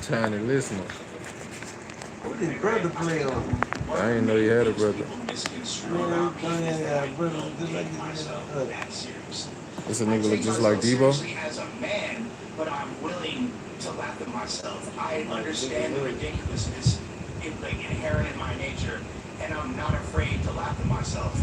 Tiny listener. What did brother play on? I didn't know you had a brother. Man, this playing brother just like his brother. It's a nigga look just like Debo. As a man, but I'm willing to laugh at myself. I understand the ridiculousness inherent in my nature, and I'm not afraid to laugh at myself.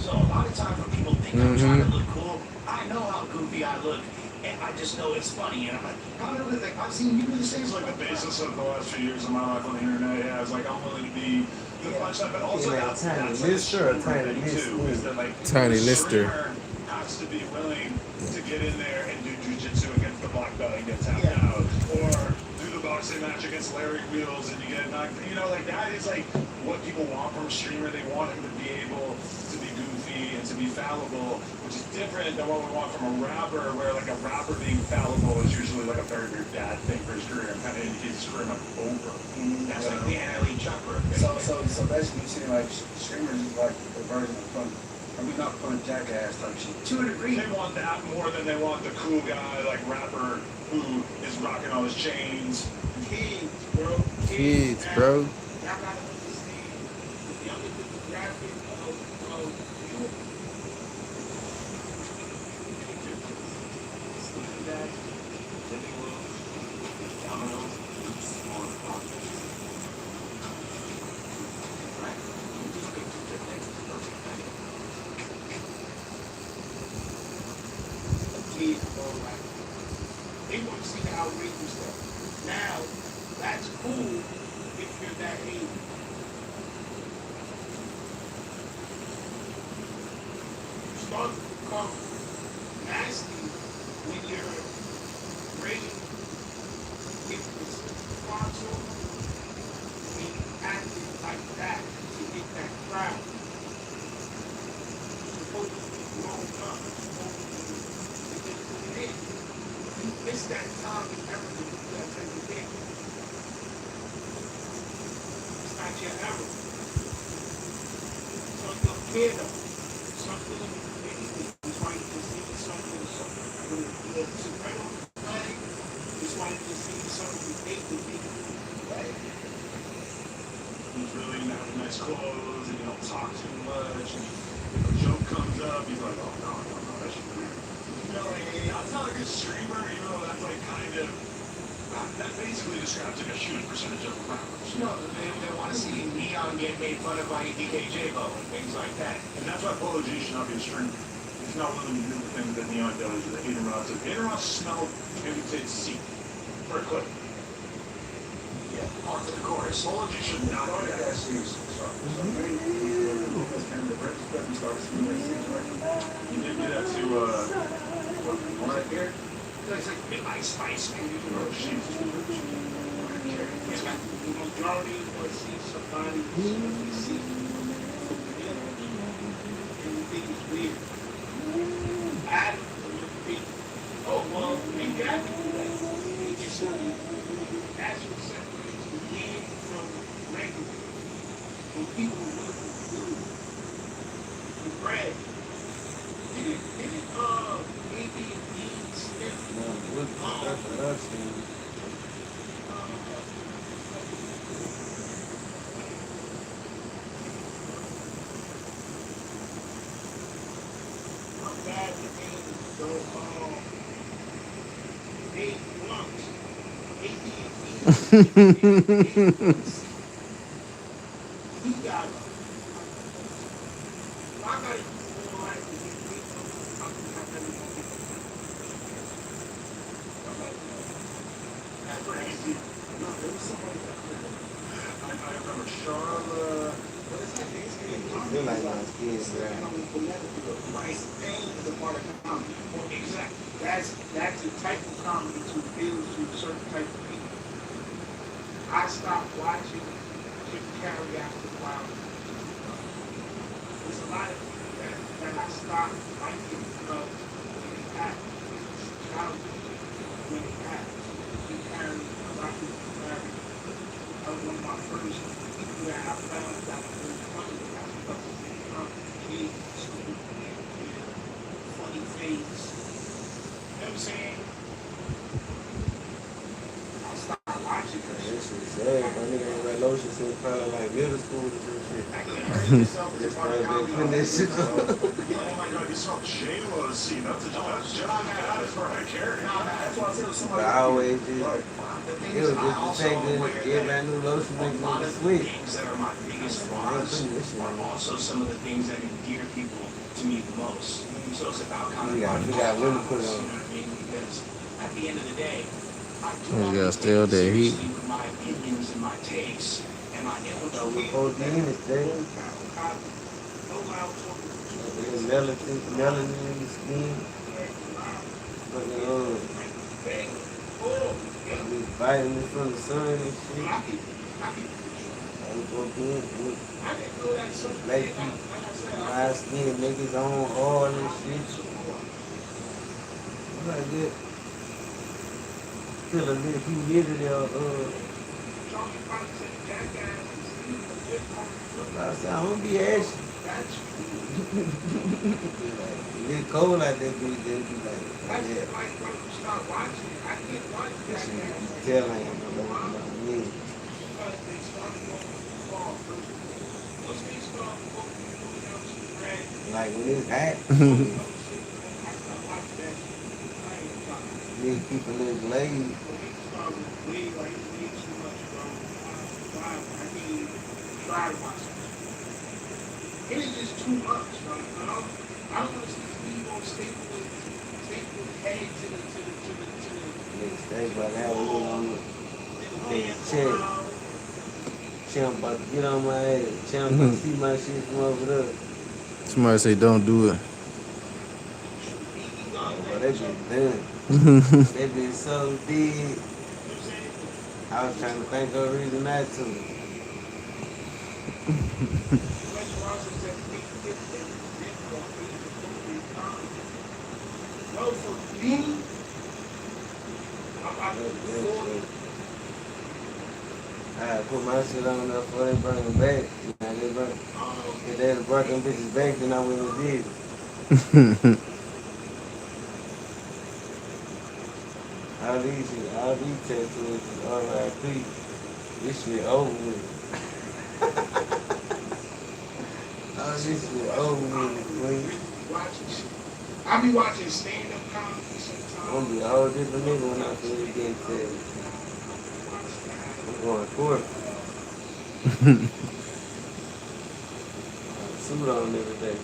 So a lot of times when people think I'm trying to look cool, I know how goofy I look, and I just know it's funny. And I'm like, how do you think? I've seen you do this thing. It's like the basis of the last few years of my life on the internet. Yeah, I was like, I'm willing to be the punchline, but also that's Tiny Lister or Tiny too. Is Lister? that like Tiny Lister. has to be willing to get in there and do jujitsu against the black belt and get tapped out, or do the boxing match against Larry Wheels and you get knocked. You know, like that is like what people want from a streamer. They want him to be able to be goofy and to be fallible, which is different than what we want from a rapper, where like a rapper being fallible is usually like a very, very bad thing for his career and kind of indicates his career like over. That's like the NLE chopper. So basically, you see like streamers is like the version of fun. I mean, not fun jackass type shit. To a degree, they want that more than they want the cool guy, like rapper, who is rocking all his chains. Kids, bro. Kids, bro. Y'all gotta understand the younger demographic of sleeping bags, living rooms, dominoes, small apartments. Right? You just get to the next person. Kids, bro, like, they want to see the outrageous stuff. Now, that's cool if you're that age. You start to become nasty when you're raised with this sponsor and acting like that to get that crowd. You're supposed to be grown up. You're supposed to get to the end. You miss that time in everything. That's everything. It's not your error. So you don't care though. Something, anything. That's why you can see something, the Soprano flag. That's why you can see something with David, right? He's really not in nice clothes and you don't talk too much. And if a joke comes up, he's like, oh no, that should be weird. You know, like, that's not a good streamer, even though that's like kind of, that basically describes like a huge percentage of rappers. You know, they want to see Neon get made fun of by DKJ-Bo and things like that. And that's why Polo G should not be a streamer. He's not willing to do the things that Neon does or that Aiden Ross does. Aiden Ross smelled maybe say seat for a clip. Yeah, onto the chorus. Polo G should not do Started that. that series. That's kind of the retrospect and started seeing that series, right? He did do that to, One right here. it's like Midnight Spice, maybe. Oh, she's too rich. It's like the majority will see somebody you see and you think it's weird. Adam would think, oh, well, maybe I can do that. He just that's what separates the weird from regular. When people look good, the bread, didn't maybe Dean Smith, That's what I've seen. I'm bad with names, so, they want you got it. I got it more like the that's what I see. No, there was somebody that I remember Charlotte. but it's like they They're like my kids, right? right? Pain is a part of comedy. Well, exactly. That's the type of comedy to appeal to a certain type of people. I stopped watching Jim Carrey after a while. There's a lot of people that I stopped liking because when they act, it's childish when they act. Jim Carrey, a lot of people married. That was one of my first people that I found that was really funny. That's because of the kid, stupid, funny face. You know what I'm saying? I stopped watching her. Just putting that shit on. Oh my God, you saw J-Lo's scene. That's that is for her character. That's why I said But I always just, it was just the fact that everybody knew lotion make me sweet. Things that are my biggest I ain't flaws putting this shit are on. also some of the things that endear people to me the most. So it's about kind of We got really put it you know on. what I mean? Because at the end of the day, I do You not gotta take still it that heat. seriously with my opinions and my takes and my So we supposed to be in this thing. There's melanin in the skin. Fucking these vitamins from the sun and shit. I was working with black people. My skin make its own oil and shit. Like that. Feel a little humidity I said, I'm gonna be ashy. It's cold like that, bitch. They be like, yeah. That shit be telling you, like when it's hot, you keep a little glaze. It is just too much, right? I don't want to see people staple head Niggas stay by that one. They check. Champ about to get on my ass. Champ about to see my shit from over there. Somebody say don't do it. But that bitch done. That bitch so big. I was trying to think of a reason not to. Well, for me, I put my shit on there before they bring them back. Now they bring, if they had brought them bitches back, then I wouldn't have did it. All these tattoos is R.I.P. This shit over with. All this shit over with, please. I be watching stand-up comedy sometimes. I'm gonna be a whole different nigga when I finish getting tatted. I'm going to court. Suit on every day.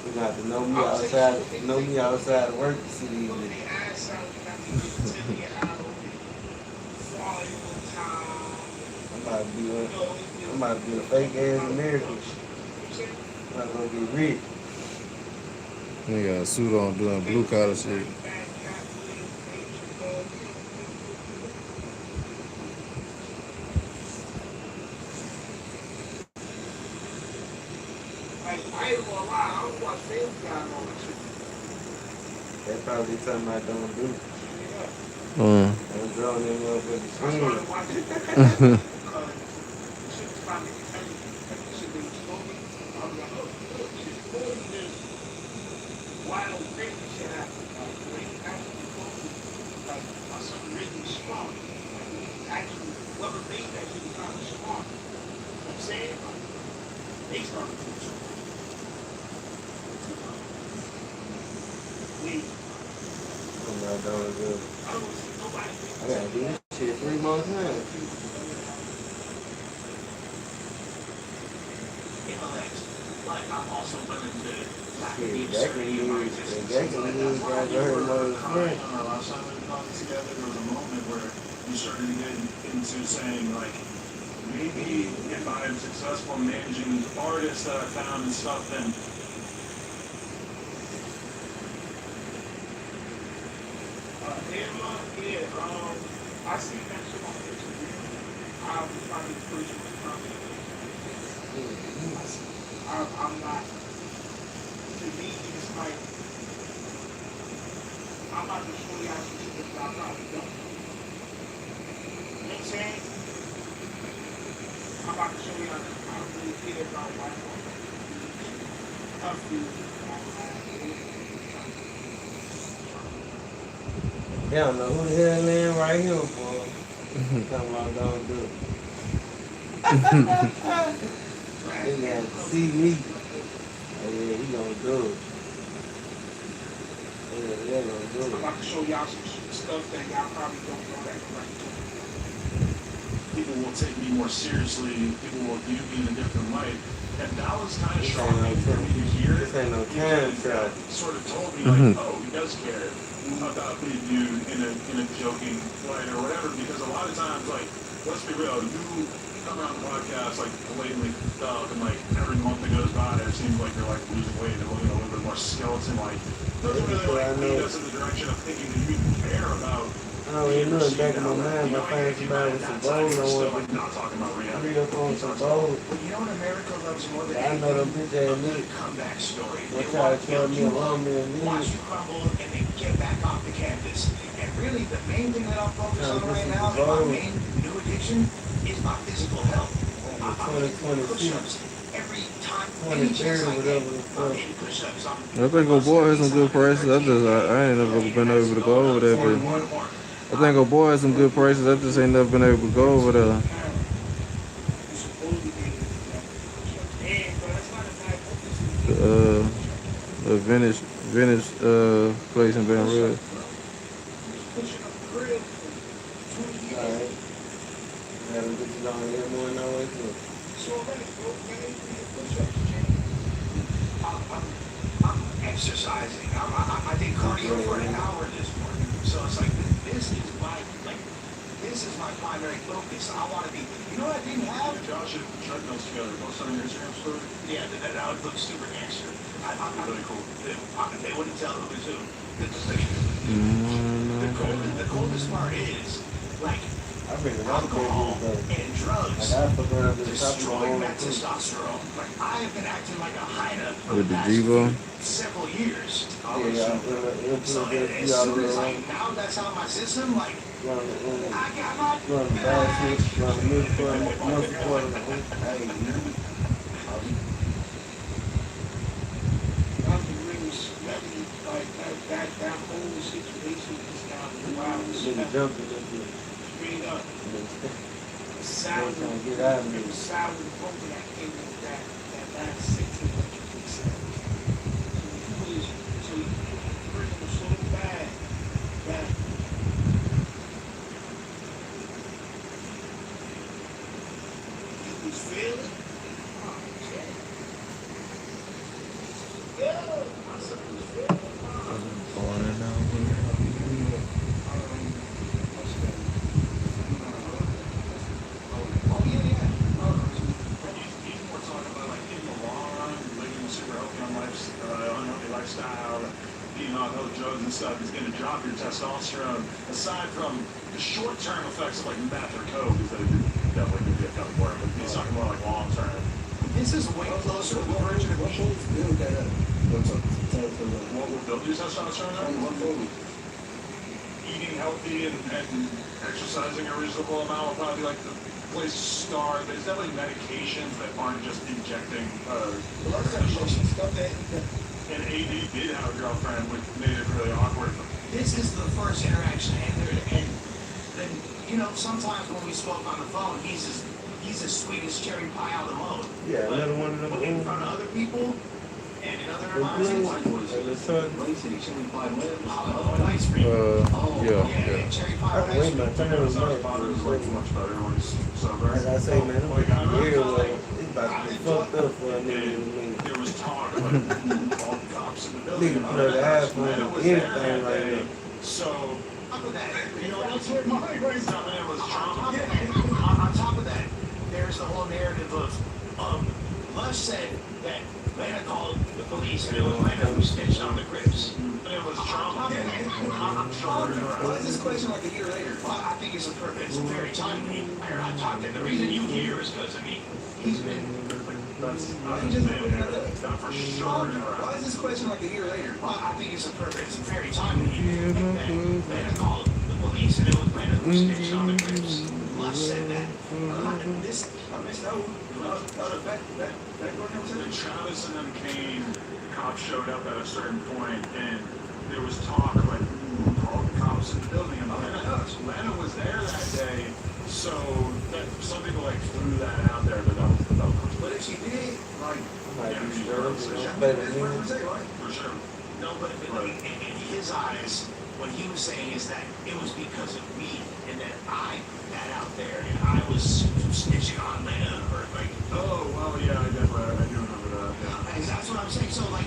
You got to know me outside of work to see these niggas. I'm about to be a fake ass American. I'm not gonna get rich. You got a suit on doing blue collar shit. I ain't gonna lie, I don't watch Family Guy and all that shit. They probably something I don't do. Mm. I'm drawing them up with the I started screen. watching it because the shit was trying to get funny. Like the shit they was smoking. I was like, oh, look, shit cool. And then wild, crazy shit happened. Like, when he actually told me, like, my son really smart. Like, he's actually, whoever made that shit was kind of smart. You know what I'm saying? Like, they started to do I'm not doing good. I don't see nobody. I gotta do this shit 3 more times. Like I'm also willing to Shit, that can mean I heard more than Last time we were talking together, there was a moment where you started to get into saying, like, maybe if I'm successful in managing artists that I found and stuff, then I see that shit on Instagram. I'm trying to push my company. I'm not, to me, it's like, I'm not just showing y'all some shit that I probably don't. You know what I'm saying? I'm about to show y'all that I don't really care about white women. I feel They don't know who the hell they in right here, boy. Come on, don't do it. They got to see me. Oh, yeah, he gonna do it. Yeah, they gonna do I'm it. about to show y'all some stuff that y'all probably don't know that right. People will take me more seriously. People will view me in a different light. And that was kind of This ain't shocking for me to hear. This ain't no time Because trap. that sort of told me, like, oh, he does care about being viewed in a joking light or whatever. Because a lot of times, like, let's be real, you come around the podcast, like, blatantly up, and, like, every month that goes by, it seems like you're, like, losing weight and looking a little bit more skeleton. Like, doesn't really, like, lead us in the direction of thinking that you care about. I don't even know it's back in my mind. My finding somebody with some bowls. I want like, not talking about to reality. read up on some bowls. But you know what America loves more than I know them bitch ass niggas. comeback story. They try to tell me along me and Watch me. you crumble and then get back off the canvas. And really, the main thing that I'm focused on right now, and my main new addiction, is my physical health. I'm doing push-ups every time, any chance I get. I'm hitting push-ups. I think old boy has some good prices. I ain't never been able to go over there, but I think old boy has some good prices. I just ain't never been able to go over there. The vintage place in Baton Rouge. Alright. Got them bitches on here more than always do. I'm exercising. I did cardio for an hour this morning. So it's like, this is my primary focus. I want to be, you know what I didn't have? Josh should treadmills together. Post on your Instagram story. Yeah, that would look super gangster. I'm Really cool. They wouldn't tell who's who. The coldest part is, like, I been to alcohol though. and drugs Like I fuck around to the top of destroying my that own too. testosterone. Like, I have been acting like a hyena for With the the past Devo. several years. Yeah, it'll So put that as few out soon of as the like now that's out of my system, like run I got my the bad shit, run the milk for the hey, Dr. Green's smelly, like that whole situation is down the wild. nigga jumping that bitch. Straight up. Sour, Sour, trying to get out of it here. was sour and broken that came with that last 1600%. So you bring them so bad that you was feeling. Oh, shit. Yeah, my son was feeling. Oh, yeah, yeah. He's more talking about, like, in the long run, living a super unhealthy lifestyle, being on other drugs and stuff is going to drop your testosterone. Aside from the short-term effects of, like, meth or coke, is that it definitely could be a couple more, but he's talking more like long-term. This is way closer to the version of me. What will build your testosterone? Eating healthy and exercising a reasonable amount will probably be like the place to start. There's definitely medications that aren't just injecting. And AD did have a girlfriend, which made it really awkward. This is the first interaction, and then you know sometimes when we spoke on the phone, he's as sweet as cherry pie out of the mold. Yeah, But another one of them. in front of other people and in other The environments, the sun. ice cream. Yeah. Cherry I pie can wait ice my cream. turn. It's like much better when it's sober. Like I say, man, I'm here. It's about to be fucked up for a nigga with me. There was talk of like all the cops in the building. Nigga put her ass on And it was anything there that right day. now. So, On top of that, you know, that's where my race happened. It was trauma. on top of that, there's the whole narrative of Lush said that Lana called the police and it was Lana who snitched on the Crips. But it was trauma. I'm sure. Why is this question like a year later? Well, I think it's very timely. I talked to him. The reason you here is because of me. He's been. That's not for sure. Why is this question like a year later? Well, I think it's very timely. Lana called the police and it was Lana who snitched on the Crips. Lush said that. I missed out. When Travis and them came, cops showed up at a certain point, and there was talk like, who called the cops to the building. And Lana was there that day, so that some people like threw that out there, but that was But if she did, I like, might yeah, be she sure. was. Play the That's music. what I'm saying, right? For sure. no, but in his eyes, what he was saying is that it was because of me and that I put that out there and I was snitching on Lena or like. Oh, well, yeah, I do remember that, yeah. And that's what I'm saying. So like,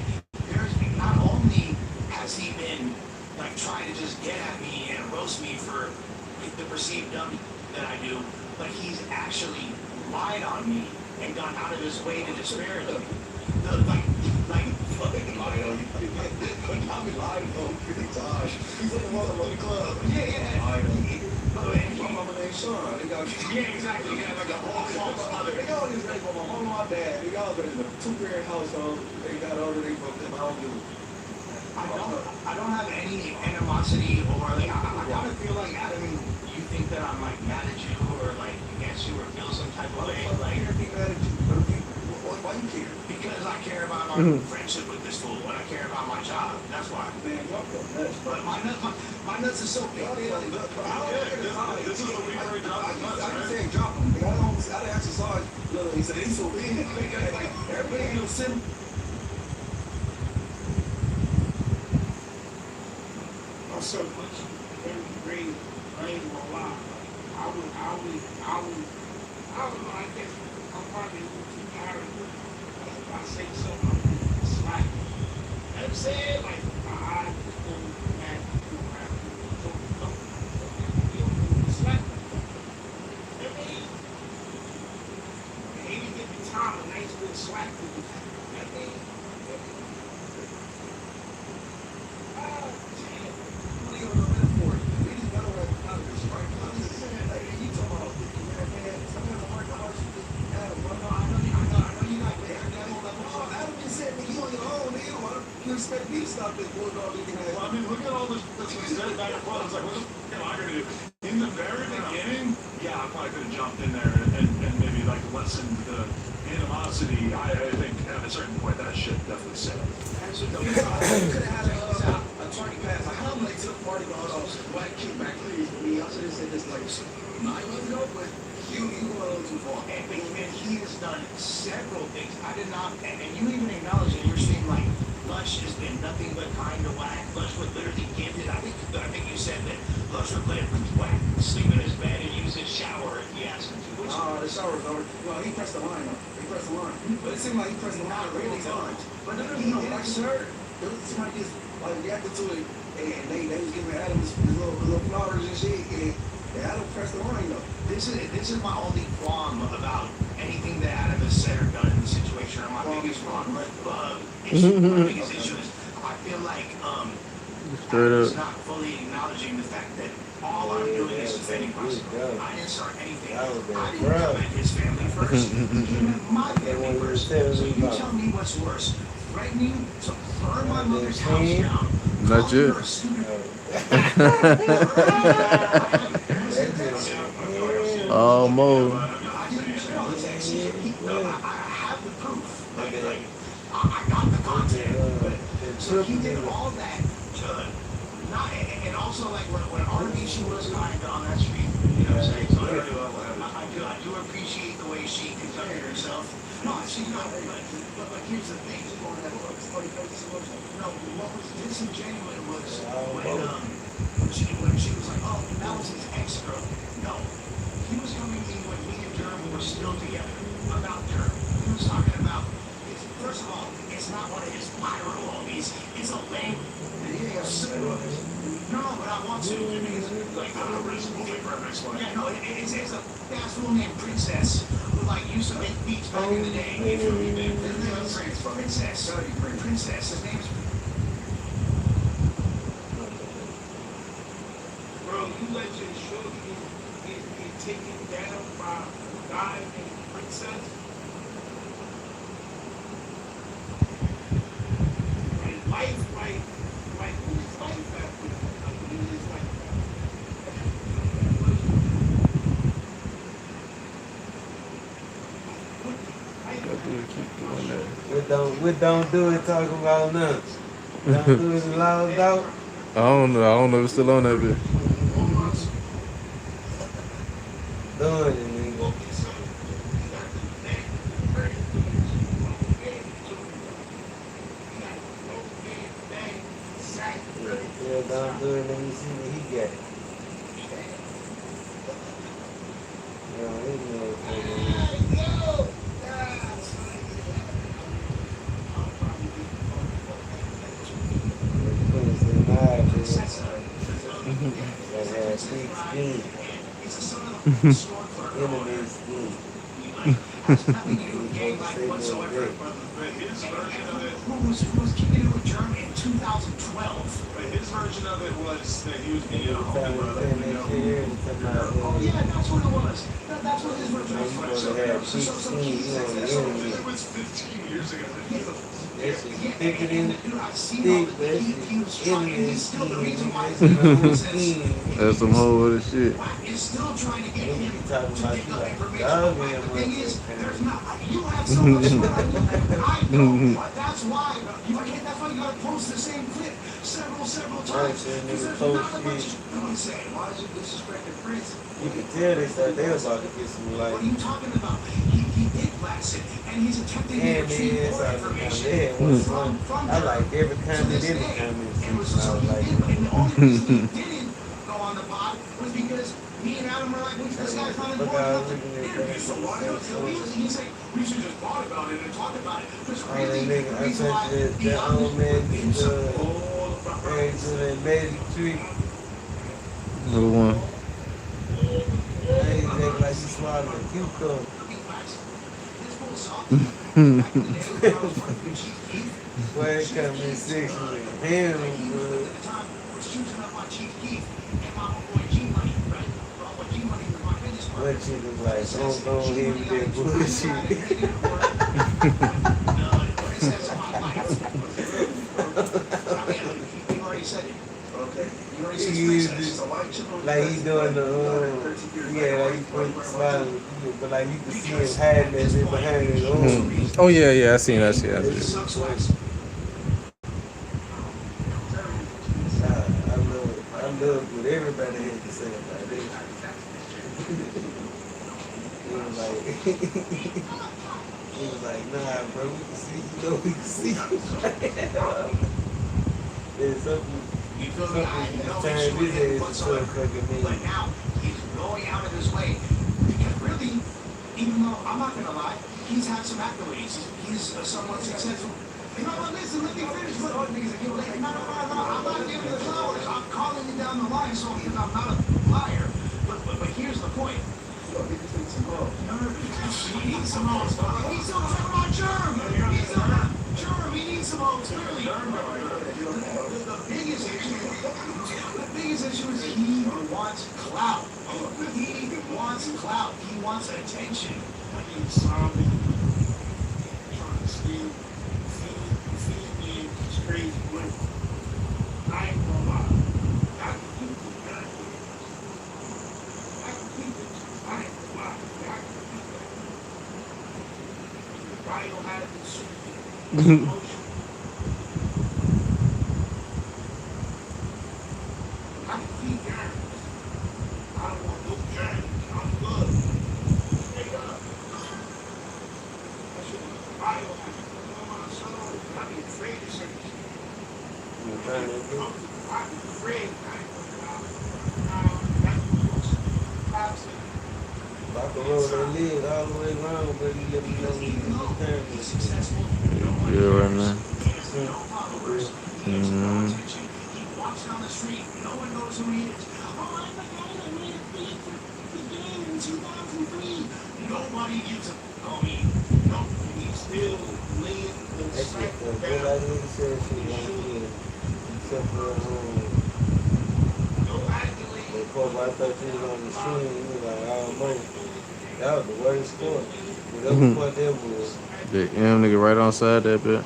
there's not only has he been like trying to just get at me and roast me for like, the perceived dummy that I do, but he's actually lied on me and gone out of his way to disparage me. Like fucking lied on you. I've been lied on 50 times. He's in the motherfucking club. Yeah. I know. My mama named Sean. Yeah, exactly. Yeah, like a whole false mother. They got all these like my mom and my dad. They all been in a two-parent household. They got older. They broke them. I don't give I don't have any animosity or like I kind of feel like Adam, you think that I'm like mad at you or like against you or feel some type of way. Like why you care? because I care about my friendship with this fool and I care about my job. That's why. Man, y'all go nuts. But my nuts are so big. This This is the week where we drop the nuts, I right? say drop them. I actually saw it. He said he's so big. Everybody ain't no sim. So much very great. I ain't gonna lie. I don't know. I guess I'm probably a little too arrogant. If I say something, I'm slack. You know what I'm saying? Like, I just don't mad people around me. You don't slack. I mean, maybe give me time, a nice little slack to do. I mean, expect me to stop this bulldog looking at Well, I mean, look at all this said back and forth. It's like, what the f am I going to do? In the very beginning, yeah, I probably could have jumped in there and maybe like lessened the animosity. I think at a certain point that shit definitely set up. You could have had a attorney pass. Like, I'm late to the party, but hold on. White kickback, please, for me. I should have said this like 9 months ago, but you went a little too far. And he has done several things. I did not, and you even acknowledge it. You're saying like, Lush has been nothing but kind to Whack. Lush would literally give it. I think you said that Lush would let Whack sleep in his bed and use his shower if he asked him to. The shower was over. Well, he pressed the line up. He pressed the line. But it seemed like he pressed the line really times. But no, what I heard, there was somebody just like reacted to it, and they was giving Adam his little flowers and shit, and Adam pressed the line though. This is my only qualm about anything that Adam has said or done in the situation. Or my biggest qualm, my biggest issue is I feel like Adam's not fully acknowledging the fact that all I'm doing is defending myself. I didn't start anything. I didn't come at his family first. He came at my family first. So you tell me what's worse, threatening to burn my mother's house down. Not yet. Almost. I have the proof. I got the content. So he did all that to not, and also like when R&B she was kind on that street, you know what I'm saying? So I do appreciate the way she conducted herself. No, she not, but here's the thing. No, what was disingenuous was when she was like, oh, that was his ex-girl. No. He was coming to me when me and Durham were still together about Durham. He was talking about, first of all, it's not one of his viral homies. It's a lame. No, but I want to. Like, yeah, no, it's a fast woman named Princess who, like, used to make beats back in the day. You feel me? Princess. His name's. Bro, you let your show get taken down by a guy named Princess. And life, like whose life after that? Like, his life. We don't do it talking about nuts. Don't do it loud out. I don't know if it's still on that bit. Done it, nigga. Yeah, don't do it. Let me see what he got. Yeah, he knows what it is. Quincy, my that had 16 enemies skin. Who was kicking it with German in 2012? But his version of it was that he was being a Every time we homie play brother. that shit here, it's about Oh yeah, that's what it was. That's what his version you was. supposed to have 16, you on the enemy. It was 15 years ago. That shit thicker than thick, but that shit enemy skin. That's some whole other shit. Is still trying to get Nigga him be talking to about give you the like information. dog But in the thing is, there's motherfucker. not. You have so much I know. That's why you can't. That's why you gotta post the same clip several Right, times. so Because nigga there's post not a bunch shit. of. You know what I'm saying? Why is you disrespecting Prince? You can tell they thought they was about to get some What light. are you talking about? He did blast it, and he's attempting to And retrieve then more out the information comment. They had one from song. I like every to comment this in the day. comment And was, section. I so was he like, did, and the only reason he didn't go on the pod was because me and Adam were like, this guy's not look, important I enough was to looking at interview that. someone. He's like, we should just talk about it and talk about it. Because All really, that nigga, the I reason why sent you the that old man being so hey, to that magic trick. Who won? Hey, he's acting like he swallowed a cucumber. Boy, it come in sexually. Damn, bro. What you look like? Don't go ahead with that bullshit. Like he doing the yeah, like he put smiling, but like you can see him hiding that shit behind his arm. Oh yeah, I seen that shit. I love what everybody had to say about it. He was like, he was like, nah, bro, we can see, you know, we can see. There's something you can turn his head into a fucking But man. now he's going out of his way because really, even though I'm not gonna lie, he's had some accolades. He's somewhat successful. You know what? Listen, let me finish. No, I'm not giving the flowers. I'm calling you down the line, so I'm not a liar. But here's the point. He needs some votes. He's still talking about Germ. He's still not Germ. He needs some votes. Clearly, the biggest issue is he wants clout. He wants clout. He wants attention. I mean, sobbing, trying to steal, feed me this crazy way. I ain't gonna lie. I can keep it back. I can keep it. I ain't gonna lie. I can keep it. Probably don't have this emotion. I can feed germs. I don't want no germs. I'm good. Straight up. I'd be afraid of certain shit. You turn it in. I'd be afraid. If I could roll that lid all the way around, but you let me know when you turn it. Yeah, right now. He walks down the street. No one knows who he is. Oh, I'm the guy that made a beat for the game in 2003. Nobody gives a. I mean, no, he's still laying the That shit sack felt good. down. I didn't say shit like that. Except for No accolade. the Pope, I thought you was on the screen. You was like, almost. That was the worst score. Whatever part that was. The M nigga right outside that bit.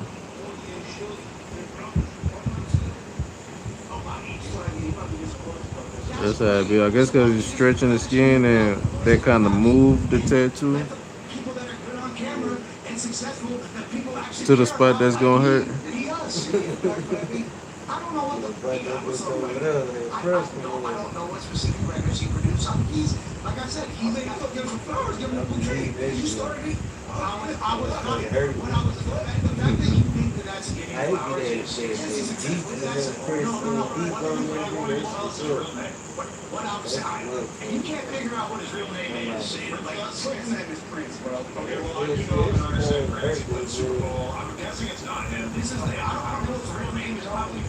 That's how it be. I guess because he's stretching the skin and that kind of move the tattoo People that are good on camera and successful, that people actually to the care spot about that's like gonna hurt. he does. I don't know what the But that bitch over there, that I press don't know. I one. don't know what specific records he produced. He's like I said, he's a give him flowers, give him a bouquet. You started it. I was not when I was the fact that you think that that's getting I hate flowers. that deep in that press, deep on that bitch. What I'm saying, and you can't figure out what his real name is. Like his name is Prince, bro. Okay, well, you know, and understand Prince, he played Super Bowl. I'm guessing it's not him. This is I don't know what his real name is. Probably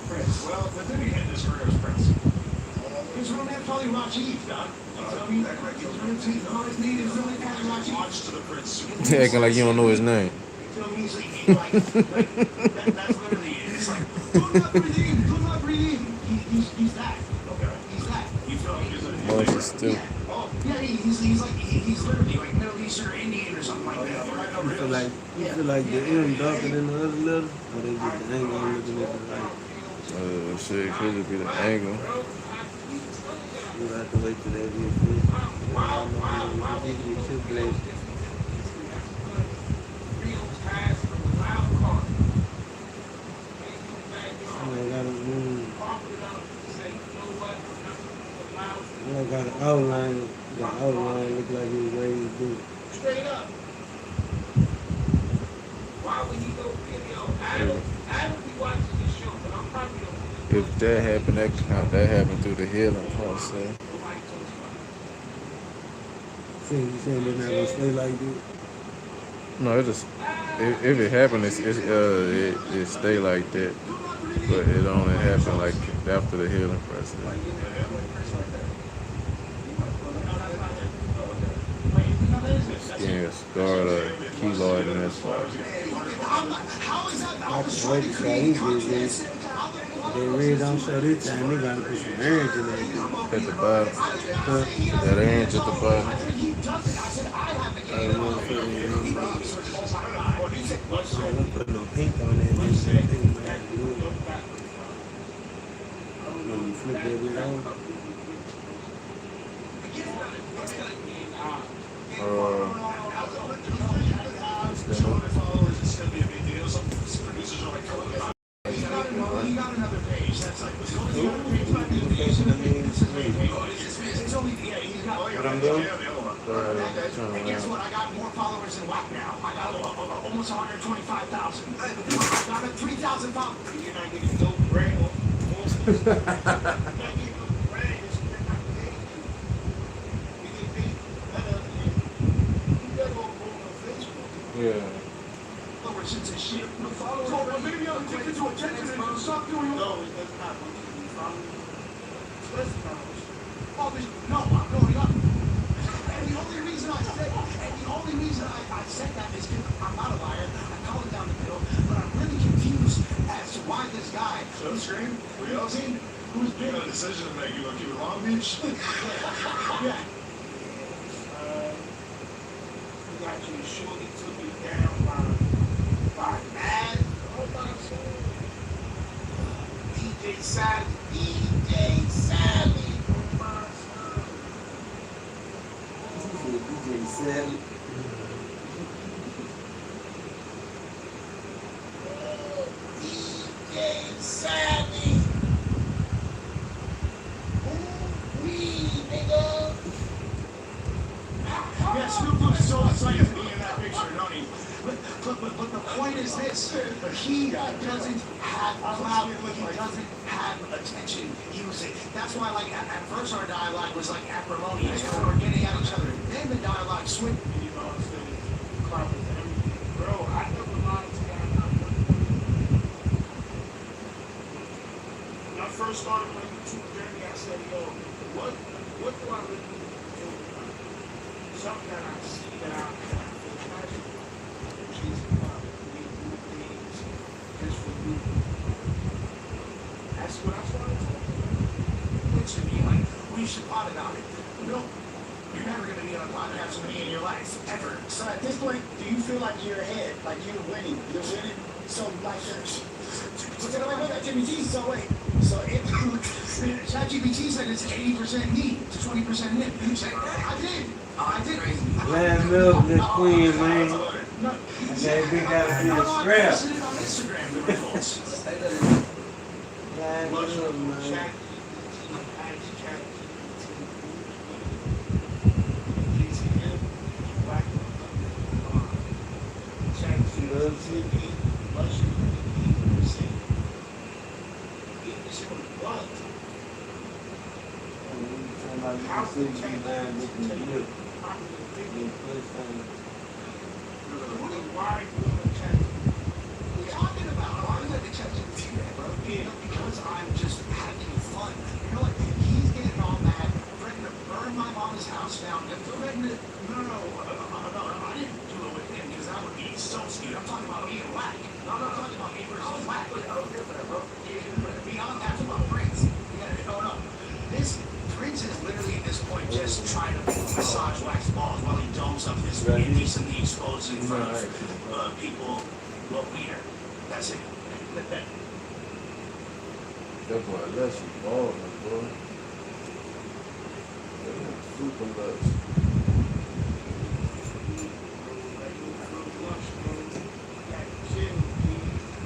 Prince. Well, the thing he hit his career is Prince. His real name's probably Rajiv, Doc. Tell me that correct. His real name, his name is really probably Rajiv. Watch to the Prince Super Bowl. You acting like you don't know his name. Tell me he's like that's literally it. It's like, do not breathe in, do not breathe in. He's that. Okay. He's that. You feel like he's a Moses too. Oh, yeah, he's like he's literally like Middle Eastern or Indian or something like that. You feel like the M darker than the other letter, or they just the angle looking at the light. Shit, could just be the angle. You have to wait till that get finished. I got an outline. The outline look like it was raised blue. Straight up. Why would he go video? I don't be watching this show, but I'm probably the If that happened, that happened through the healing process. See, you saying they're not gonna stay like this? No, it just if it happened, it stay like that, but it only happen like after the healing process. Skin scarred or keloid in that spot. How is that? I can wait to try these bitches. They really don't show this time. They gotta put some orange in that bitch. At the bottom, that orange at the bottom. I don't know if I'm gonna put no pink on that bitch. I think man, good. When you flip that bitch over. He got another page. That's like It's only he's got. what I'm doing? And guess what? I got more followers than WAP now. I got almost 125,000. I got 3,000 followers. You're not getting no bread or Yeah. Followers since this shit. So maybe I'll take it to attention and stop doing No, it does not. No, I'm going up. And the only reason I said that is because I'm not a liar. I call it down the middle, but I'm really confused as to why this guy Sunscreen? We all seen? who's You big. got a decision to make. You want to keep it Long Beach? Yeah. You got you surely took you down by mad. DJ Sally. DJ Sally. DJ Sally. DJ Sally. Ooh, wee, nigga. Yeah, Snoop Dogg's so excited to be in that picture, don't he? But the point is this: he doesn't have clout. He doesn't have attention. That's why, like at first, our dialogue was like acrimonious. We were getting at each other. Then the dialogue switched. You know, instead of clout is everything. Bro, I never lied to you. When I first started my YouTube journey, I said, yo, what do I really need to do? Something that I see that I feel passionate about. Chasing God, we do things just for you. That's what I started to do. To me, like, we should pot about it. No, you're never going to be on a podcast with me in your life, ever. So at this point, do you feel like you're ahead? Like you're winning? You're winning? So, like, wait, Jimmy G, so wait. So, ChatGPT said it's 80% me to 20% him. You said, I did. Land up, the queen, man. No, That big gotta be a I scrap. posted it on Instagram, the results. Lush, up, man. Chat, Chat, GTM, Black, Chat, GTP, Lush, this shit was bugged. How could you change that? Why are you doing a chat? What are you talking about? Why do you have to chat GPT that, bro? You know, because I'm just having fun. You know what? He's getting all mad, threatening to burn my mom's house down. Threatening to, no, I didn't do it with him because that would be so skewed. I'm talking about me and Whack. No, I'm not talking about me versus Whack. I was here for that, bro. Beyond that, about Prince. No. This Prince is literally at this point just trying to massage Whack's balls while he domes up his indecently exposed in front of people. Well, wiener. That's it. That boy, that's balling, bro. Super lush.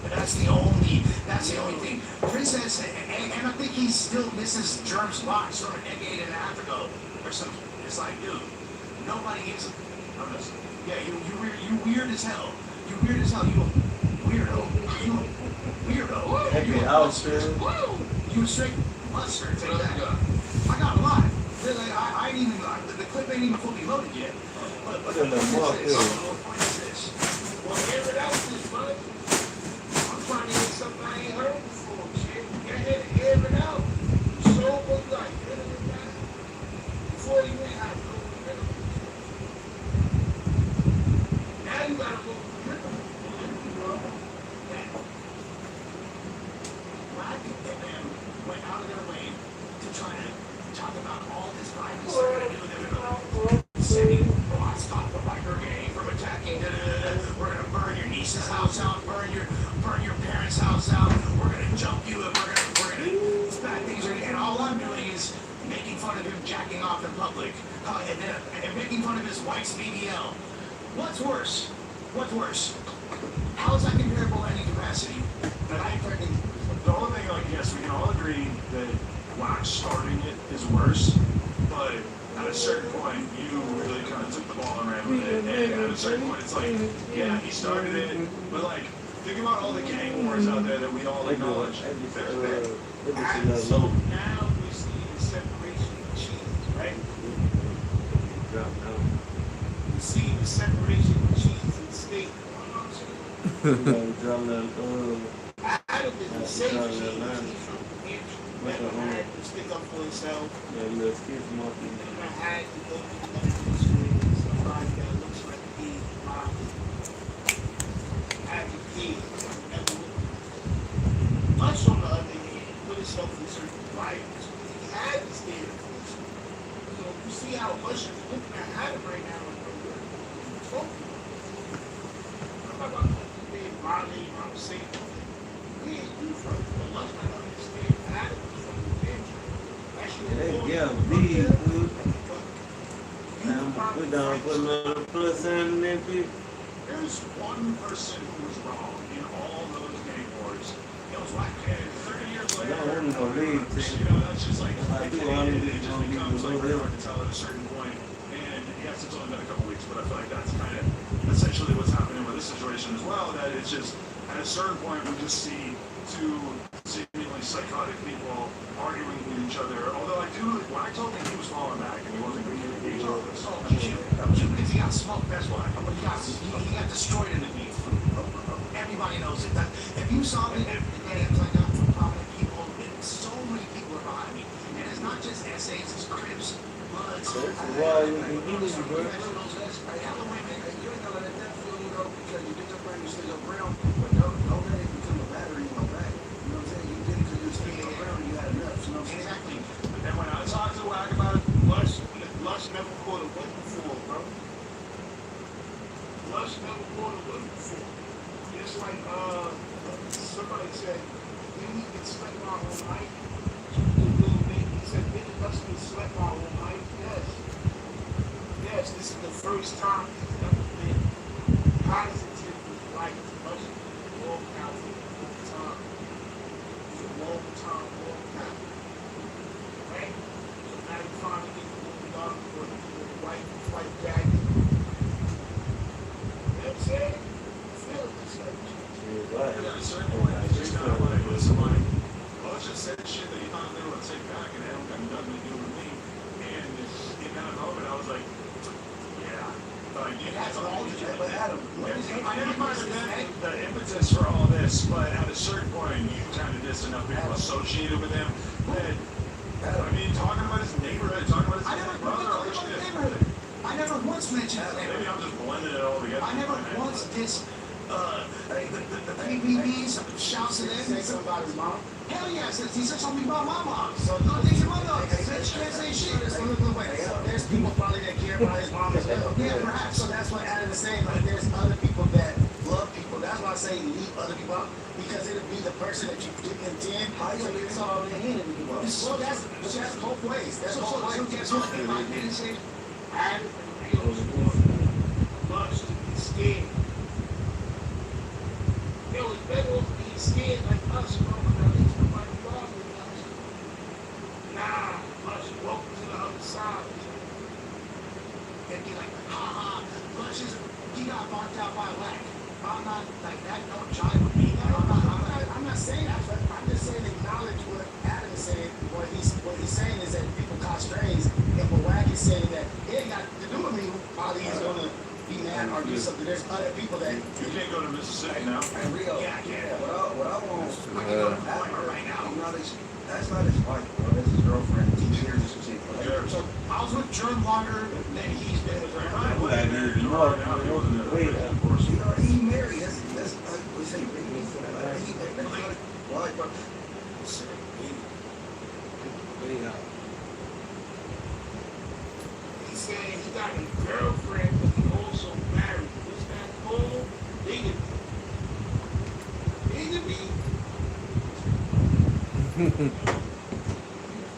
That's the only thing. Princess, and I think he still misses Germ's box from a decade and a half ago or something. It's like, dude, nobody gives a yeah, you weird as hell. You weird as hell. You weirdo. You weirdo. You you straight mustard. Take that. I got a lot. Really, I ain't even, the clip ain't even fully loaded yet. But the point is this. Well, hear it out, this bud. I'm trying to hear something I ain't heard before, shit. Go ahead and hear it out. Sober life, hear it out. Before you went out, now you gotta go. Black and them went out of their way to try to talk about all this violence they're going to do. They're going to say, oh, I stopped the biker gang from attacking. We're going to burn your niece's house out, burn your parents' house out. We're going to jump you, and we're going to bad things. And all I'm doing is making fun of him jacking off in public, and making fun of his wife's BBL. What's worse? What's worse? How is that comparable in any capacity? And I think the only thing, like, yes, we can all agree that Wax starting it is worse, but at a certain point, you really kind of took the ball and ran with it. And at a certain point, it's like, yeah, he started it, but like, think about all the gang wars out there that we all acknowledge. So now we see the separation of cheese, right? We see the separation of cheese and steak. Adam is the same cheese from Hampshire. Never had to stick up for himself. Never had to go to the medical school. Somebody that looks like he had to kid. Never looked. Much on the other hand, put himself in certain violence. He had to stand up for himself. So you see how much is looking at Adam right now. I'm not about to understand Ronnie, I'm saying. We ain't do from the lunch, I don't understand Adam from the bench. There's one person who was wrong in all those game wars. It was like 30 years later. That's just like, it just becomes like very hard to tell at a certain point. And yes, it's only been a couple weeks, but I feel like that's kind of essentially what's happening with this situation as well. That it's just at a certain point we just see two seemingly psychotic people arguing with each other. Although I do, when I told him he was falling back and he wasn't going to engage all this. Oh, because he got smoked, that's why. He got destroyed in the beef. Everybody knows it. If you saw me every day, I got from prominent people, so many people are behind me. And it's not just essays, it's Crips, Bloods. That's why you can do this, bro. Because you get your brain, you stay your ground, but don't let it become a battery in your back. You know what I'm saying? You did it because you stayed your ground and you had enough. You know what I'm saying? Exactly. But then when I talk to Wack about Lush never caught a whip before, bro. Lush never caught a whip before. It's like, somebody said, we can sleep our whole night. He said, Lush can sleep our whole night. Yes. Yes, this is the first time like, at a certain point, it's just kind of like, listen, like, Bush just said shit that he thought they were going to take back, and they don't got nothing to do with me. And in that moment, I was like, yeah. Like, you That's all you but Adam, I never understood the impetus for all this, but at a certain point, you kind of just enough people associated with him that, I mean, talking about his neighborhood, talking about his brother, all this shit. I never once mentioned that. Maybe I'm just blending it all together. I never once dissed the PBBs, shouts at them. Say something about his mom? Hell yeah, he said something about my mom. So no, things about mother. Bitch can't say shit. There's people probably that care about his mom as well. Yeah, perhaps. So that's what Adam is saying. Like, there's other people that love people. That's why I say leave other people out, because it'll be the person that you didn't intend. How you get all in the hand of people? So that's both ways. That's both ways. Guess what? If I didn't say Adam feels much to be scared. It was better off being scared like us, bro. At least nobody bothering us. Nah, much welcome to the other side. and be like, ha ha, Lunches, he got marked out by lack. I'm not like that, don't jive with me. I'm not saying that, but I'm just saying acknowledge what Adam is saying. What he's saying is that people caught strays, and what Wack is saying that it ain't got to do with me. Ali is gonna be mad or do something. There's other people that You can't go to Mississippi now. and Rio. Yeah, I can. What I want I can go to Florida right now. that's not his wife, bro. That's his girlfriend. 2 years or something. So I was with Germ longer than he's been with her. He married. That's what say. Why, bro? He's saying he got a girlfriend, but he also married. What's that called? Bigamy. Bigamy.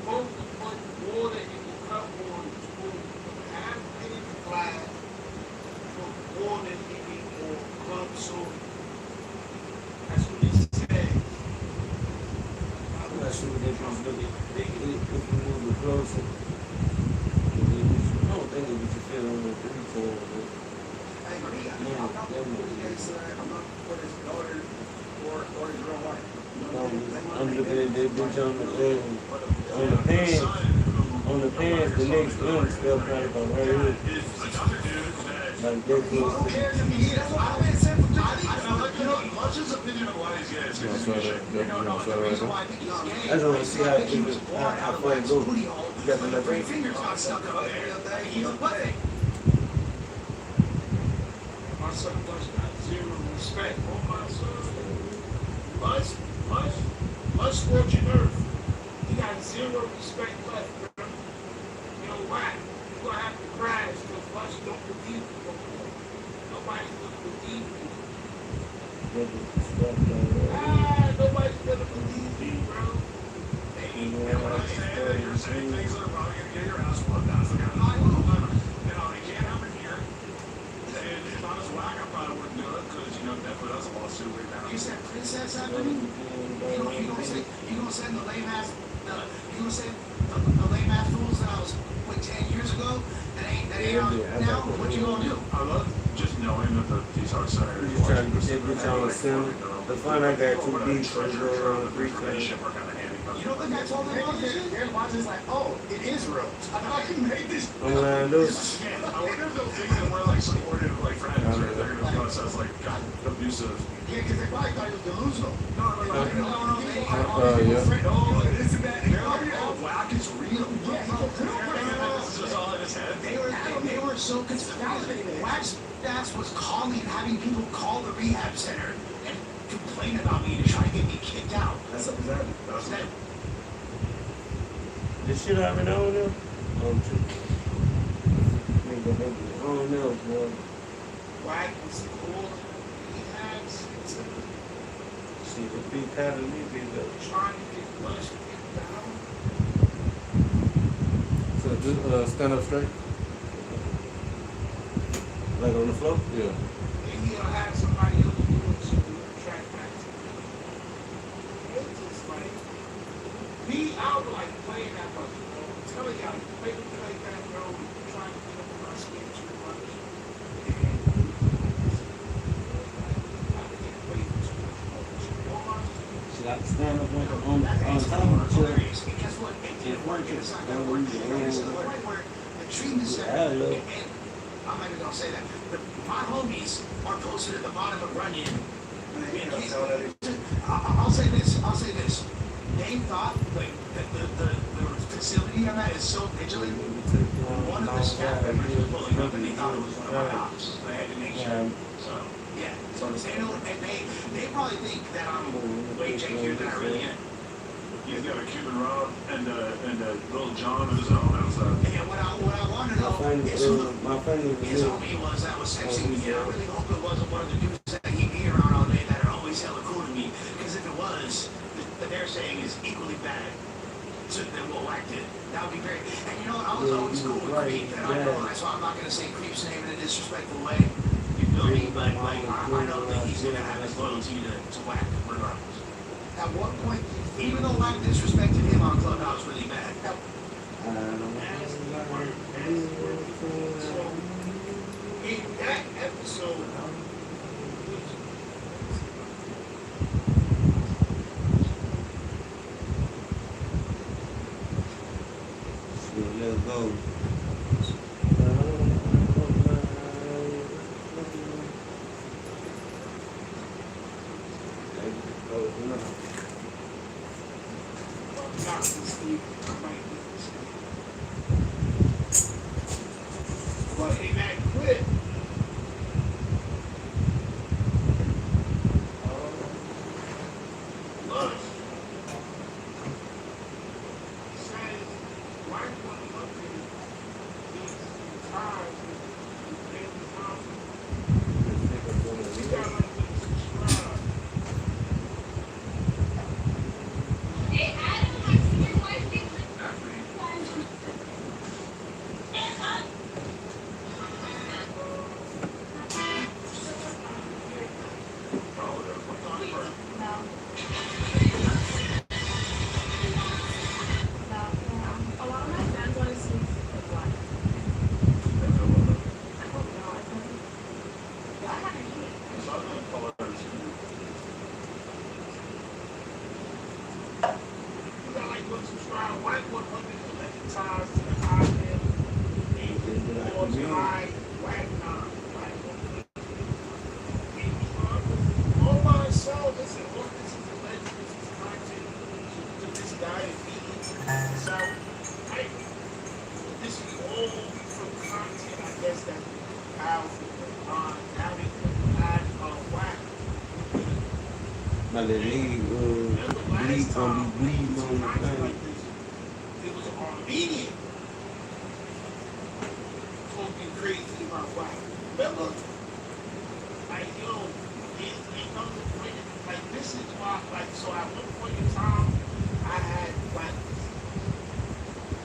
Supposed to put water in the cup or half in the glass, put water in it or club soda. That's what he said. I'm not sure what they're going to do. If you move it closer, I don't think it would feel on the 3-4. Hey, me, I'm not for his daughter or his real wife. I'm looking at that bitch on the pants, the next one still kind of on her head. Like that Who close to cares if he is? That's what I've been saying for 30 years. Much's opinion of why he's gay is You want to start that? Yep, you want to start right there? I just want to see how far it goes. You got to let Three me. fingers got stuck up there. He's a puppet. My son does got zero respect. Oh, my son. Much scorching earth. He got zero respect left, bro. You know why? You're going to have to crash because Much don't believe you no more. Nobody's going to believe you. Nobody's going to believe you, bro. You're saying things that are probably going to get your ass whooped. That's the kind of they can't happen here. And if I was whack, I probably wouldn't do it because, definitely that's a lawsuit right now. You said princess happening? You gonna send the lame ass fools that I was with 10 years ago that ain't out now? What you gonna do? I love just knowing that the T-Star Center We're is just trying to watching get that bitch on the center. The fun I got too deep for the go around 3 times. You don't think I told them all this shit? They're watching it's like, oh, it is real. I thought you made this. I'm lying though. I wonder if they'll think that we're like supportive, like friends, or they're going to view us as like abusive. Yeah, because they probably thought it was delusional. No. Yeah. This and that. Whack is real. This is just all in his head. They were so confused. Wax Stats was calling, having people call the rehab center and complain about me to try to get me kicked out. That's up to them. That's that. This shit I been on there? Oh, true. Nigga, I don't know, boy. Why was called rehabs See, the big tired of me, big though. trying to get Much kicked down? So just stand up straight. Like on the floor? Yeah. Maybe he'll have somebody else do it so we can track back to me. It's just like, me, I would like playing that much, bro. I'm telling y'all, you make me play that, bro. You're trying to get up my skin too much. And I can't wait for too much more. shit, I can stand up on top of the chair. Hilarious. And guess what? And It one worked. chick, It's not don't gonna work. use your This is the own. point where the treatment Yeah, center, I love. and I'm not even gonna say that. My homies are posted at the bottom of Runyon. I'll say this. I'll say this. They thought like the facility on that is so vigilant. One of the staff members was pulling up and they thought it was one of my ops. So they had to make sure. So yeah. So they don't, and they probably think that I'm way jankier than I really am. He's got a Cuban Rob and little John of his own outside. And what I want to know is who My friend his homie was that was texting me. And I really hope it wasn't one of the dudes that he be around all day that are always hella cool to me. Because if it was, what they're saying is equally bad than what Wack did. That would be great. And you know what? I was always cool with Creep, and I know that's why I'm not going to say Creep's name in a disrespectful way. You feel me? But like, I know that he's going to have his loyalty to Wack regardless. At what point, even though Wack disrespected him on Clubhouse really bad, So, in that episode, let's go. but in that clip, Lush says, why would he up in these times with David Thompson? You gotta like to subscribe. Hey, Adam, I see your wife being You gotta like to subscribe. Why would the times to the island? And or to high Wagner. All by itself, listen, look, this is alleged, this is content to this guy and feeding so right? This is all from content, I guess that's powerful. Now they can add Whack. My little nigga, bleed gonna be bleeding on the thing. It was Armenian talking crazy about Whack. Remember? Like, yo, it comes to a point, like, this is why, like, so at one point in time, I had, like,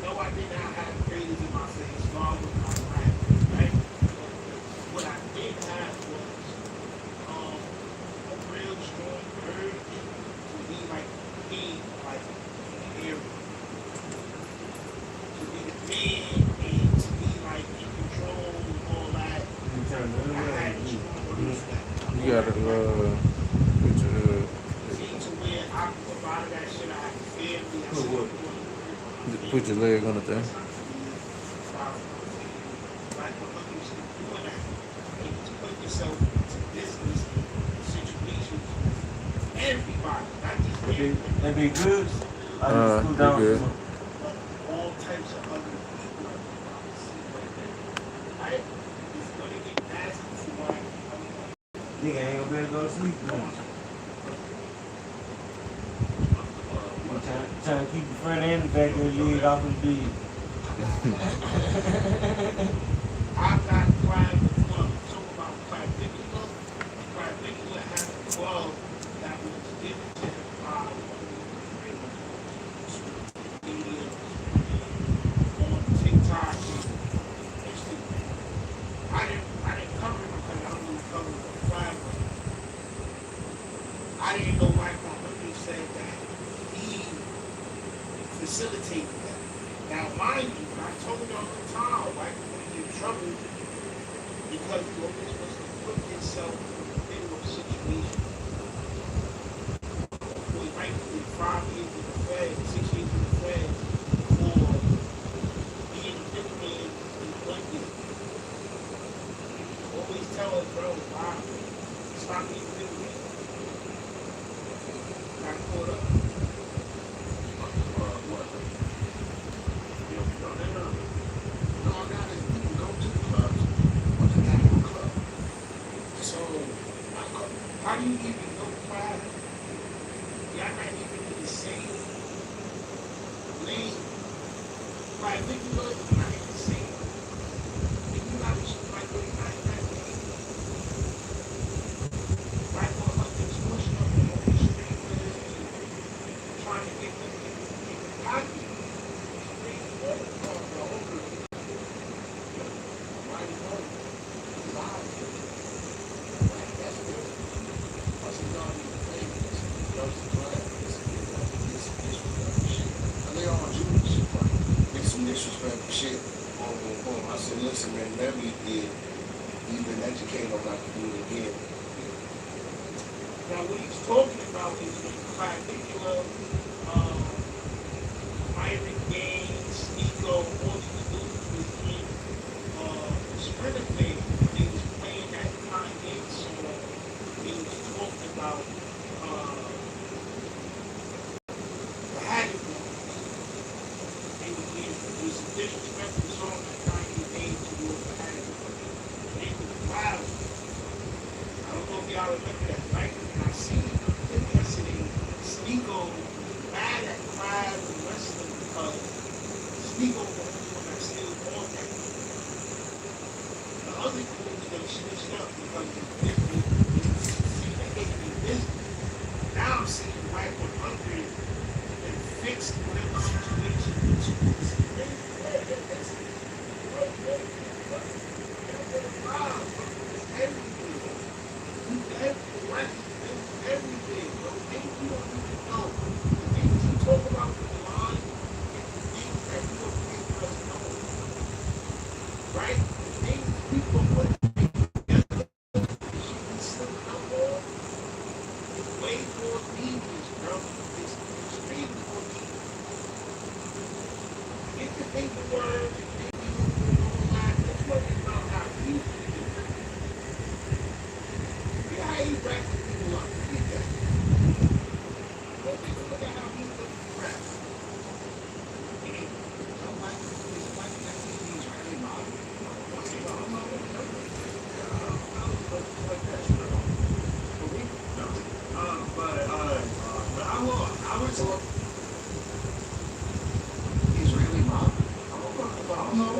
no, I did not have creators in my face, so I was not rapping, right? What I did have was, a real strong urge to be, like, king, like, in the area. To be the man, and to be, like, in control and all that. I had a strong urge for that. You gotta put your See, to where I can provide that shit, I have a family, I see put your leg on the thing. Like, look, you should be doing that. And you put yourself into business situations. Everybody, not just everybody, That be good. I just cool you down. good. but all types of other people. Right? It's gonna get nasty for why. Nigga ain't gonna be able to go to sleep. Trying to keep the front and the back of your leg off the bed. I got clavicular. Talk about clavicular. Clavicular has a glove that was given to him by media on TikTok and Instagram. I didn't cover it because I don't really cover it for clavicular. I didn't know why my homie said that he facilitated that. Now, mind you, I told y'all the time, like, when he in trouble because he always was to put himself in those situations. Boy, right 5 years in the Fed, 6 years in the Fed for being a middleman in lending. Always tell us, bro, why? Stop being a middleman. Got caught up. What? No, I got it. You can go to the clubs. What's the name of the club? So, how do you even know pride? Y'all not even in the same lane. Like, think you know you're not in the same. If you not, like, you're not in that lane. Right on up this pushing up on the street, trying to get them in the pocket. Disrespectful shit. Boom. I said, listen, man, whatever you did, you've been educated on not to do it again. Now, what he's talking about is the particular Myron Gaines, Nico, all these dudes was in Sprinter thing. They was playing that Kanye song. They was talking about the Haggard Boys. It was a disrespectful song that Kanye made towards the Haggard Boys. They was wild. I don't know if y'all remember that, right? And I seen him yesterday. Sneeko mad at Crab and wrestling because Sneeko was the only one that still on that. The other dudes they switched up because it's different. See the hate in business. Now I'm seeing right one under it and fixed whatever situation was. Everything, bro. Things you don't even know. The things you talk about in the line, the things that you don't make us know. Right? The things people put together, she still know all. It's way more devious, bro. It's extremely more devious. Get the thing the word, and maybe you don't laugh. That's what it's about how you do it. Yeah, how you back people up. Look at how he looked at rap. I was Israeli mob. I don't know.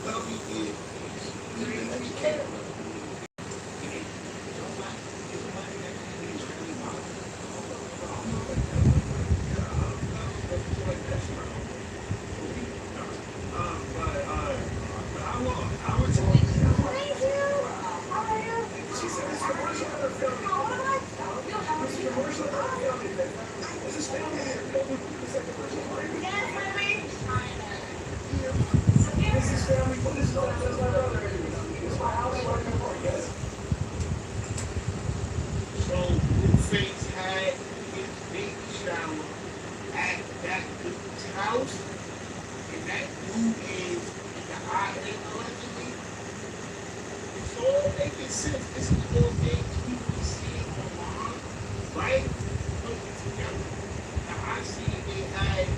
That we did. You've been educated. So Blueface had his baby shower at that dude's house, and that dude is in the island allegedly. It's all making sense. This is all things people are seeing online, right? Put it together. Now I see they had a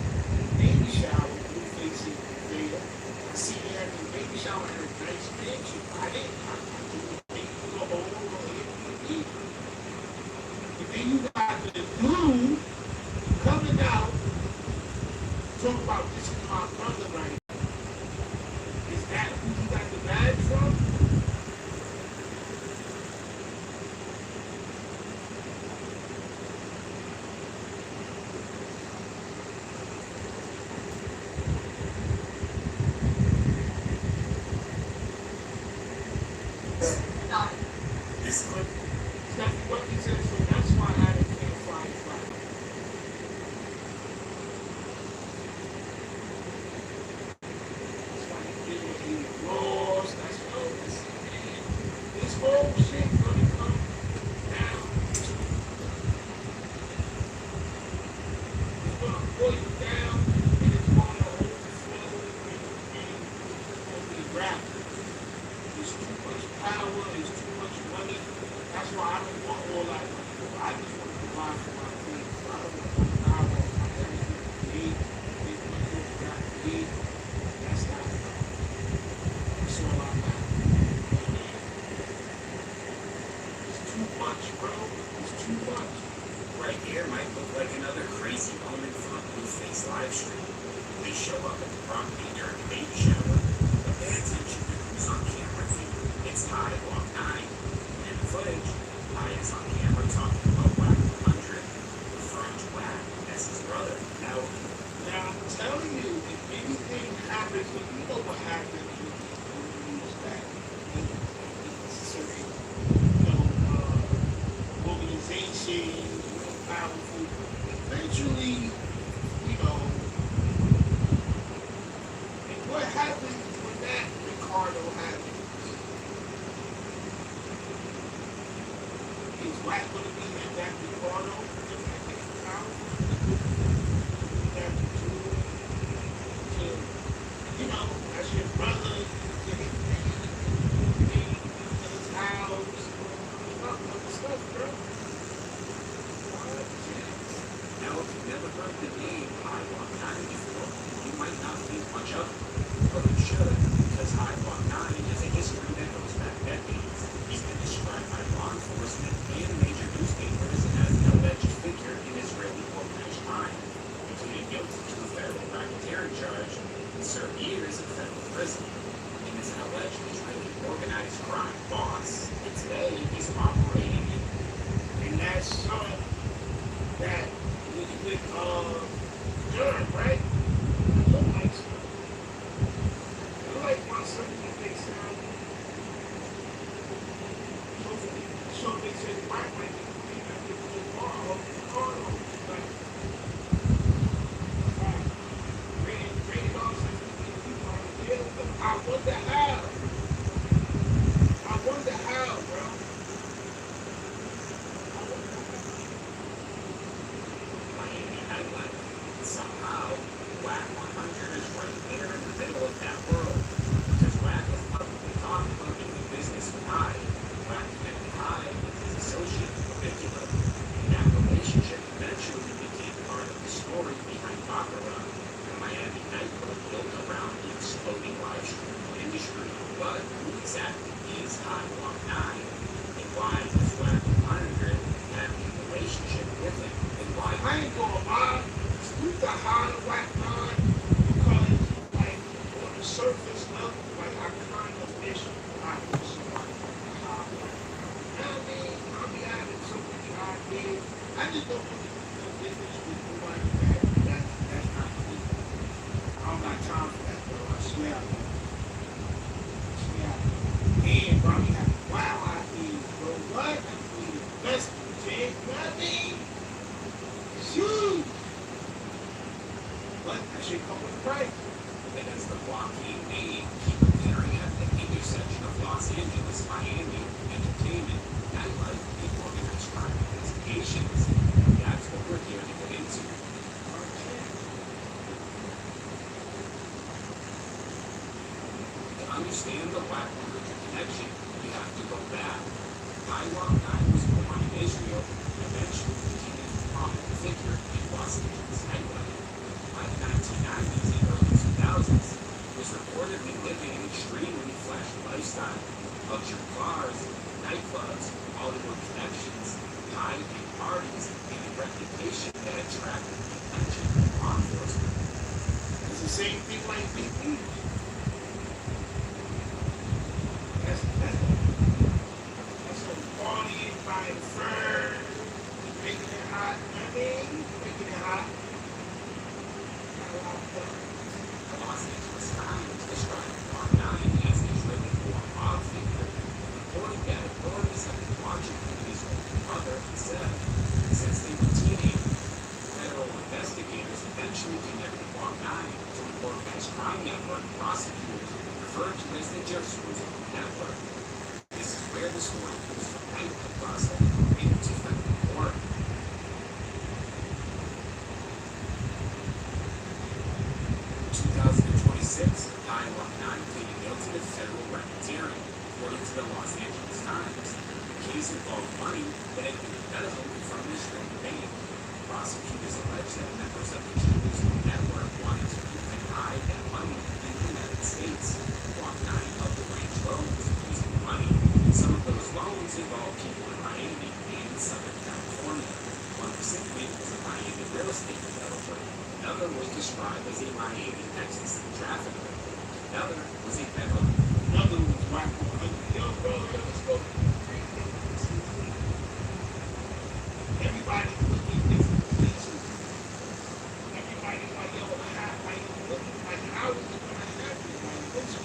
baby shower, Blueface and Vader. I see they had a baby shower at a nice mansion. I didn't think it was a whole Airbnb. But then you got the dude coming out, talking about this is my brother right now. Is that who you got the bag from? That's what he said, so that's why I can't fly. right here might look like another crazy moment from a Blueface live stream. They show up at the property during a baby shower, but pay attention to who's on camera here. It's High Walk 9. In the footage, High is on camera talking about Whack 100, referring to Whack as his brother. Now I'm telling you, if anything happens, you know what happens when you use that in certain, organization, powerful. Eventually, and what happens when that Ricardo happens? Is Wack going to be in that Ricardo? As your brother, his house, stuff, bro. Now, if you've never heard the name High Walk 9 before, you might not think much of it, but you should, because High Walk 9 has a history that goes back decades. He's been described by law enforcement and major newspapers as an alleged figure in Israeli organized crime. He pleaded guilty to a federal racketeering charge and served years in federal prison. And is an alleged Israeli organized crime boss, and today he's operating in. And that son that was with Durham, right? Look like son. Look like my son with a big son. So they said my way to the bar of the Ricardo. Like, rated on I wonder how. Bro. Miami nightlife. Somehow, Whack 100 is right there in the middle of that world. Because Whack has publicly talked about doing business with High. Whack connected High with his associate, Vicular. And that relationship eventually became part of the story behind Baccarat, the Miami nightclub built around the exploding live streaming industry. But who exactly is High Walk 9? And why does Whack 100 have a relationship with him? And why I ain't gonna lie, you the high Wack 9 because, like, on the surface level, like, I kind of wish I was somebody high. You know what I mean? I'll be having so many ideas. I just don't want to do business with nobody that's not me. I don't got time for that, bro. I swear. And bro, we have wild ideas, bro. What? We invest in, you know what I mean? Shoot! But that shit come with a price. And as the blockade name keep appearing at the intersection of Los Angeles, Miami, entertainment, nightlife, and organized crime investigations, that's what we're here to get into. To understand the Whack 100 connection, you have to go back. High Walk 9 was born in Israel, eventually became a prominent figure in Los Angeles nightlife. By the 1990s and early 2000s, was reportedly living an extremely flashy lifestyle. Luxury cars, nightclubs, Hollywood connections, high-end parties, and a reputation that attracted the attention of law enforcement. It's the same thing like BP. That's a partying, buying fur, making it hot. You know what I mean? Making it hot. Got a lot of fun. The Los Angeles Times described Walk 9 as a Israeli-born mob figure, reporting that authorities have been watching his older brother and said, since they were teenagers, federal investigators eventually connected Walk 9 to an organized crime network prosecutors referred to as the Jerusalem Network. This is where the story moves from nightclub gossip into federal court. 2026, High Walk 9 pleaded guilty to federal racketeering, according to the Los Angeles Times. The case involved money that had been embezzled from an Israeli bank. Prosecutors allege that members of the Jerusalem Network wanted to move and hide that money in the United States. Walk 9 helped arrange loans using the money. Some of those loans involved people in Miami and Southern California. One recipient state developer. Another was described as a Miami ecstasy trafficker. Another was a peddler. Another was Black 100. Yo, bro, let's go. Everybody's looking different places. Everybody's like, yo, how is it gonna happen? Like, what's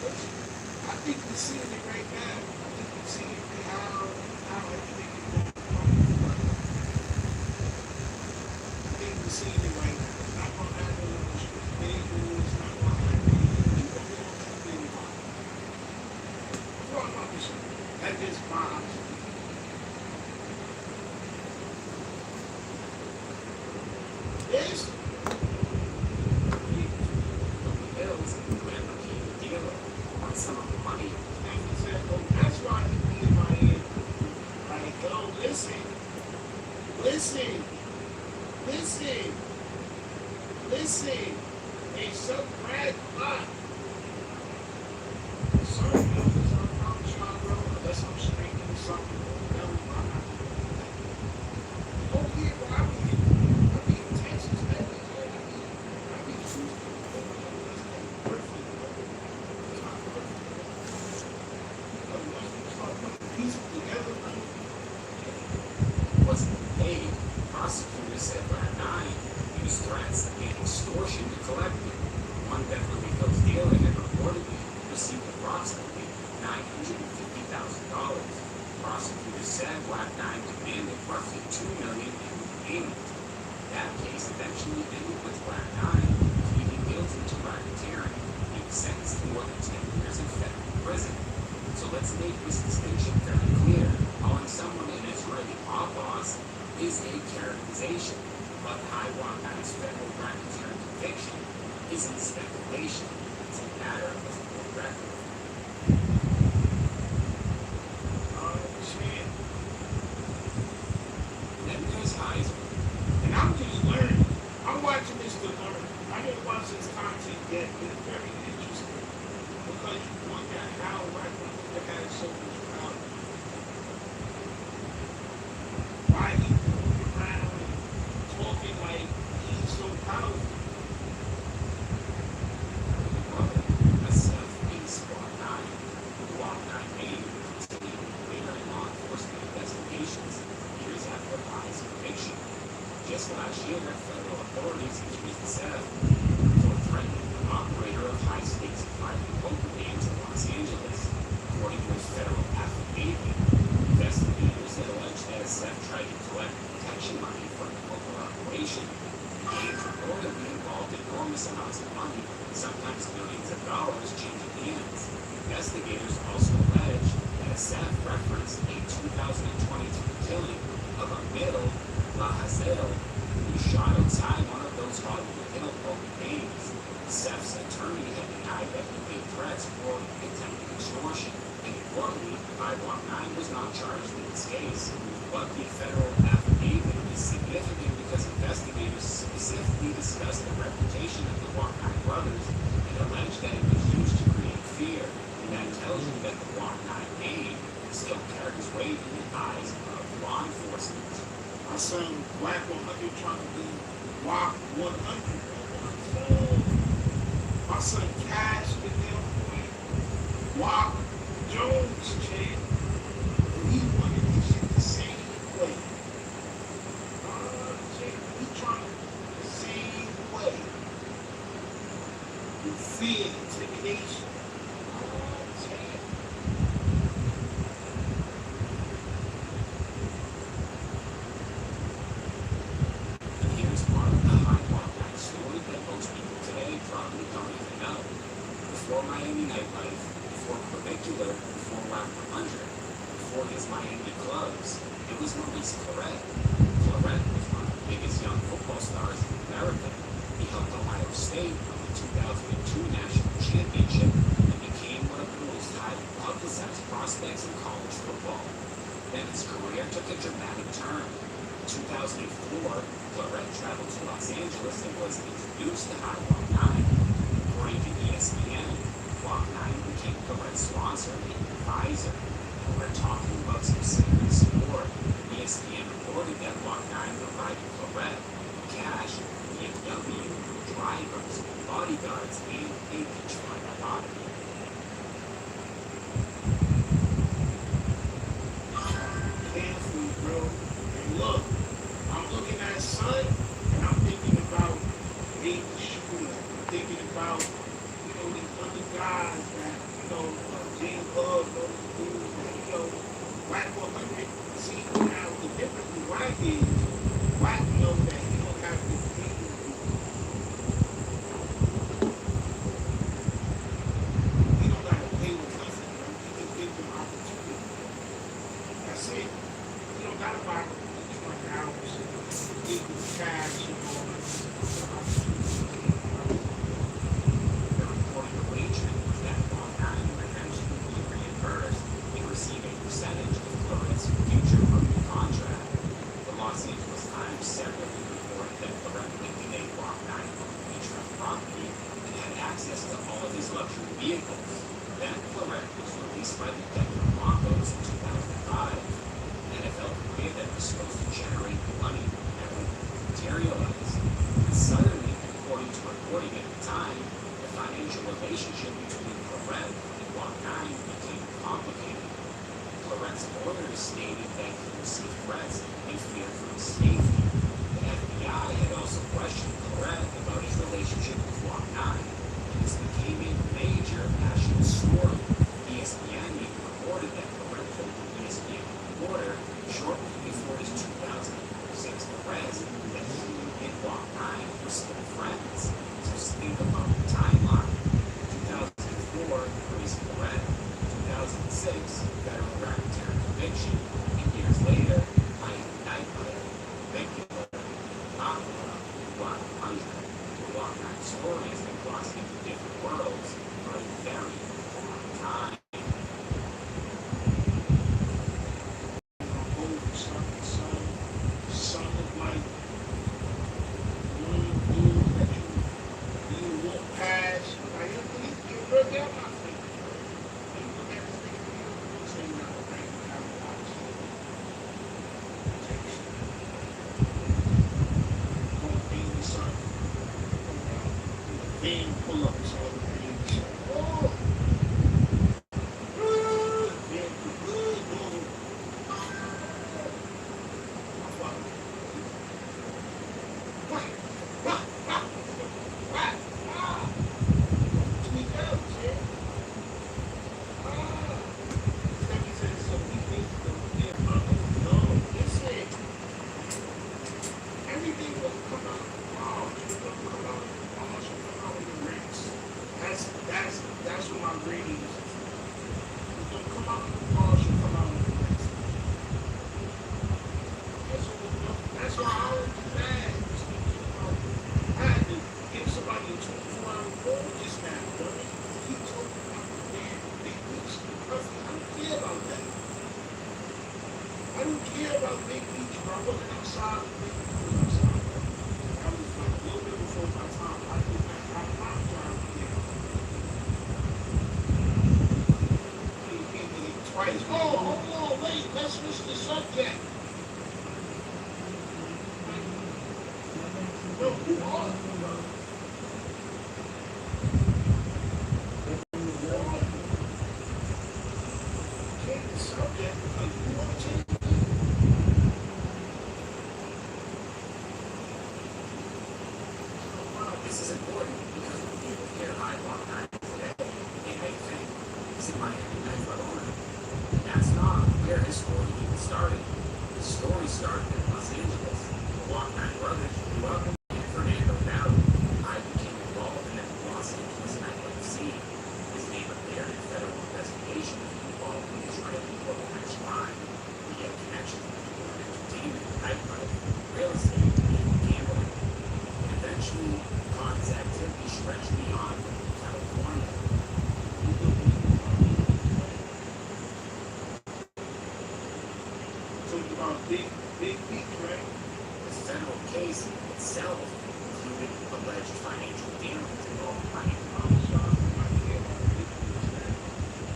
I think we're seeing it right now. I think we're seeing how everything is going on. I think we're seeing it right now. It's not gonna happen on the street. It's not gonna happen. People don't have anybody. What about this? That just bothers me. This Bills and became a dealer on some of the money. thing is that, oh, that's why he be in Miami. Like, yo, listen, hey, some Brad Pitt. Some buildings I'm trying, bro, unless I'm streaming something. No, I'm not. Oh, yeah, bro, I be in Texas, man. I be Houston. That's not perfect, bro. It's not perfect. But once we start putting pieces together, bro, Wasn't paid. Prosecutors said by 9 used threats and extortion to collect it. One Beverly Hills dealer had reportedly received approximately $950,000. Prosecutors said Black 9 demanded roughly $2 million in payment. That case eventually ended with Black 9 pleading guilty to racketeering and sentenced to more than 10 years in federal prison. So let's make this distinction very clear. Calling someone an Israeli mob boss is a characterization, but Taiwan 9's federal racketeering conviction isn't speculation. It's a matter of court record. shit. Then there's Heisman. And I'm just learning. I'm watching this to learn. I didn't watch this content yet, but it's very interesting. Because you want that how right when you had so much power. Why he moving around and talking like he's so powerful? A self-made Squad 9, Block 9 name, continued later in law enforcement investigations years after Hai's conviction. Just last year, federal authorities accused the SEF for threatening the operator of high-stakes private poker games in Los Angeles. According to a federal affidavit, investigators had alleged that SEF tried to collect protection money from the poker operation. The games reportedly involved enormous amounts of money, sometimes millions of dollars, changing hands. Investigators also allege that SEF referenced a 2022 killing of a middle La Hazel who shot outside one of those Hollywood Hill poker games. SEF's attorney had denied that he made threats for attempted extortion, and importantly, Block 9 was not charged in this case. But the federal affidavit is significant because investigators specifically discussed the reputation of the Block 9 brothers and alleged that it was used to create fear. And that tells you that the Block 9 name still carries weight in the eyes of law enforcement. My son Black 100 trying to be Block 100. My son Cash with them Block Jones kid. And he wanted this shit the same way. He trying to the same way. With fear, intimidation. And here's part of the high Block 9 story that most people today probably don't even know. Before Miami nightlife, before Clavicular, before Black 100, before his Miami clubs, it was Maurice Claret. Claret was one of the biggest young football stars in America. He helped Ohio State win the 2002 national championship and became one of the most highly publicized prospects in college football. Then his career took a dramatic turn. In 2004, Claret traveled to Los Angeles and was introduced to High Block 9. According to ESPN, Block 9 became Claret's sponsor and advisor. And we're talking about some serious support. ESPN reported that Block 9 provided Claret cash bodyguards and agents find that body. Careful, bro. And look, I'm looking at son, and I'm thinking about Nate the Shooter. I'm thinking about, these other guys that, James Hug, those dudes that, Whack 100. See, now the difference with Whack is, Whack knows that he don't have to pay. He don't got to pay with nothing, bro. He just gives them opportunity. That's it. You don't gotta buy a house, give them cash and all that. The reported arrangement was that Long Island would eventually be reimbursed and receive a percentage of Florent's future rookie contract. The Los Angeles Times separately reported that Florent liquidated Long Island on the beachfront property and had access to all of his luxury vehicles. Then Florent was released by the Denver Broncos in 2005. NFL career that was supposed to generate money never materialized. And suddenly, according to reporting at the time, the financial relationship between Florent and Wang became complicated. Florent's lawyers stated that he received threats and fear for his safety. The FBI had also questioned Florent about his relationship with Wang, and this became a major national story. ESPN even reported that Florent told the ESPN reporter shortly before his 2006 arrest that he and Wang were still friends. So think about the timeline. 2004, Chris Florent. 2006, federal racketeering conviction. And years later, Miami nightclub, Victor, Aqua, 100. The Wang story has been crossed into different worlds for a very long time. Son of like one of the dudes that you walk past, like you're really out my face. And you look at this thing, you say not a thing, I have a lot of shit. Don't be the son. Then pull up his whole thing. Oh! That's what my grading is. Don't come out in the car, she'll come out in the rest. That's why I was mad. I had to give somebody a 24-hour call just now, brother. Keep talking about the damn big beach. I don't care about that. I don't care about big beach, bro. I wasn't outside of big beach. I was outside. I was like a little bit before my time. I did not have my time there. Twice. Oh, hold on, wait, let's switch the subject. No, who are you, bro? Change the subject because you want to change it. This is important because when people hear I Walk 9 today, they may think, is it Miami nightclub owner? And that's not where his story even started. His story started in Los Angeles. The Walk 9 brothers grew up in Fernando Valley. I became involved in the Los Angeles nightclub scene. His name appeared in federal investigation involved in Israeli organized crime. We had connections with people in entertainment, nightclub, real estate, and gambling. And eventually, Khan's activity stretched beyond California. Talking about big beach, right? The federal case itself included alleged financial dealings involving Miami. I'm sorry, I don't care about big beach, man.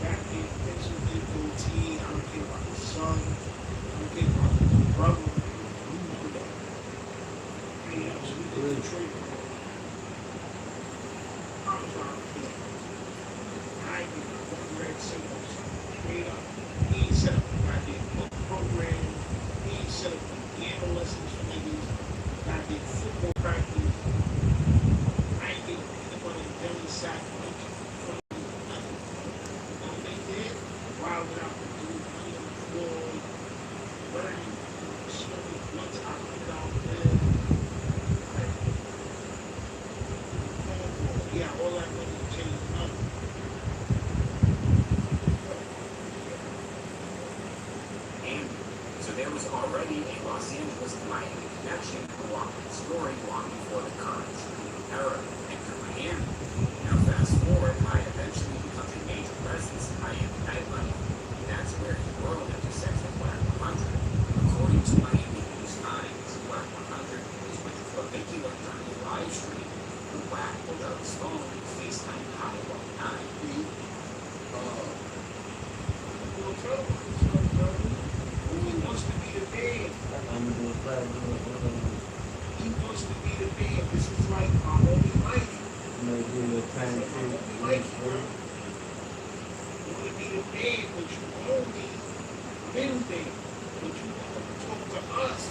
Back then, Vincent did goatee. I don't care about his son. I don't care about his brother. You know that. Hey, so we did the trade. I ain't even one red singles. Straight up. He ain't set up a goddamn book program. He ain't set up the piano lessons for niggas. Goddamn football practice. I ain't getting peanut butter and jelly sack lunch from nothing. You know what they did? Wilding out the dude, money on the floor, burning, smoking blunts out of bed. Yeah, all that money changed nothing. And so there was already a Los Angeles to Miami connection along with the story long before the current era entered Miami. Now fast forward, High eventually becomes a major presence in Miami nightlife, and that's where his world intersects with Black 100. According to Miami News Times, Black 100 was with a vehicular during a live stream. The Black pulled out his phone and FaceTime High while dying. He wants to be the man. I'm gonna do a flag. He wants to be the man. This is like my only life. I'm gonna give you a time My only life, bro. You want to be the man, but you only middle man. But you want to talk to us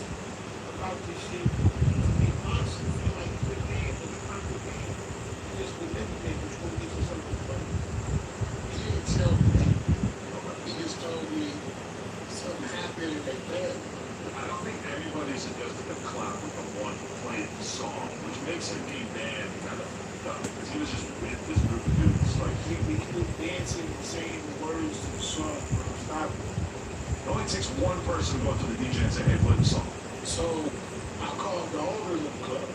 about this shit. To make us feel like you're the man, but you're not the man. You're just the middle man, but you're going to get you something funny. He didn't tell me that. He just told me something happened and they banned me. I don't think anybody suggested a clown with the one playing the song, which makes him be banned kind of dumb, because he was just with this group of dudes. Like, We keep dancing and saying the words to the song, bro. Stop it. it only takes one person to go up to the DJ and say, hey, play the song. So I called the owner of the club.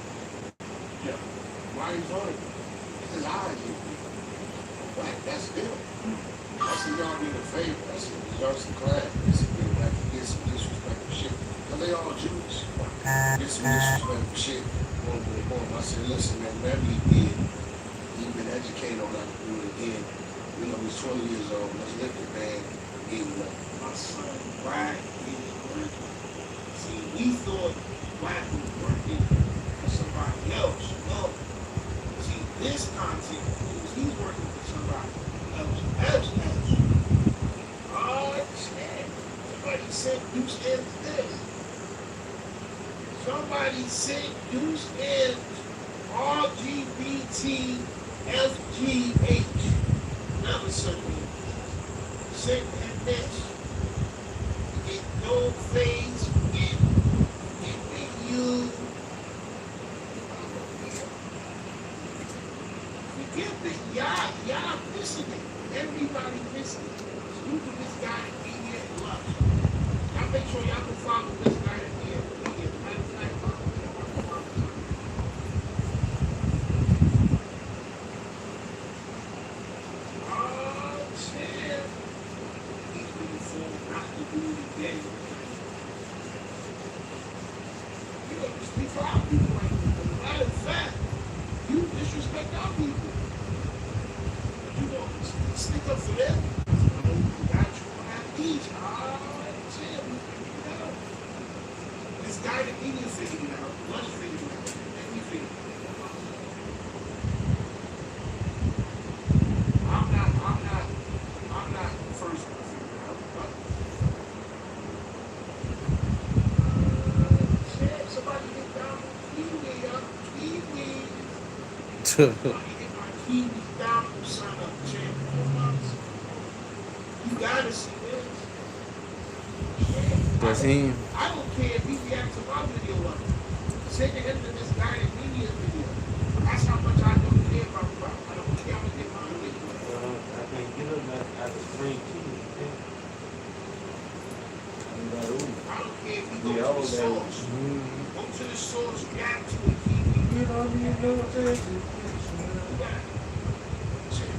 Yeah. Why are you funny? He says, I get you. Like, that's them. I said, y'all need a favor. I said, y'all some class. I said, man, like, get some disrespectful shit. Because they all Jews. Get some disrespectful shit. Boom, boom, boom. I said, listen, man, whatever he did, he's been educated on how to do it again. You know, he's 20 years old. Let's lift the bag and give him up. My son, Black, is working. See, we thought Black was working for somebody else. No. See, this content proves he's working for somebody else. Oh, shit. Somebody said Deuce M's this. Somebody said Deuce M's RGBT FGH. Another something. Said that this. Get no face, get you. Forget this. Y'all missing it. Everybody missing it. Salute to this guy in media and love. Y'all make sure y'all can follow this guy in media. Matter of fact, oh, shit. He's been formed not to do it again. You don't speak for our people like this. Matter of fact, you disrespect our people. But you don't stick up for them. You got you on that beach. Oh, shit. We figured it out. This guy that media figured it out. Lunch figured it out. And we figured it out. I'm not the first one to figure it out. But shit, somebody get down on Kiwi up. Kiwi. Somebody get my Kiwis down and sign up. Champ, 4 months. You gotta see this. Shit. That's him. I don't care if he reacts to my video of it. Send it to this guy in media's video. That's how much I don't care about the I don't care how much they want to make. I can't get up out the spring too. I don't care if you Yeah, go all to the day. source. Go to the source, react to it, Kiwi. You don't need no attention. You got it. Shit.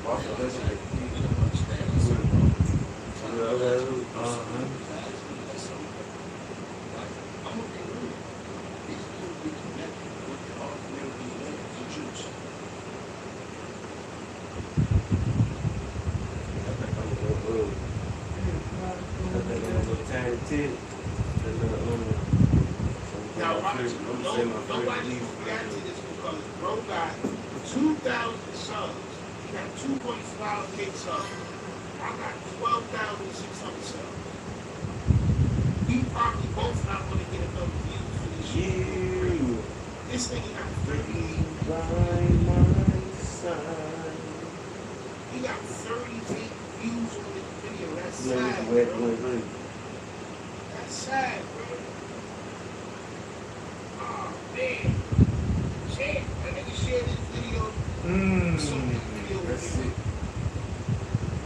Well, that's like, you don't understand. That's what I'm Yeah, that's I'm gonna be real. These people be connected with the all community and the Jews. I think I'm gonna go tiny tit. Now, nobody react to this because bro got 2,000 subs He got 2.5K subs. I got 12,600 subs. We probably both not going to get enough views for this year. This nigga got 38. He got 38 views on this video. That's sad, bro. That's sad, bro. Oh, man. Shit. That nigga shared this video. So this video with me.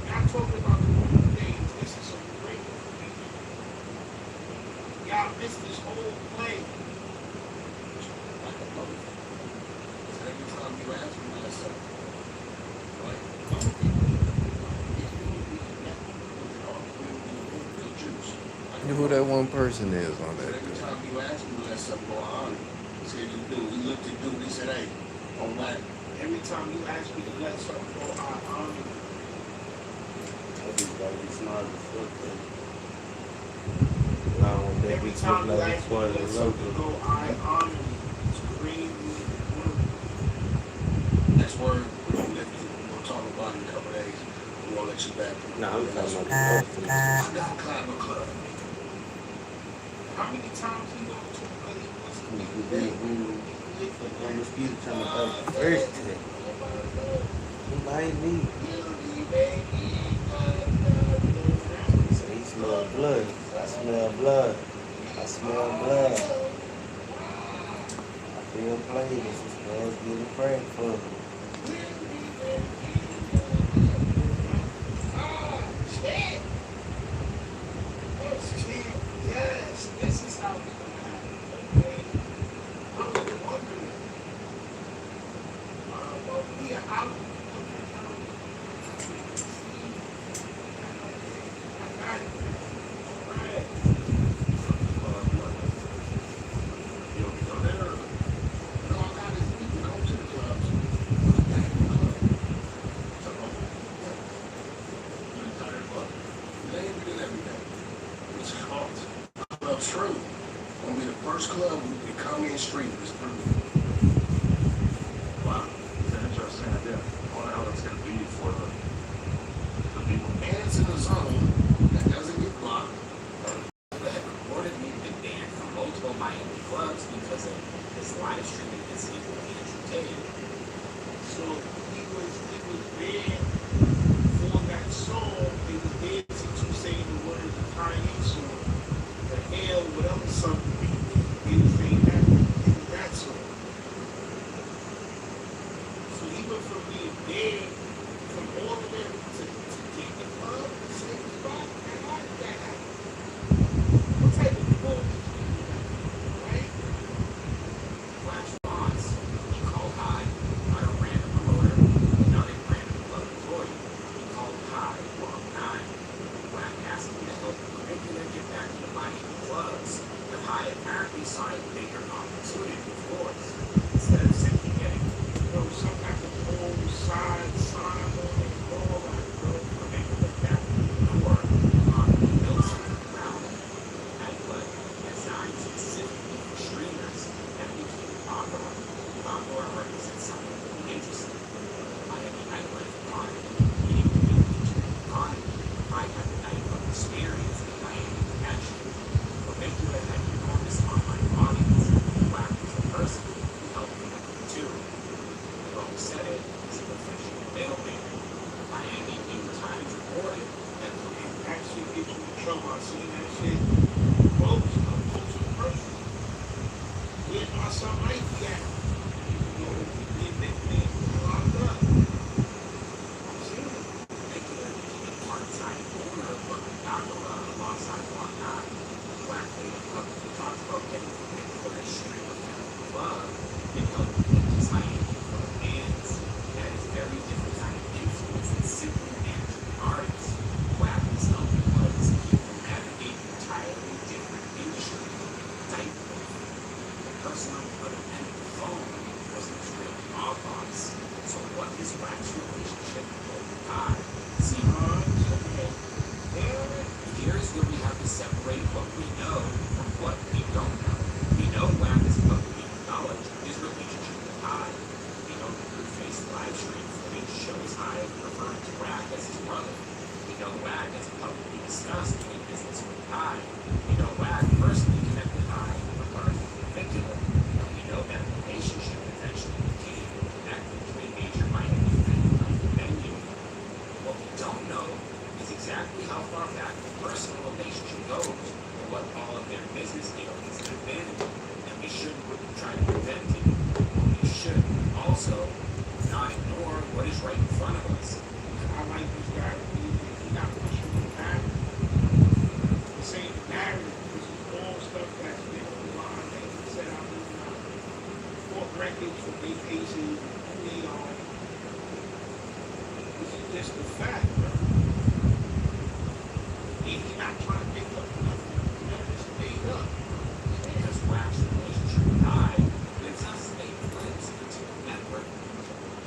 Y'all talking about the wrong things. This is some great information. Y'all missed this whole play. Like a motherfucker. So every time you ask me that stuff, like, Who that one person is on that? every time you ask me that stuff, go on. He said you do. He looked at dude. He said, hey, on that. Every time you ask me to let something go, I honor you. Everybody smart as fuck, man. I don't want that Every bitch time look you like ask it's me part to of let the something logo. go, I honor you. It's crazy. Next word, we'll talk about it in a couple days. We're going to let you back. Nah, I'm talking about the I got a climber club. How many times he gonna talk about he wants to be I'm mosquito trying to fight first today. Somebody me. So he smell blood. I smell blood. I smell blood. I feel played. This is man's getting prayed for. shit. Yes, this is how we gonna happen. Okay? I was wondering. Well, yeah, I got it. All right. No, I got his people go to the clubs. They ain't been every day. It's called Club Street. Gonna be the first club to come in street. It's through. Wow, it's an interesting idea. I wonder how that's going to be for the people. And it's in a zone that doesn't get blocked. That reportedly been banned from multiple Miami clubs because of his live streaming this evening with Andrew Tate. So he was banned for that song. He was banned to saying the words of Kanye song, the hell, whatever something. He was saying that in that song. So he went from being banned from all of them to get the club and say his back. Man, how did that happen? What type of bullshit is that? Right? Flash response, he called high, not a random promoter, not a random club employee. He called high, wrong time. When I asked him to help regular get back to the Miami clubs, the high apparently saw a bigger opportunity before us. Instead of simply getting Some type of whole side sign on it, all that, bro. a bigger look back or on the built something around it. Nightclub designed specifically for streamers that became popular. Popular represents something interesting. Miami nightlife economy, meaning the new economy. I have the nightclub experience in Miami actually. But Victor had an enormous online audience. Black was the person who helped connect the two. Rome said it as a professional middleman. Miami New Times reported that the That shit gets you in trouble. I seen that shit. Close, I'm close to the person. Where's my son Mikey at? You know, he nickname locked up. I'm seeing it. regular became a part-time owner of a gondola alongside Block 9. Black Lady publicly talked about getting permission for a streamer family club and helping Nikki's Miami for the fans. That is very different kind of influence than simply managing artists. Black is helping artists people navigate an entirely different industry. Type of the person on the other end of the phone wasn't his real mob boss. So what is Black's relationship with God? See, okay. Here's where we have to separate what we know from what we don't know. We know Black is publicly acknowledged his relationship with God. We know the Blueface live stream footage shows High kids for vacation, they are. This is just a fact, bro. He's not trying to make up nothing. It's made up. Because Wax relationship with I lets us make glimpse into the network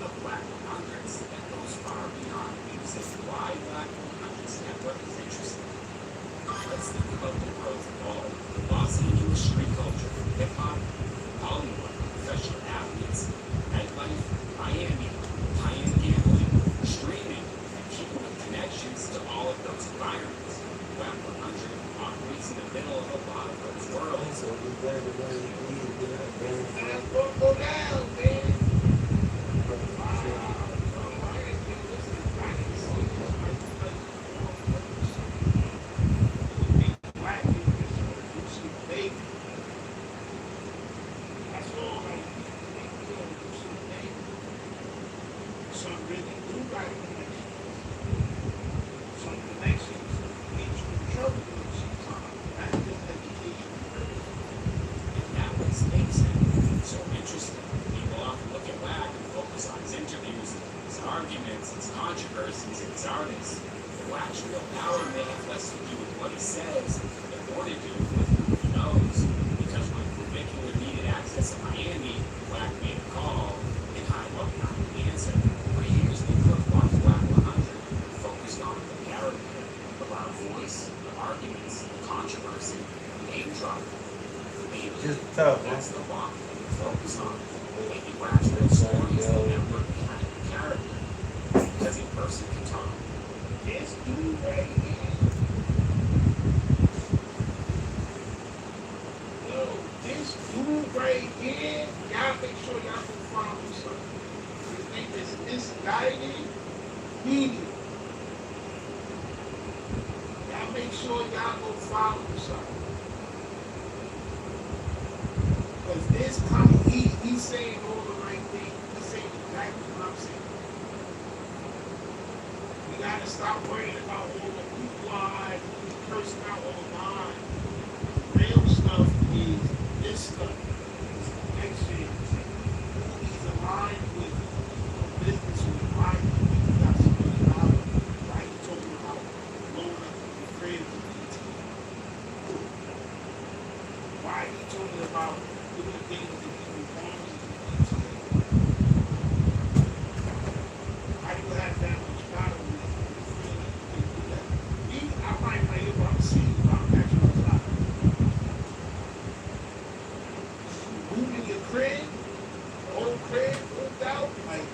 of Black 100s that goes far beyond music. Why Black 100s network is interesting. Let's think about the growth of all Los Angeles street culture, hip hop, Hollywood, professional athletes, nightlife, Miami, high-end gambling, streaming, and keeping the connections to all of those environments. Black 100 operates in the middle of a lot of those worlds. So we glad to go to That's gonna go down, man. Black people just producing baby. That's all right. They producing baby. Some really do got connections. Some connections get you in trouble sometimes. That's just education. And that what makes him so interesting. People often look at Wack and focus on his interviews, his arguments, his controversies, and his artists. But Wack's real power may have less to do with what he says and more to do with who he knows. Because when Vermicular needed access to Miami, Wack made a call, and I wasn't not the answer. For years, they could have watched Wack 100 and focused on the character, the loud voice, the arguments, the controversy, the name dropping. Maybe Just tough, man. that's the walk that we focus on. Maybe Wack's real story is the network behind the character. Because a person can talk. This dude right here. Yo, this dude right here, y'all make sure y'all go follow something. His name is Misguided Media. Y'all make sure y'all go follow something. Because this comment, he's saying all the right things. He's saying exactly what I'm saying. We gotta stop worrying about all the people lives, cursing out online. Real stuff is this stuff. It's connections. Who he's aligned with, business with, why he got so many dollars, why he talking about blowing up the crib. Why he talking about doing things that he was wanting to do. How you have that much power with you? I might play it, but I'm seeing it, but I'm catching on top. Moving your crib, old crib, moved out, like,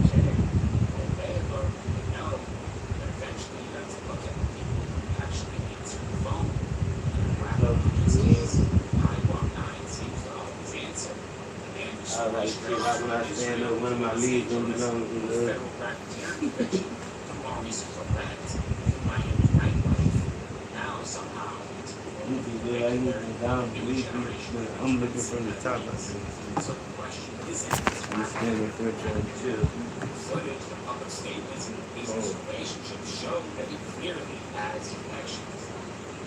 Okay, but no. But eventually you have to look at the people who actually answer the phone. And Wack 100's case, High Walk 9 seems to always answer. The man who I like to like when I stand up, one of my leads gonna be going to the federal racketeering conviction for Maurice Correct in Miami nightlife. Now somehow it's you can do I need to down the lead, but I'm looking from the top. I see. so the question isn't I'm standing for trying to chill. footage of public statements and business relationships show that he clearly has connections.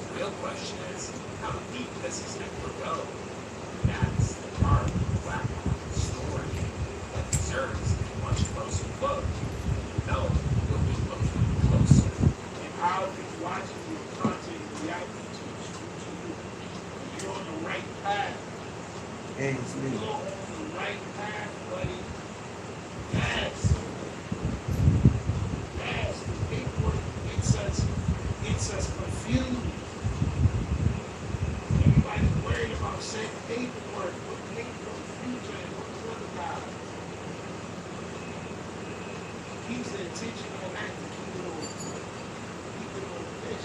The real question is, how deep does his network go? That's the part of the Black story that deserves a much closer look. You know, we'll be looking closer. and how if you're watching your content reality to you. You're on the right path. Hey, it's me. You're on the right path, buddy. Yes. Yes. The paperwork gets us confused. Everybody's worried about saying paperwork. What paperwork future and what's the other guy? Keeps the attention on that to keep it on this.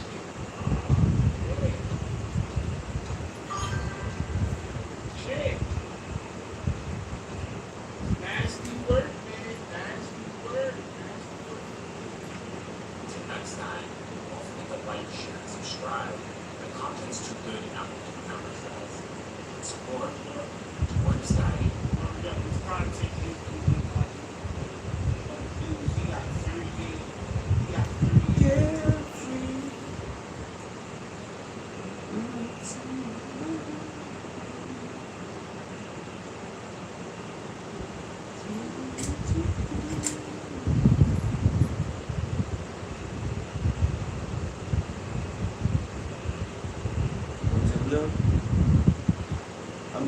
Shit. Nasty work, man. Nasty work. Nasty work. Until next time, don't forget to like, share, and subscribe. The content's too good and not what the numbers does. Support.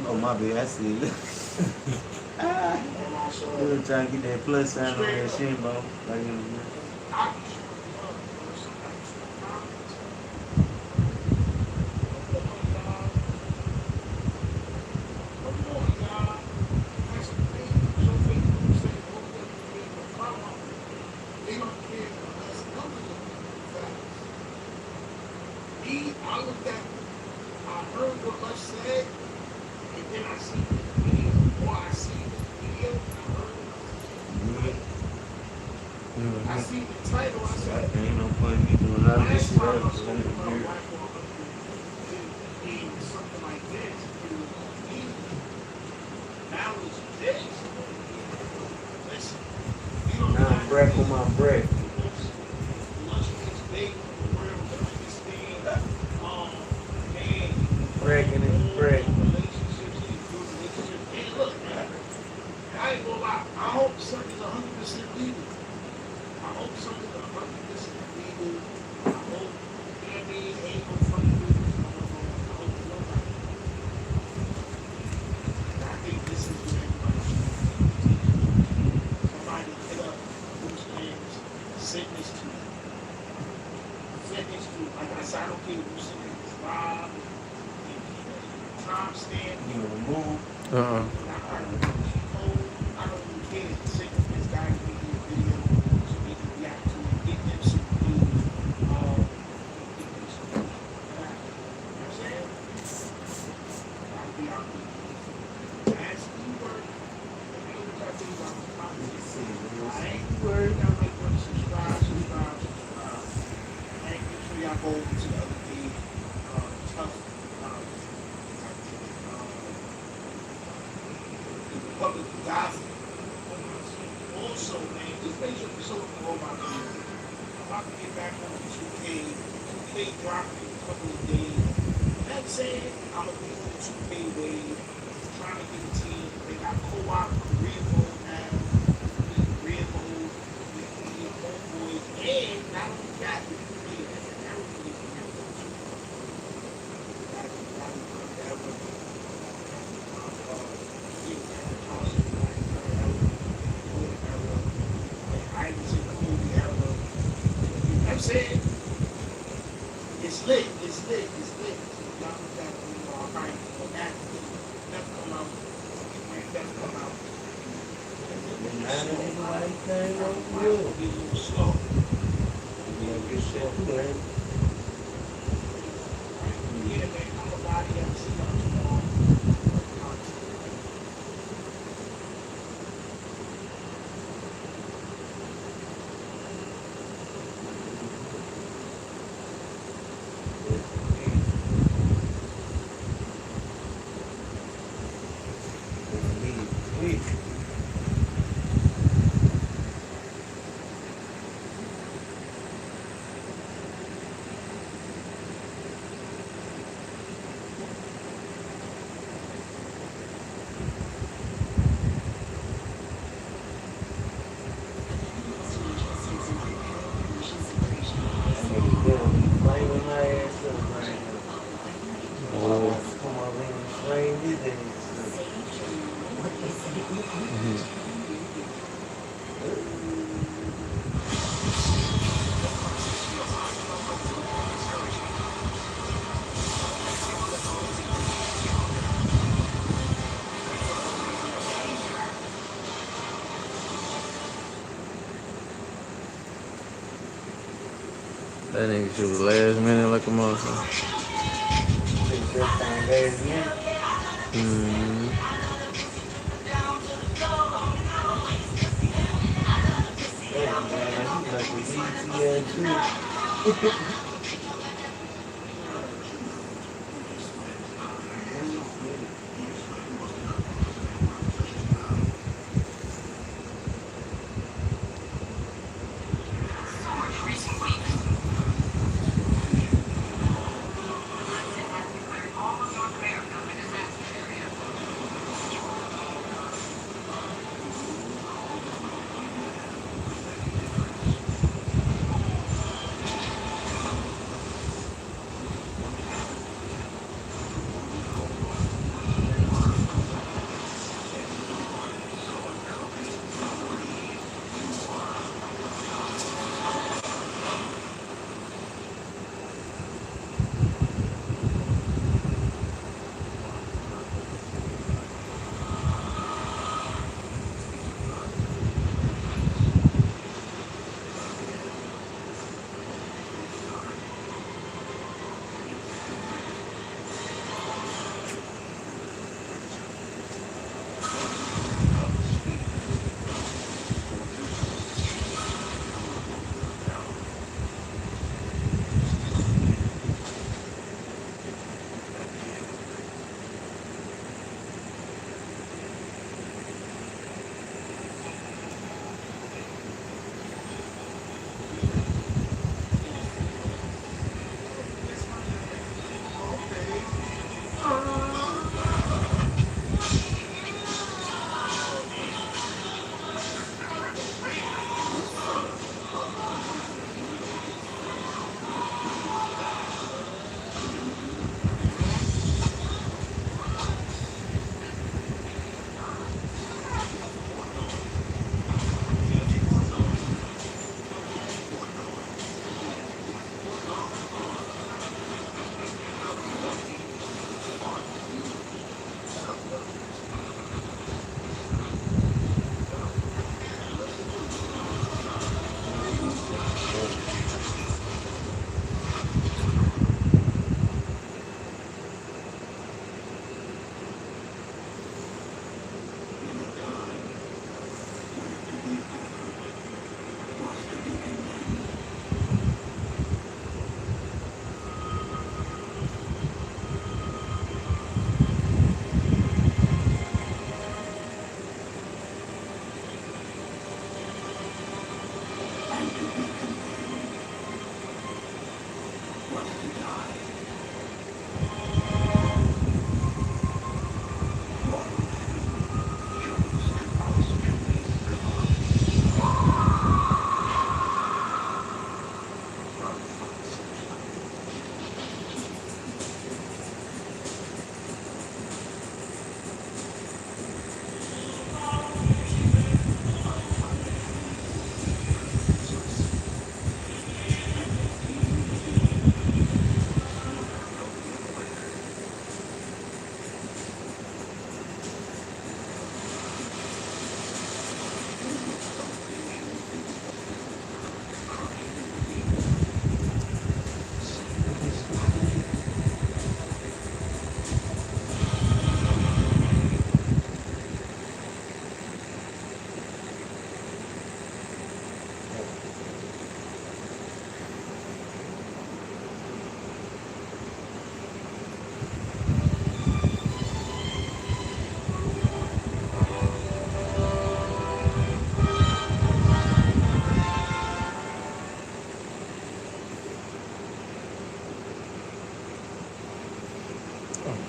Oh, my bad. I see it. Ah, And also, we were trying to get that plus sign on that straight shin bone. Like, up. I looked at, I heard what Lush said, and then I see the video, or I see the video, I heard it. I see the title, I said, ain't no point in me doing none of this last shit. time I That's spoke about weird. Black Walker being something like this, it was easy. Now it's this. Listen, you don't Now I'm breath on my breath. Lush makes big real this thing. Man, Breaking it, break. relationships, and look, man, I ain't gonna lie. I hope something's 100% legal. I hope something's 100% legal. I hope, I mean, ain't no funny business going on. I hope nobody. And I think this is what everybody should do. Somebody hit up Bruce Willis, send this to me. Send this to me. Like I said, I don't care if you send it to Rob, timestamp, You know, move. Uh-uh. I don't even care. Send this guy a video so we can react to it, get them some news. Get them some news. You know what I'm saying? I'll be out there. As we work, I know what I think about the content. I ain't worried. Y'all might want to subscribe. And make sure y'all go over to the other page. Tough. Public gossip. Also, man, just make sure you show me all my videos. I'm about to get back on 2K. 2K dropping in a couple of days. That said, I'm gonna be on the 2K wave, trying to get a team. They got co-op career mode now. Career mode with your homeboys, and not only that, you can play as an American career mode too. I'm saying it's lit, it's lit, it's lit. Y'all look at it, all right, well, that's come out. That's come out. Be a little slow. Yeah, man, I'm a body, I'll see y'all tomorrow. Flaming my ass up right now. Come on, man. Flame this ass That nigga shoot was last minute like a motherfucker. Take that thing last minute. Mm-hmm. Damn, man. He's like a DT too.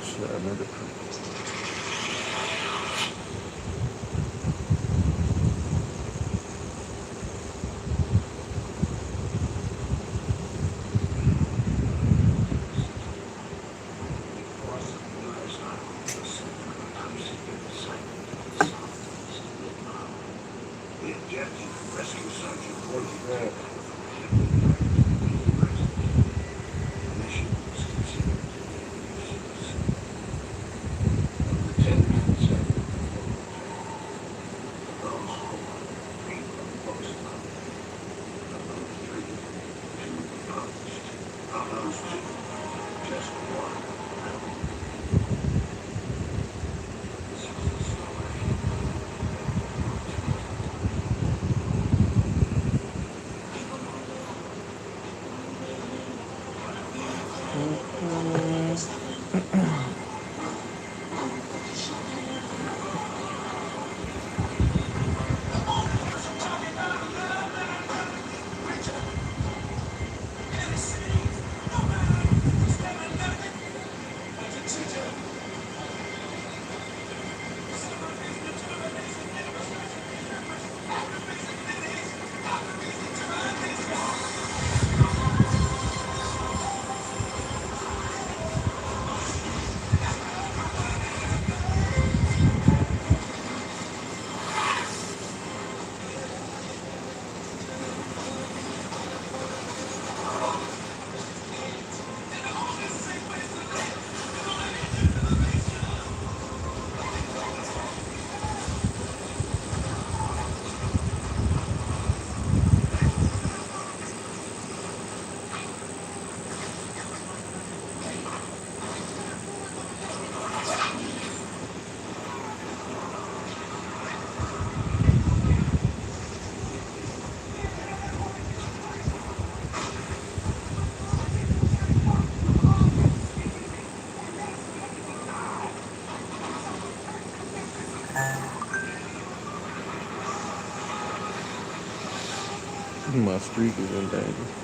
Shit, I made it. My streak is in danger.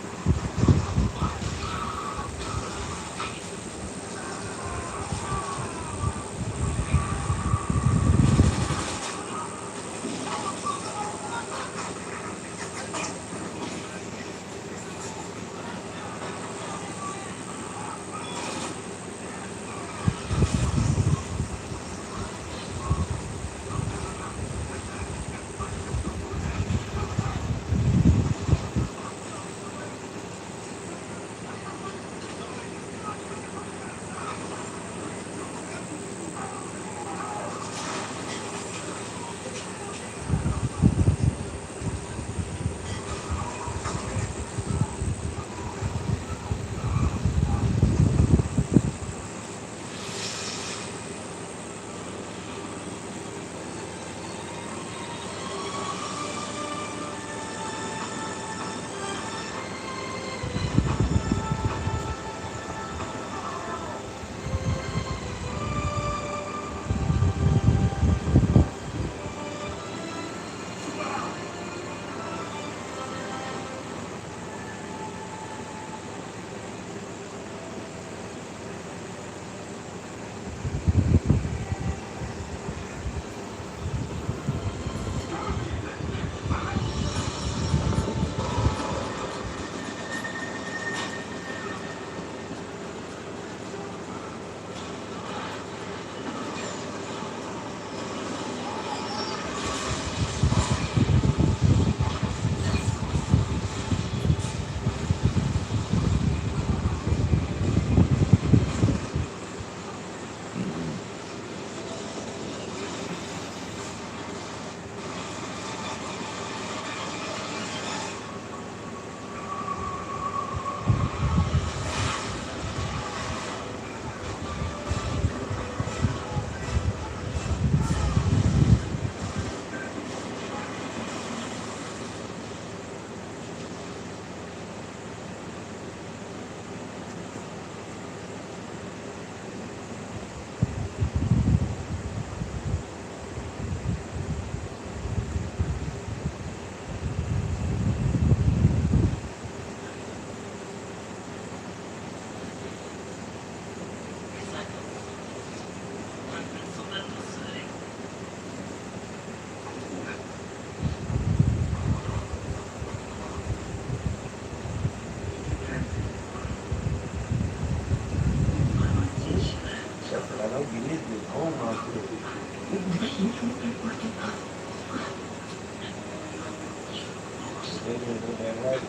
I'm getting this bitch on my foot.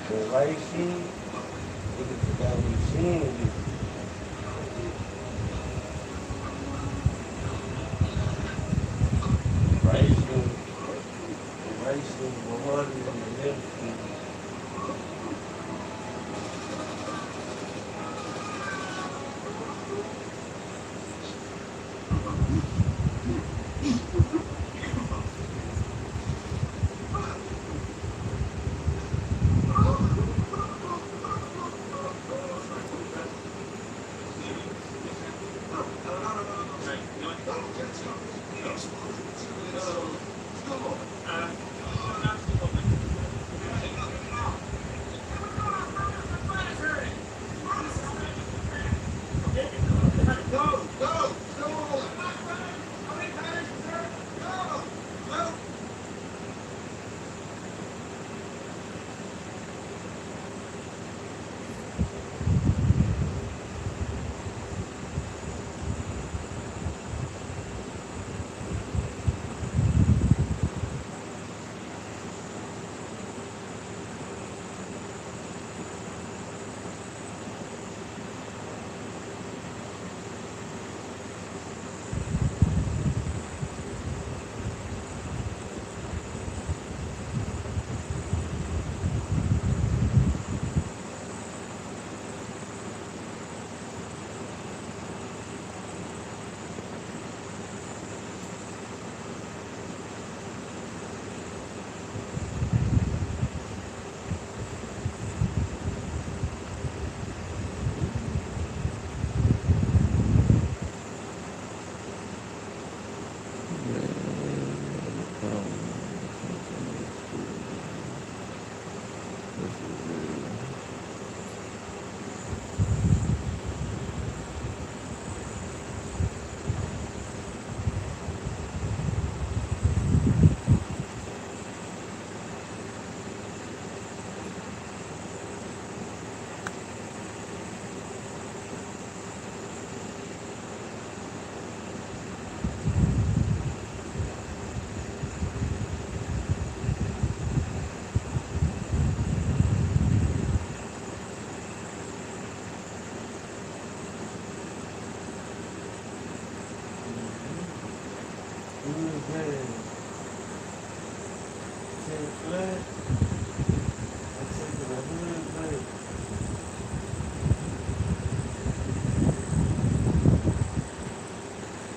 That right shit, nigga forgot what machine it is. Right shit, the right shit was harder than the left shit.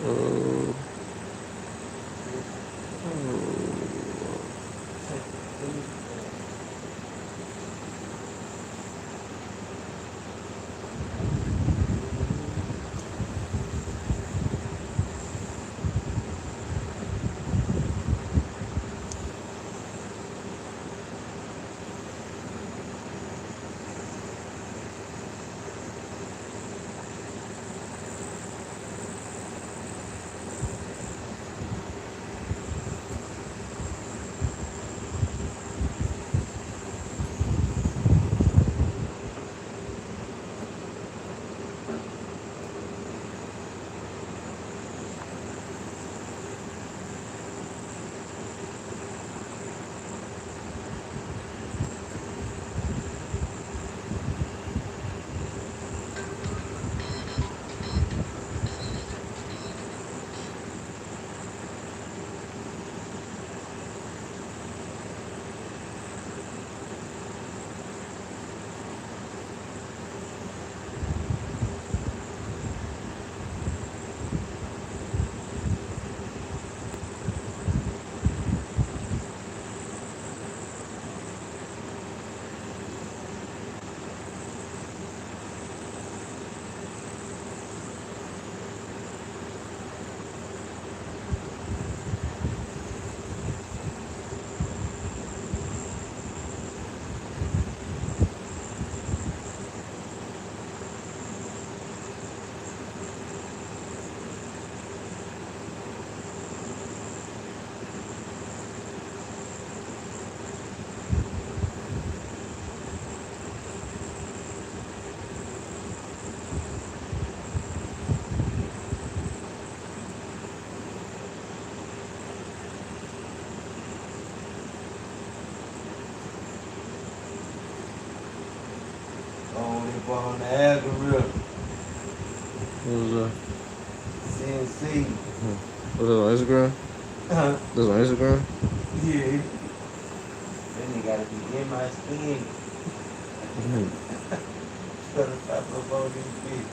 Oh, up on the algorithm. What was that? Sensei. Was it on Instagram? This on Instagram? Yeah. Then you gotta be in my skin. Gotta stop up on this bitch.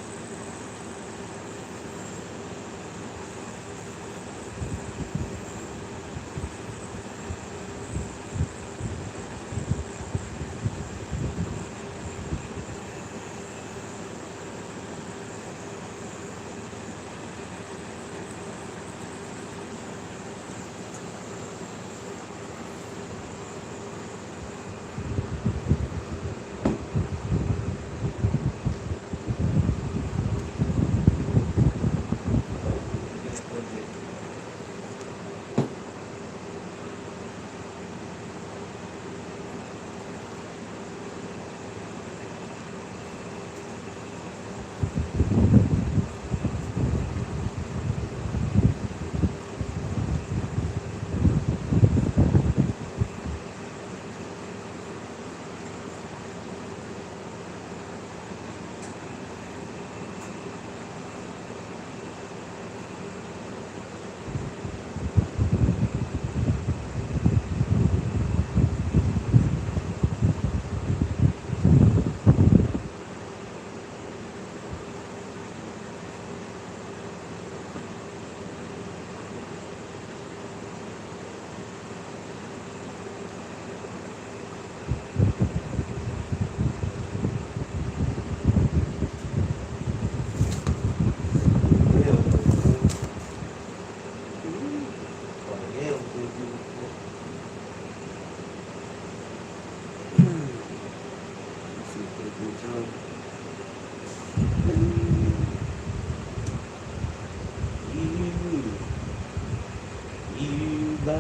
You by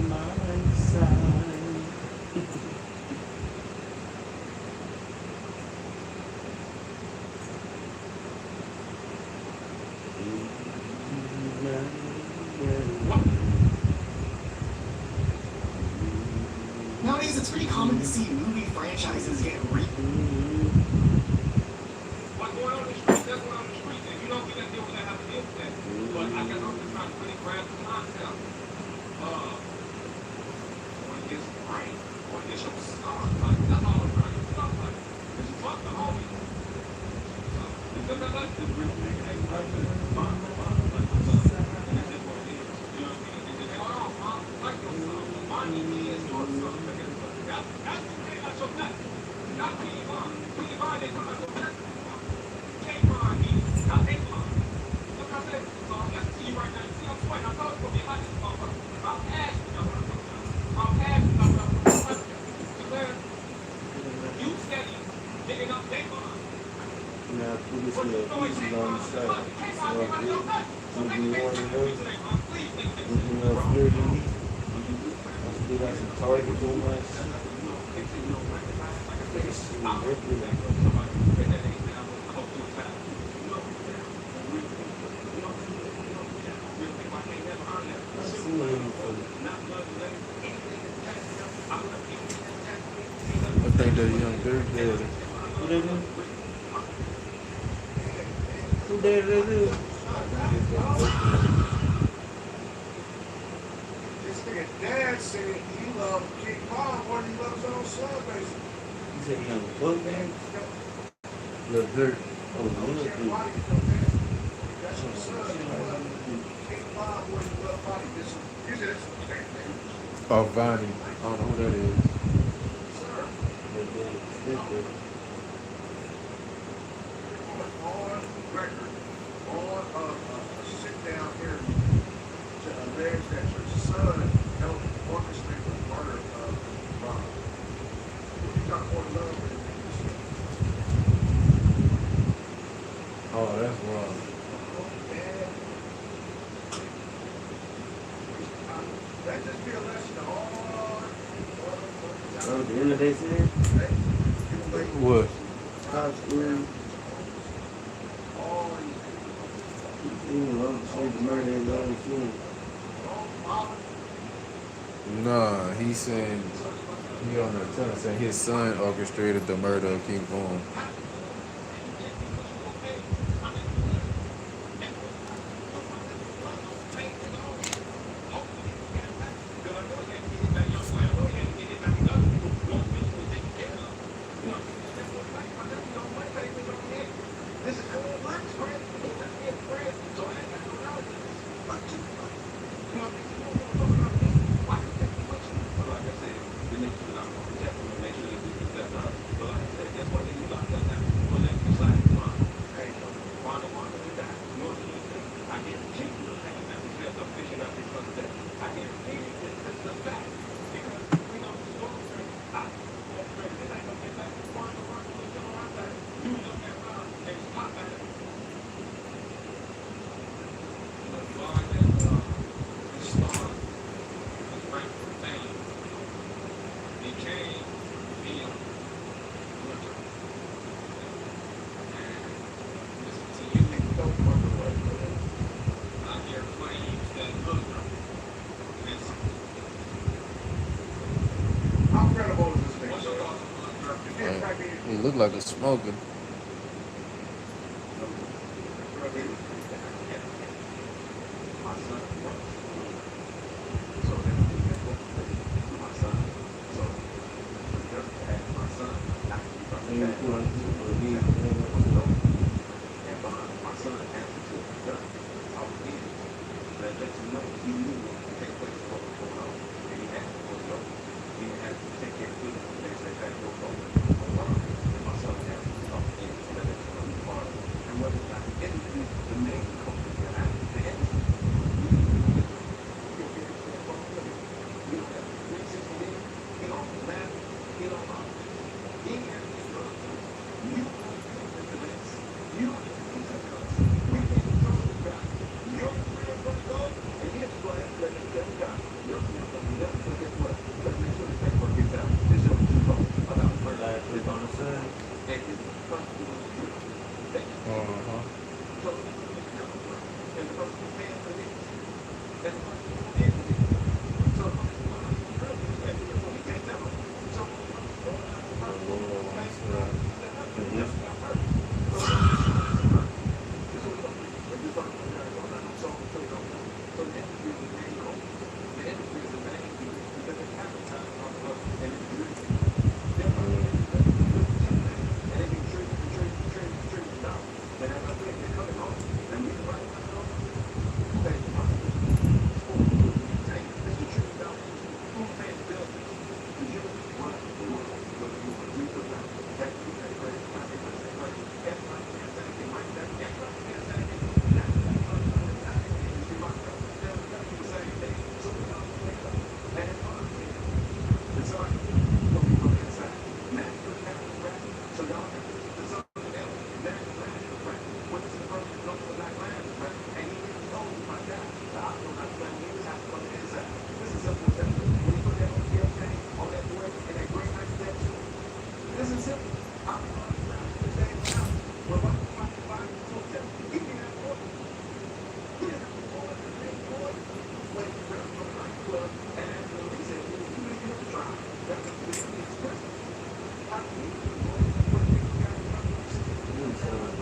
my side. Nowadays, it's pretty common to see movie franchises get What's going on in the street, that's what on the street. If you don't get that deal with that, have to deal with that. But I guess I'm just trying to really grab the concept. When it gets right, when it gets your son, like, that's all I'm trying to do. Like, because you fuck the homie. So, because I like this real nigga, ain't right to mom, like my son. And that's just what it is. You know what I mean? And they say, oh, mom, like your son. Mom, you is your son. That's the thing about your nuts. Not P.E. Bond. P.E. Bond, they come out with nuts. K-Bond, not A-Bond. Look, I said, so I'm listening to you right now. You see, I'm sweating. I thought it was going to be like this motherfucker. I'm passionate about what I'm talking about. I'm passionate about what I'm talking about. Because you steady digging up K-Bond. Now, put this little pieces on the side. So, if you want to know, if you want to flirt with me, I still got some targets on my shit. I think that young Dirk did. Who that is? Who that is? This nigga dad said he loved King Kong more than he loves his own son, basically. You said he on the book, man? Lil Dirk. Oh, Lil That's Dirk. your son. King Kong more than he loves body. You said it's the same thing. Oh, Vonnie. I don't know who that is. Sir, Lil Dirk. on record, on a sit down here to allege that your son helped orchestrate the murder of Ron. You got more love than this. Oh, that's wrong. That just be a lesson to all. Oh, the end of they said? What? Top school. The murder is on the scene. Nah, he's saying he on the telling saying his son orchestrated the murder of King Kong. look like a smoker. And you put on again, last clip on the side. Uh-huh. The lower one side. And this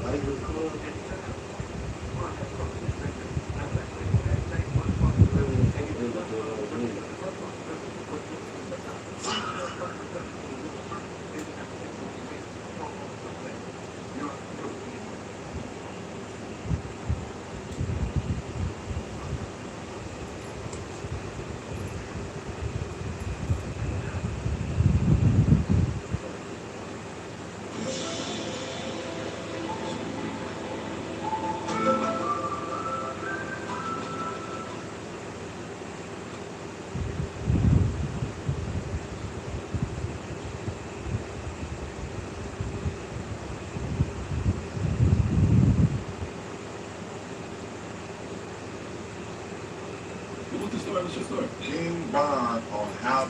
Lakers club. They look good already. What's the story? What's your story? King Bond on how.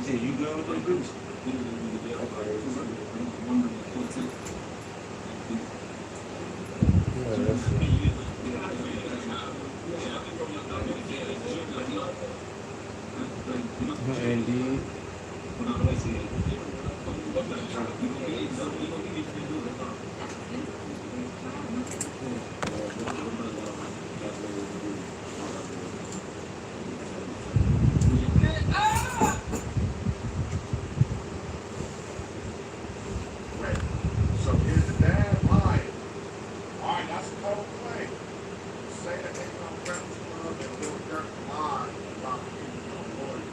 Yeah, you good with that group? Yeah, that's indeed. Right. So here's the bad line. All right, that's a cold play. Say that they come Breakfast Club and Lil Durk lied about getting on lawyer.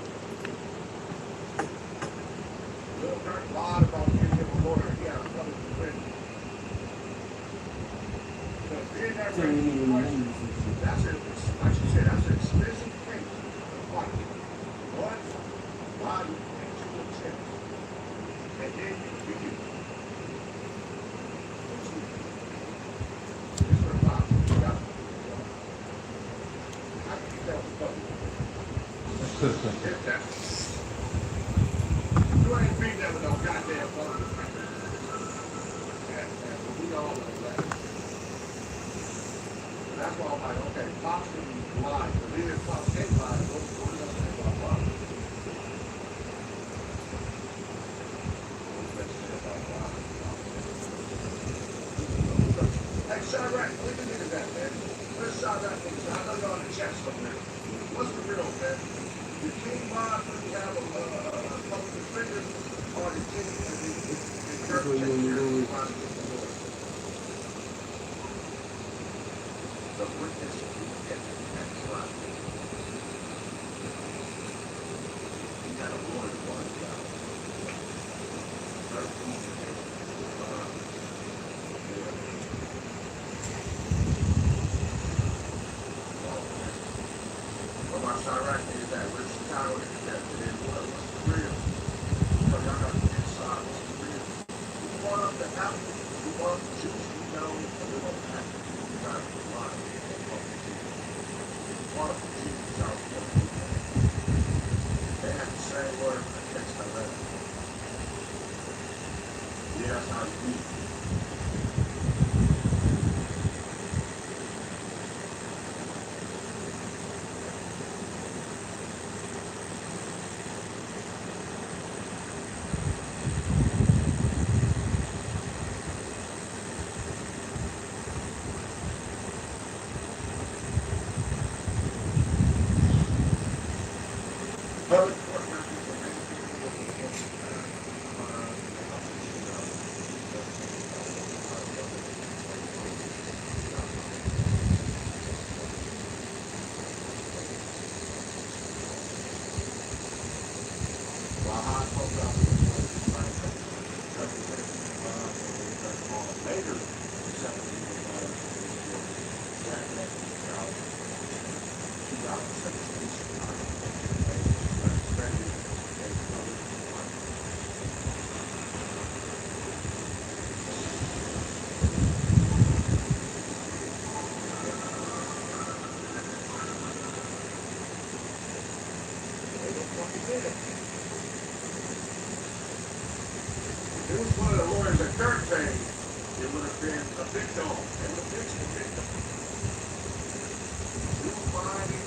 Lil Durk lied about getting him a lawyer. He had a public defender. Because being that Tell me ready you question, remember some shit. that's an, like you said, that's an expensive case. Like, what? Why you think you will test? And then you begin. It's for five. You got it. How do you tell the fuck? You ain't beat that with no goddamn boxing line, the leader top 10 line, what does that say about boxing? What does that say about boxing? Hey, Chirac, look at that, man. Where's Chirac? I know you're on the chat somewhere. What's the real, man? The King Bob really have a couple of fingers on the king and the That's what you want me to do. the witness and trust. You got a lawyer one guy. But my Chirac is that rich Chicago is that it is what's the real? So y'all got the inside, what's the real? We brought up the apple, we brought up the juice, we know, and we don't have to. We got to lie. We brought up the juice, y'all. They have the same word for the text I read. Yeah, that's how you read. Public court records are many people with the books while high profile later, If it was one of the lawyers at third phase, it would have been a big dog. They would have fixed the big dog. We were fine.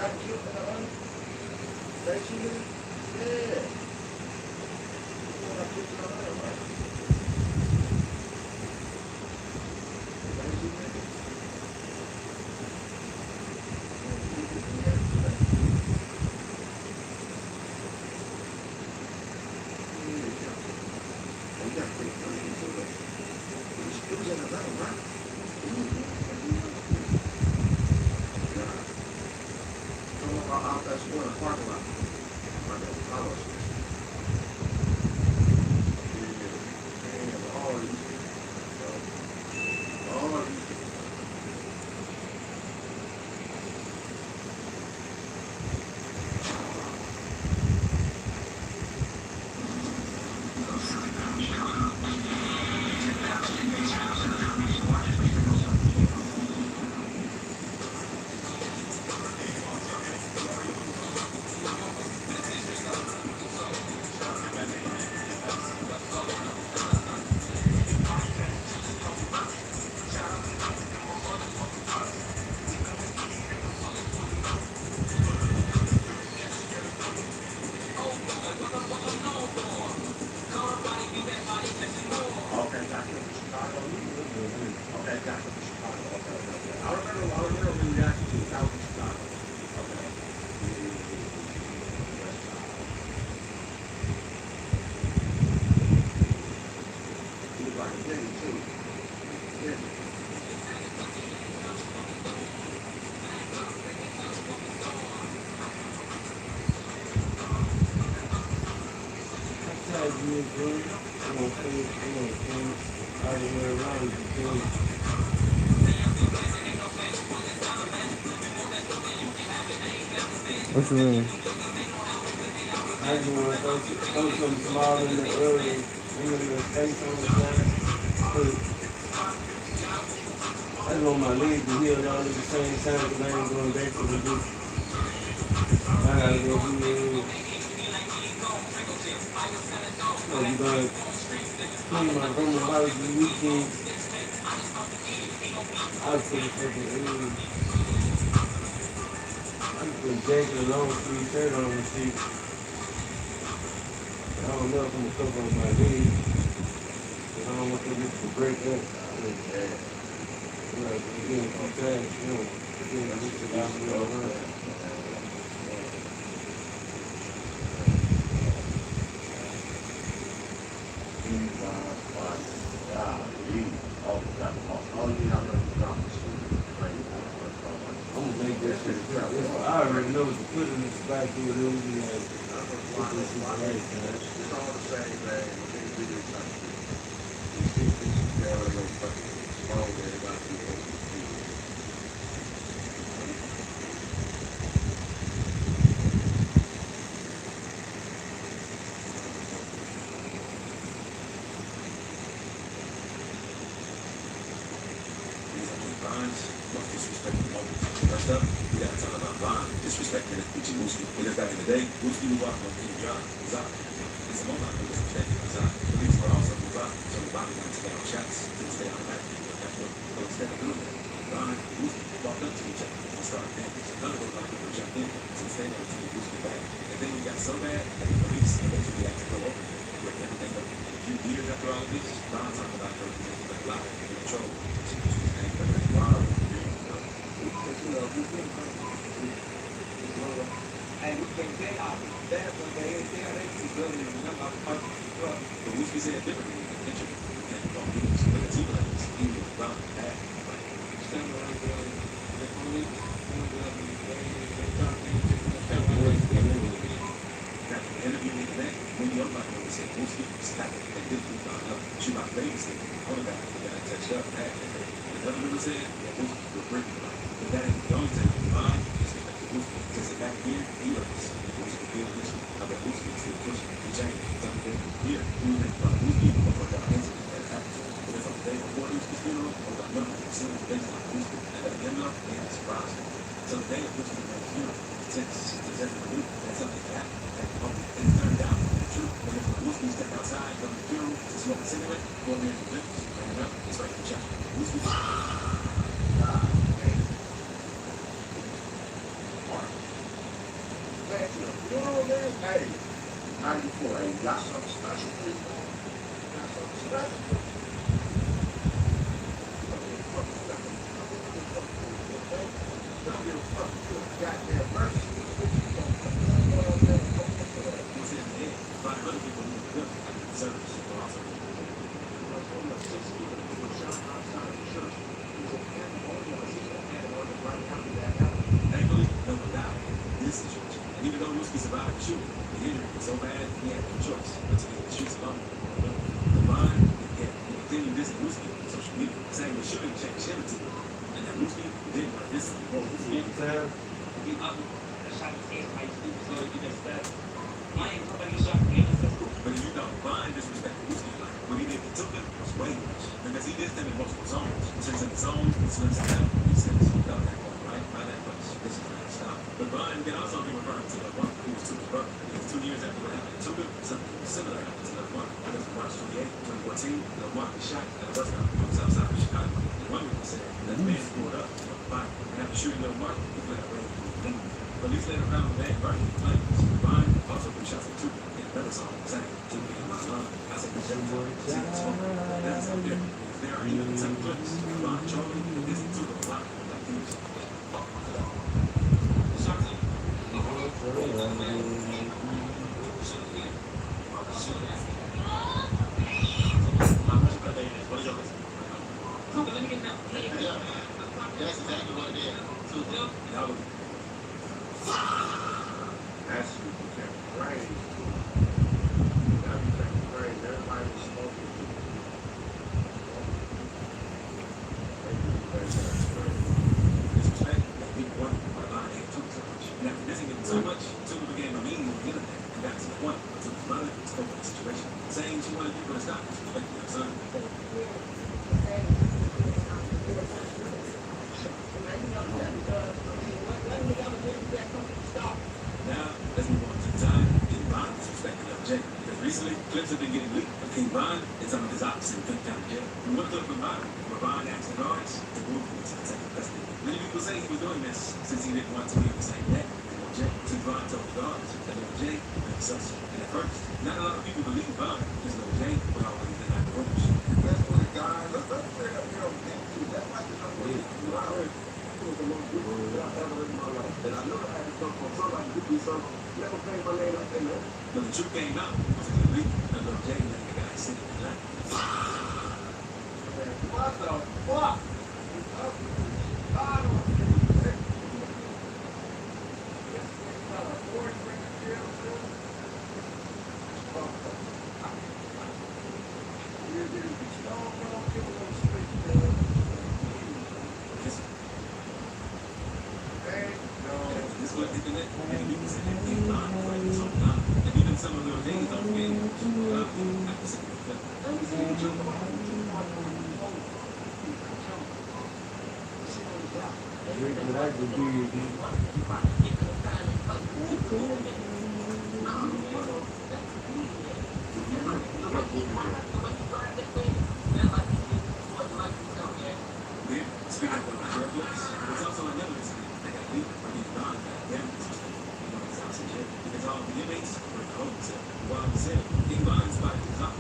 got killed in the other? That you did? Yeah. The one I put in the other, right? That you did? It was in Atlanta, right? Out that school in the parking lot. Right there, Apollo. Yeah, all these. All these. Okay, got you from Chicago. Okay, got you from Chicago. Okay. I remember when you got you out from Chicago. Okay. You look like a baby too. Yeah. That's how you do it. I'm gonna finish, all the way around the thing. What you mean? I just want to throw something small in the early, in the face on the side. I just want my legs to heal all at the same time because I ain't going back to the gym. I gotta go do it. I'm going to clean my room house this weekend. I was pretty fucking I just put a jacket and long sleeve shirt on and shit. I don't know if I'm gonna cover on my legs. Cause I don't want them to break up. Like, you're getting too fast, you're getting this shit out of the way. I'm gonna make that shit. I already know what to put in this spot to it. It'll be like, put this shit right, man. It's all the same, man. First up, we gotta talk about Ron disrespecting his Gucci Mooski. Because back in the day, Mooski was walking on King John. It's a moment of disrespect. Police were also involved, so the body wanted to get out shots to stay on the back. That's what instead of doing that. Ron and Mooski walked up to each other and started dancing. None of those black people jumped in, so instead they were taking Mooski back. And then we got so bad that the police eventually had to go over there, break everything up. A few years after all of this, Ron talked about her being like loud and in control. She was angry, but Ron was and we can say out there when they keep building another country. But we said differently in the picture. And don't use the team like this. He was around the back. Interview with the man, when you're like, when we said, Mooski, stop it. And this was found out. She my baby stick. All the guys got touched up. Another member said, yeah, Mooski, we're breaking it. But that ain't the only time. Mine is like the Mooski. Since back here, he loves Mooski feel this. I bet Mooski is still pushing. He changed. Something here. We make fun of Mooski before the incident that happened. But it's on the day before Mooski's funeral, I was like, no, as soon as they like Mooski, I let him know, they had a surprise. So the day of Mooski's funeral, since everyone knew that something happened. And it turned out the truth. And if Mooski stepped outside from the funeral to smoke a cigarette, go in there and lift, bring it up, it's right in the shot. Mooski. Hey, 94, hey, got something special for you. Got something special. Don't give a fuck. Goddamn mercy. Thankfully, no one died in this situation. And even though Whiskey survived the shooting, the injury was so bad he had no choice but to leave the streets alone. The line, yeah, he continued dissing Whiskey on social media, saying the shooting changed him too, and that Whiskey didn't want to diss him. But as you know, Vine disrespected Whiskey like what he did to Tuka was way worse because he dissed him in multiple songs. Since in the song, he slips it out, he says, "Love that one, right? By that much. This is not stop." But Vine can also be referring to Lil One, who was Tuka's brother. Because 2 years after what happened to Tuka, something similar happened to Lil One. Because on March 28, 2014, Lil One was shot at a bus stop on the south side of Chicago. And one witness said that the man pulled up on the bike and after shooting Lil Mark, he fled away from the gun. Police later found the man burning in flames. Vine also threw shots at Tuka in another song, saying, "Tuka in my love." I said, "The shit was that's so different. Because there are even some clips of Vine Charlie dissing Tuka a lot like he was. That's exactly what it is. That shit became crazy. That became crazy. Everybody was smoking. Disrespect that people wanted by Vine hate Tuka so much. And after dissing him so much, Tuka became a meme on the internet and got to the point where Tuka's mother spoke on the situation, saying she wanted people to stop disrespecting her son. Now, let's move on to the time King Von disrespected Lil J. Because recently, clips have been getting leaked of King Von and some of his ops in Cook County Jail. And one clip from Von, where Von asked the guards to move him to the second custody. Many people say he was doing this since he didn't want to be in the same net with Lil J. Since Von told the guards that Lil J would be sus. And at first, not a lot of people believed Von because Lil J would always deny the rumors. That's what it got. Let's bring up your thing. That's like the number one. It was the most beautiful thing I've ever in my life. And I know I had to come from somebody to do something. Never came my name up in there. But the truth came out. It was a good leak. And Lil J let the guy sit in the line. What the fuck? I don't This was internet, and people said that King Von was like this whole time. And even some of Lil J's own game after seeing the clip. Then, speaking of jail clips, there's also another incident that got leaked where King Von got damage in his house in jail because all the inmates were in the holding cell. While in the cell, King Von spotted his op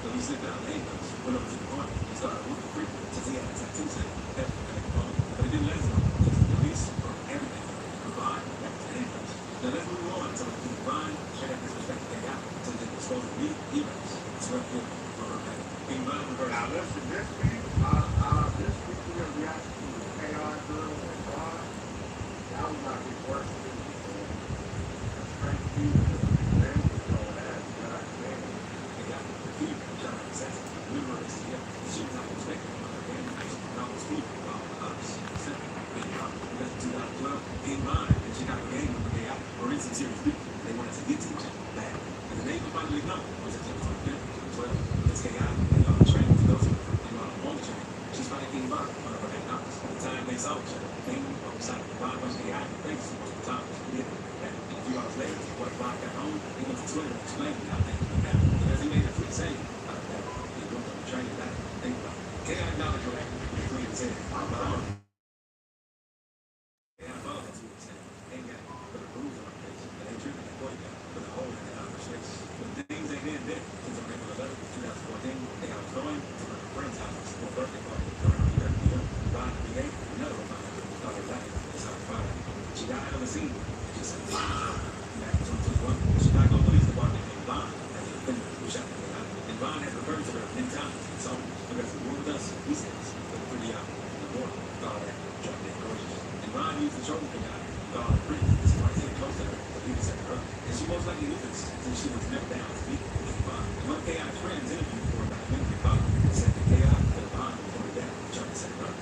so he slipped out of handcuffs, went over to the corner, and started looking free since he had a tattoo saying "F but it didn't last long because the police brought everything from Von back to the handcuffs. Now let's move on to King Von straight after disrespect the guy so they can expose the emails. It's right here for her back. King Von reversed. Now listen, this week we have reaction to the AI girls and God. That was not his worst thing. That's straight fever. Man was going at God, man. They got the fever from John Assassin. We were arrested together. She was not expecting another animation. Not was fever while the others. Because in 2012, King Von and Chicago gang member AI were in some serious beef. They wanted to get to each other bad. And the name was finally known was September 25th, 2012. It's KI and y'all training to go to and y'all on the train. She's finding King Von on her right now. At the time they saw each other, they knew on the side of Von was AI and thanks multiple times. Yeah. And a few hours later, when Von got home, he went to Twitter explaining how things went down. Because he made a tweet saying, out of that, he went on the train and died. Think about it. KI acknowledged what happened. He tweeted and said, I'm behind. KI followed that tweet and said, ain't got it, but a bruise on her face. And they treated that boy down. never seen. Just a back in 2021, the Chicago Police Department named Bond as a defendant who shot the guy. And Bond has referred to her many times. So, because the war with us, he says, but pretty out the border, thought that drop dead gorgeous. And Bond used the trophy for guy, thought her pretty. So I came close to her, but he was set her up. And she most likely knew this, since she was never down to meet with Bond. And one chaotic friends interviewed for a documentary about her, and said that chaos put Bond before her down, trying to set her up.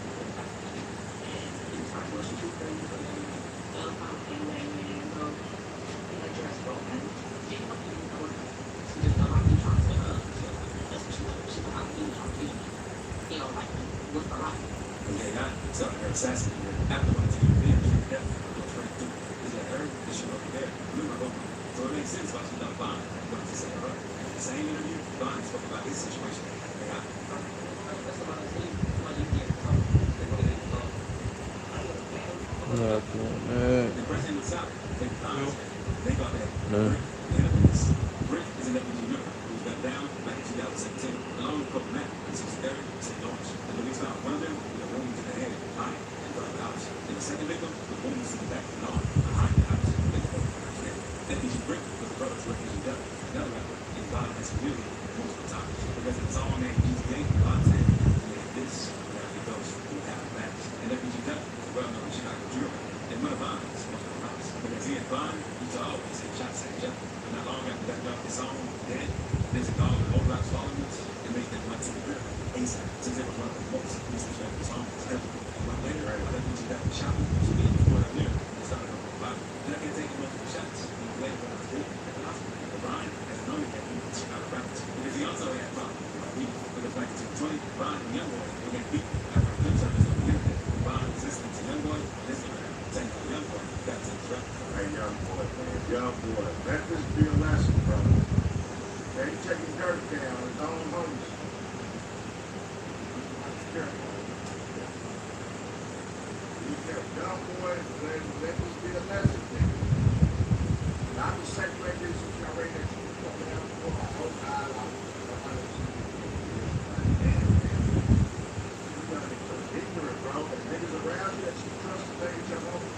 Started her assassinating her afterwards to revenge for the death of her friend too. Is that her? Is she over there? Remember both. So it makes sense why she thought Bond wanted to set her up. In the same interview, Bond spoke about his situation. The president was out. They thought that Brick is an refugee member who was gunned down back in 2017, along with Coke Matt, and 630 St. Lawrence. The police found one of them with a wound to the head, eye, and front of the house. And the second victim with wounds to the back and arm behind the house. Refugee Brick was the brother of refugee Duck, another rapper, and Bond has community most of the time. Because in the song named GTA, Bond said, "Made this, where it goes, we have backs." And refugee Duck is a well-known Chicago drill. And one of Bond's most of the house. Because he and Bond used to always say shots at each other. And not long after that dropped his song, Dead, there's a dog with old rocks following us and made them much in the grip. ASAP, since it was one of the most disrespectful songs ever. A month later, I let me got the shot to be before I knew it started on the bottom. And I can't take multiple shots. And later when I was dead at the hospital, but Brian has known me that he was Chicago rappers. Because he also had problems with my weed. Because back in 2020, Brian and Youngboy were getting beat after a good service on the internet. Brian was listening to Youngboy on Instagram, saying that Youngboy got to his rap. Hey, young boy, man. Young boy. Let this be a lesson, brother. Okay, you take your dirt down. His own homies. Be careful. Be careful. Young boy, let this be a lesson, nigga. Not to separate this from your rate that you coming out for a whole guy like you gotta be so ignorant, bro. The niggas around you that you trust to take your home.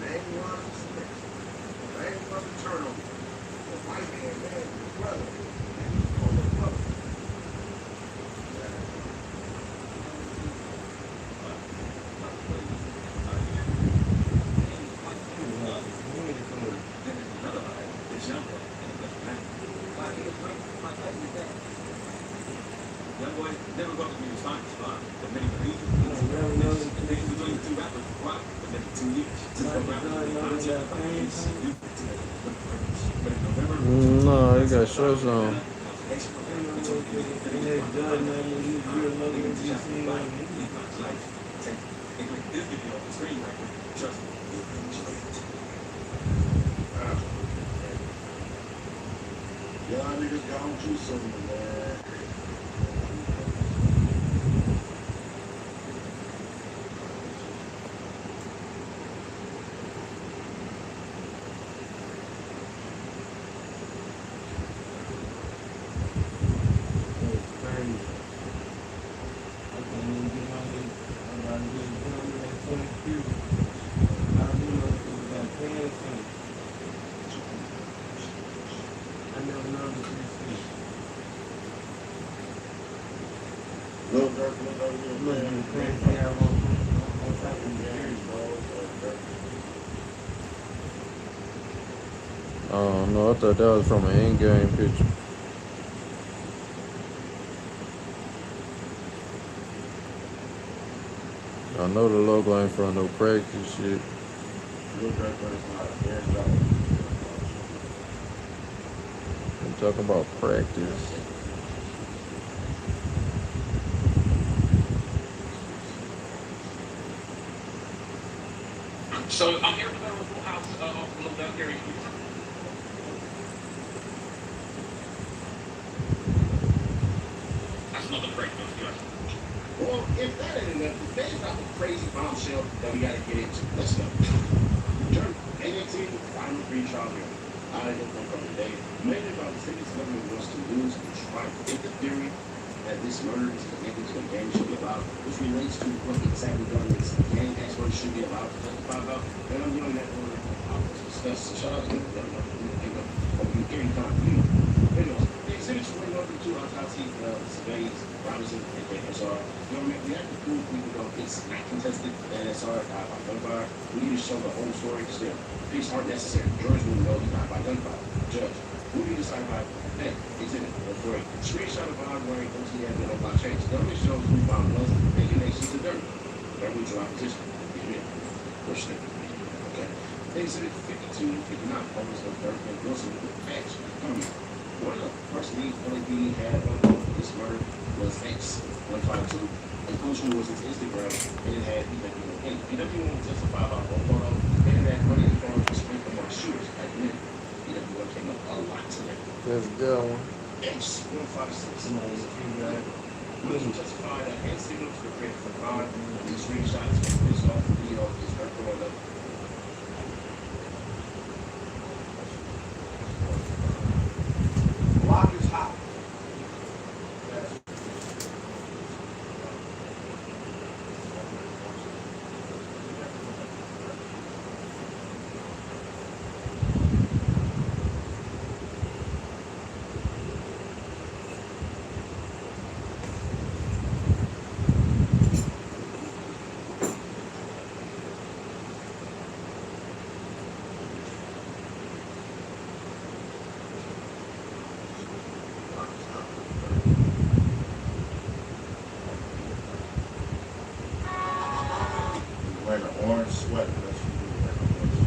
They ain't one to snitch. They ain't one to turn on you. The white man, your brother. And you call your brother. Youngboy never got to be responsible for Bond, but many believe the things between the two rappers were quiet for maybe 2 years. Since the rapper was but in November, No, you got shorts on. Y'all niggas gone too soon, man. Little Dirk, Oh no, I thought that was from an in-game picture. I know the logo ain't from no practice shit. I'm talking about practice. So I'm here to go to a full house off a little down here. That's another break, don't you? Well, if that ain't enough, there's not a crazy bombshell that we gotta get into. Let's go. Journey, AAT, final free trial here. I don't know from today, mainly about the city's government wants to lose and try to get the theory that this murder is connected to a gang should be about, which relates to what exactly government's gang experts should be about to testify about. And I'm doing that order. I'll discuss. Shout out to him. Gary Conn. Anyways, the exhibits 41 through 2 autopsy surveys Robinson and SR. Government, we have to prove it's not contested that SR died by gunfire. We need to show the whole story still. Police aren't necessary. Jurors will know he died by gunfire. Judge, who do you decide by? Hey, exhibit for a screenshot of Bob wearing OT had been on block change. Government shows who Bob was, making nations to dirt. Government draw opposition. Push it. Okay. Exhibit 52, 59, almost of Dirk and Wilson with the patch. One of the first leads LAPD had on this murder was X152. A post who was his Instagram and it had PW1. PW1 testified about one photo and that money and phones were spent among shooters at the minute. PW1 came up a lot today. That's a good one. X156. Wilson testified that hand signals were created from God. These screenshots from this off the video is not going up. Block is hot. Wearing an orange sweater. That's what you do, wearing an orange sweater.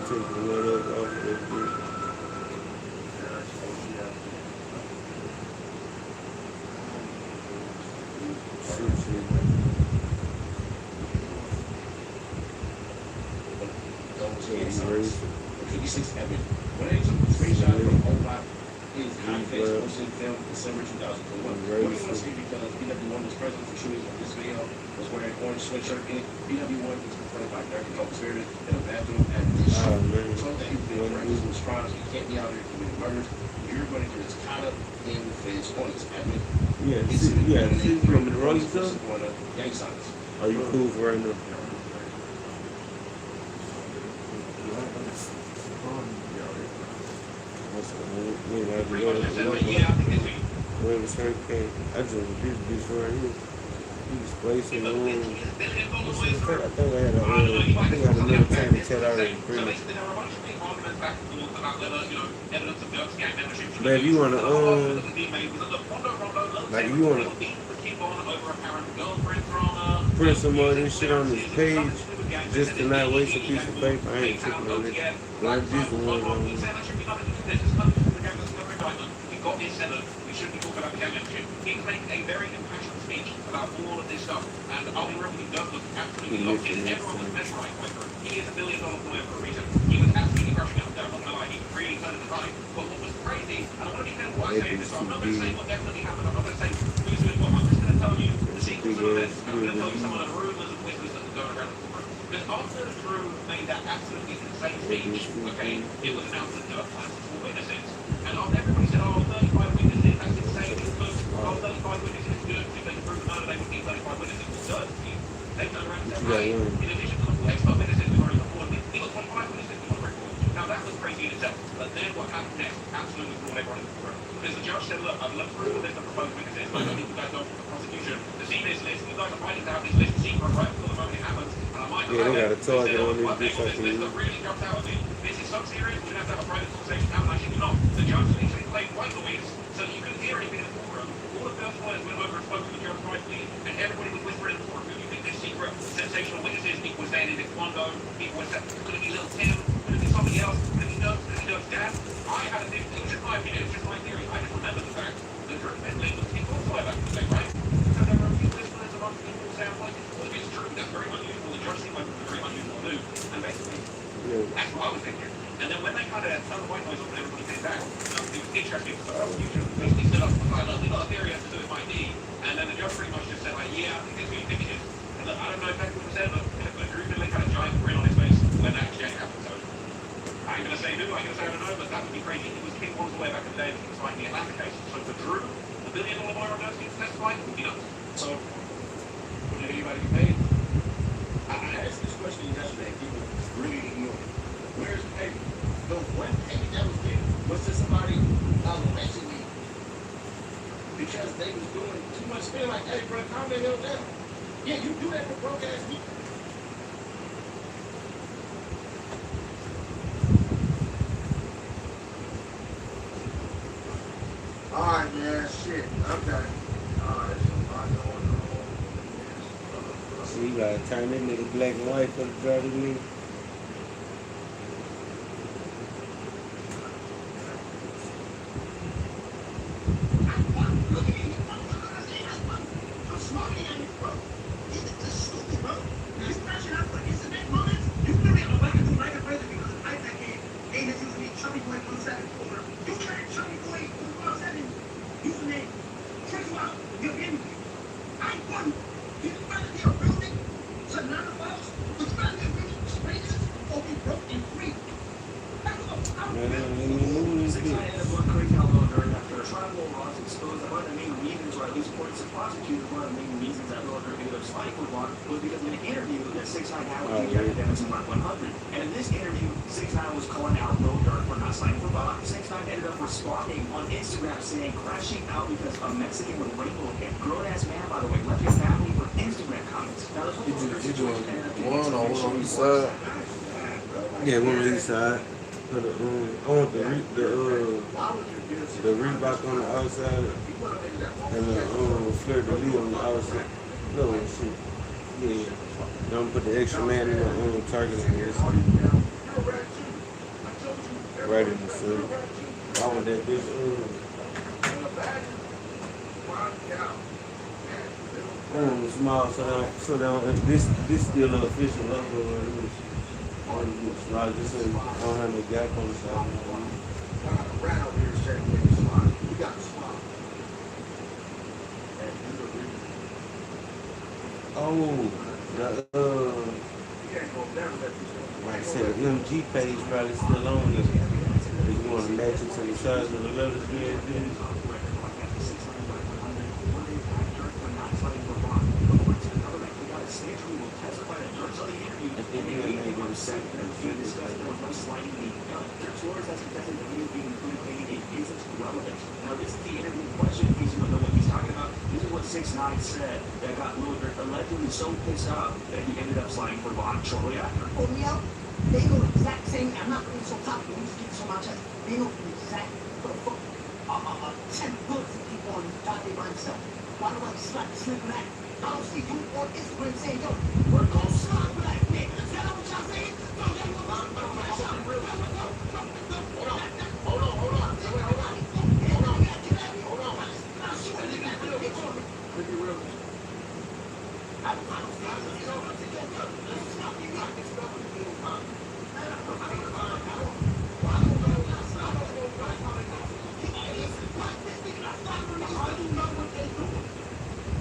Take the lid off that bitch. When they took the screenshot from Oblak, his high-face posted film December 2021. Women want to see because BW1 was present for shooting of this video, was wearing an orange sweatshirt in it. BW1 was confronted by Dirk and co-conspirators in a bathroom at the show. Told that he was being reckless with crimes, he can't be out here committing murders. You're going to get us caught up in the feds' points. Yeah, see from the wrong stuff. Gang signs. Are you cool for right now? We ain't have to go to the where the shirt came. I just this bitch right here. He was placing the room. I think I had another time to tell already. But if you wanna like if you wanna print some more of this shit on this page, just to not waste a piece of paper, I ain't tripping on it. Like this one on We got this setup. We shouldn't be talking about the championship. He's making a very impassioned speech about all of this stuff, and I'll be repeating does look absolutely locked in. Everyone was mesmerized by him. He is $1 billion lawyer for a reason. He was absolutely rushing up there. I'm not gonna lie, he really turned the tide. But what was crazy, and I want to be careful what I say in this, so I'm not going to say what definitely happened. I'm not going to say who's doing what. I'm just going to tell you the sequence of events. I'm going to tell you some of the rumors and whispers that are going around the corner. Because after Drew made that absolutely insane speech, okay, it was announced that there were plans for witnesses. And everybody said, oh, 35 witnesses, that's insane. Oh, 35 witnesses is good. If they can prove the murder, they would need 35 witnesses. Well, they turned around and said, right, in addition to the expert witnesses we've already reported, he got 25 witnesses we want to record. Now, that was crazy in itself. But then what happened next absolutely brought everyone into the room. Because the judge said, look, I've looked through the list of proposed witnesses. I don't think you guys know from the prosecution to see this list. You guys are fighting to have this list secret right until the moment it happens. And I might not Yeah, they got have a it. target on One this thing on bitch this list that really jumps out at me. This is so serious, we're going to have a private conversation. How much you not? The judge literally played white noise so that you couldn't hear anything in the courtroom. All the first lawyers went over and spoke to the judge privately, and everybody was whispering in the courtroom. You think this secret, sensational witnesses, people were saying, is it Quando? People were saying, could it be Little Tim? Could it be somebody else? Could it be Doug? Could it be Doug's dad? I had a different, it's just my opinion, it's just my theory. I just remember the fact that Drew Bentley was people all back in the day, right? So there were a few whispers among people saying, like, well, it's true, that's very unusual. The judge seemed like it was a very unusual move. And basically, that's what I was thinking. And then when they kind of turned the white noise off and everybody came back, it was interesting. So you basically stood up and like, look, we got a theory as to who it might be. And then the judge pretty much just said, like, yeah, I think it's who you think it is. And look, I don't know exactly what he said, but Drew Bentley had a giant grin on his face when that exchange happened. So I ain't going to say who, I ain't going to say I don't know, but that would be crazy. It was King Kong's way back in the day that he was fighting the Atlanta case. So for Drew, the $1 billion lawyer on those things testifying would be nuts. So, would anybody get paid? I asked this question yesterday. People really ignore it. Where's the payment? The one payment that was given was to somebody allegedly because they was doing too much spin. Like, hey, bro, calm the hell down. Yeah, you do that for broke ass people. Alright, man, shit. I'm done. Alright, so I'm going on. So you gotta turn that nigga black and white for the dirty nigga. Was because in an interview that 6ix9ine had with DJ Academics in Mark 100, and in this interview, 6ix9ine was calling out Lil Durk for not signing for Bond. 6ix9ine ended up responding on Instagram saying, crashing out because a Mexican with rainbow hair. Grown-ass man, by the way, left his family for Instagram comments. Now, this whole situation ended up being one on the east side. Yeah, one on the east side. I want the Reebok on the outside and the Fleur de Lis on the outside. No shit. Yeah. Don't put the extra man in the target on this. Right in the center. I want that bitch. Small so down. This still an official logo. Like this is, I don't have no gap on the side. Right over here, straight away, the swap. We got the swap. Oh, like I said, the MG page probably still on this. If you want to match it to the size of the letters, Now, this is the interview question. In case you don't know what he's talking about, this is what 6ix9ine said that got Lil Durk allegedly so pissed off that he ended up sliding for Bond shortly after. Pull me out. They know the exact same. I'm not being so topical. I'm just getting so my chest. They know the exact 10 bullets that people on this goddamn by himself. Why do I slip back? I don't see you on Instagram saying, yo, we're gonna slide black man. Is that what y'all saying? No, that was not Hold on.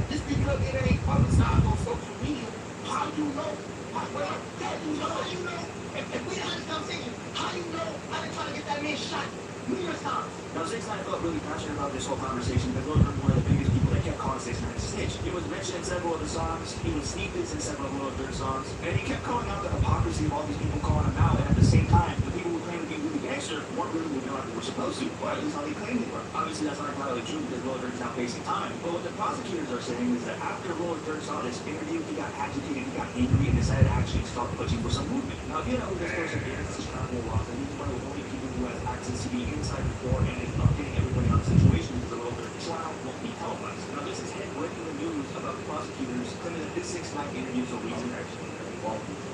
Just because it ain't publicized on social media, how you know? How you know? If we had this conversation, how you know I've been trying to get that man shot numerous times? Now, 6ix9ine felt really passionate about this whole conversation because Lil Durk was one of the biggest people people that kept calling 6 9 a snitch. He was mentioned in several of the songs. He was sneakers in several of Lil Durk's songs. And he kept calling out the hypocrisy of all these people calling him out. And at the same time, the people who claim to be really gangster weren't really moving like they were supposed to. Or at least how they claim they were. Obviously, that's not entirely true because Lil Durk's now facing time. But what the prosecutors are saying is that after Lil Durk saw this interview, he got agitated, he got angry, and decided to actually start pushing for some movement. Now, if you know who this person is, this is Chicago laws, and he's one of the only people who has access to the inside report and is updating everybody on the situation because the Lil Durk trial won't be televised. Now, this is him breaking the news about the prosecutors claiming that this 6 9 interview is a reason actually involved in this.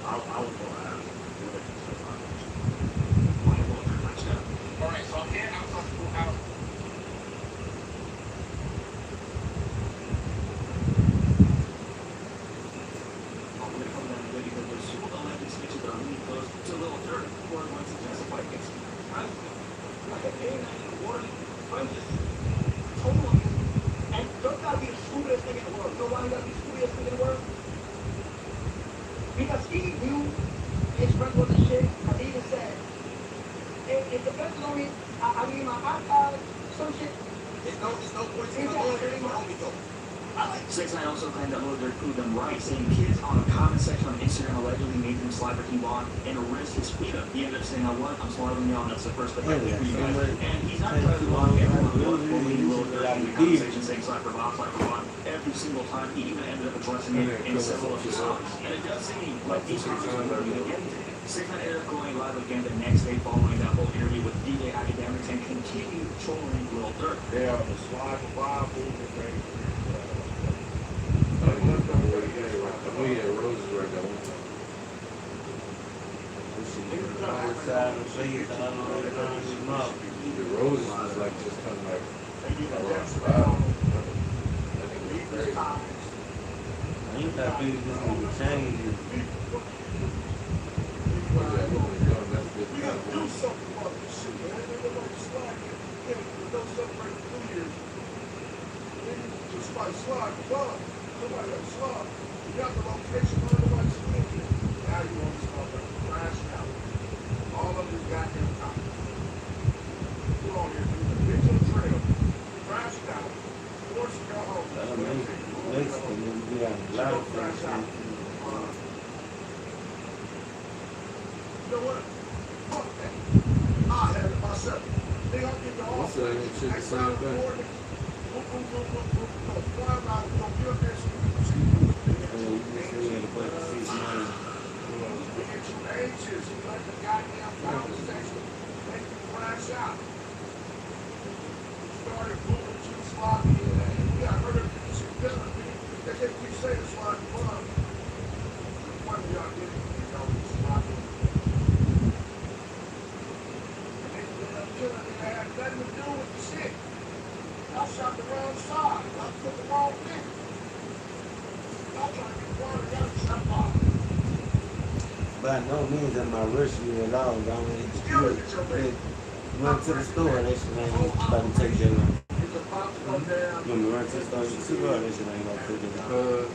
I would go out. All right, so I'm here. I'm talking about because he knew his friend was a shit, because he even said, if the best on me, I need my iPod, some shit. There's no point in going my homie though. 6 9 also claimed that Lil Durk proved them right, saying kids on a comment section on Instagram allegedly made him slide for T-Bond and risk his freedom. He ended up saying, what? I'm smarter than y'all, and that's the first thing I think for you guys. And he's not entirely wrong. Everyone was quoting Lil Durk in the comment section saying slide for Bob, slide for Bond. Every single time, he even ended up addressing it in several of his songs. And it does seem like these songs are going to be again today. 6 9 ended up going live again the next day following that whole interview with DJ Academics and continued trolling Lil Durk. Yeah, the slide for Bob movement, right? Oh yeah, Roses right there. The Roses was like just kind of like around spot. I ain't that big this nigga change it. That's good. We gotta do something about this shit, man. They don't know the slide. Don't celebrate 2 years. Niggas just like slide, Bob. Nobody got slide. You got the location, nobody's doing it. Now you want to start like crash out. All of this goddamn time. Put on here, dude. The bitch on the trail. Crash out. Force you go home. Mexican, we got a lot of things. You know what? Fuck that. I had it myself. They don't get the What's that? It should be the same thing. Fly around, don't get up there. We get you anxious. You like the goddamn conversation. Make you crash out. Started moving too sloppy. We got rid of this shit done. They just keep saying sloppy fun. One of y'all did it. You know, sloppy. And they ended up killing it. They had nothing to do with the shit. Y'all shot the wrong side. Y'all took the wrong thing. Y'all trying to get water. Y'all shot off. By no means am I rushing you at all. I mean, it's good. Run to the store, that shit ain't about to take that long. You want me to run to the store and get a cigar? That shit ain't gonna take that long.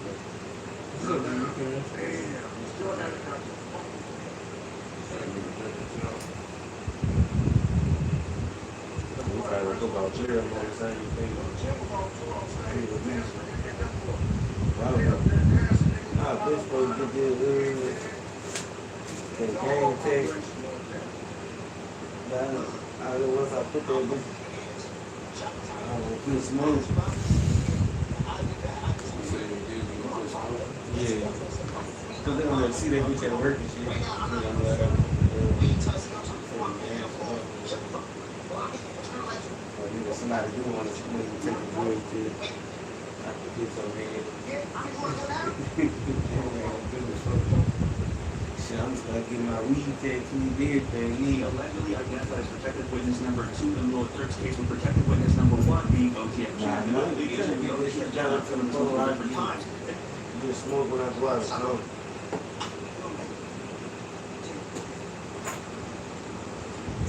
We try to cook out clear on the same thing. Nah, this supposed to get this and game tech. Once I put that bitch, I will feel smooth. Yeah. Because they don't see that bitch at work and shit. Somebody do want to take a good to I can get some head. Shit, I'm just gonna get my weed tattoo, beard thing. He allegedly identified as protected witness number 2 in Lil Durk's case, with protected witness number 1 being OTF. No, you can't be OTF down to the phone different times. You just smoke when I go out, smoke.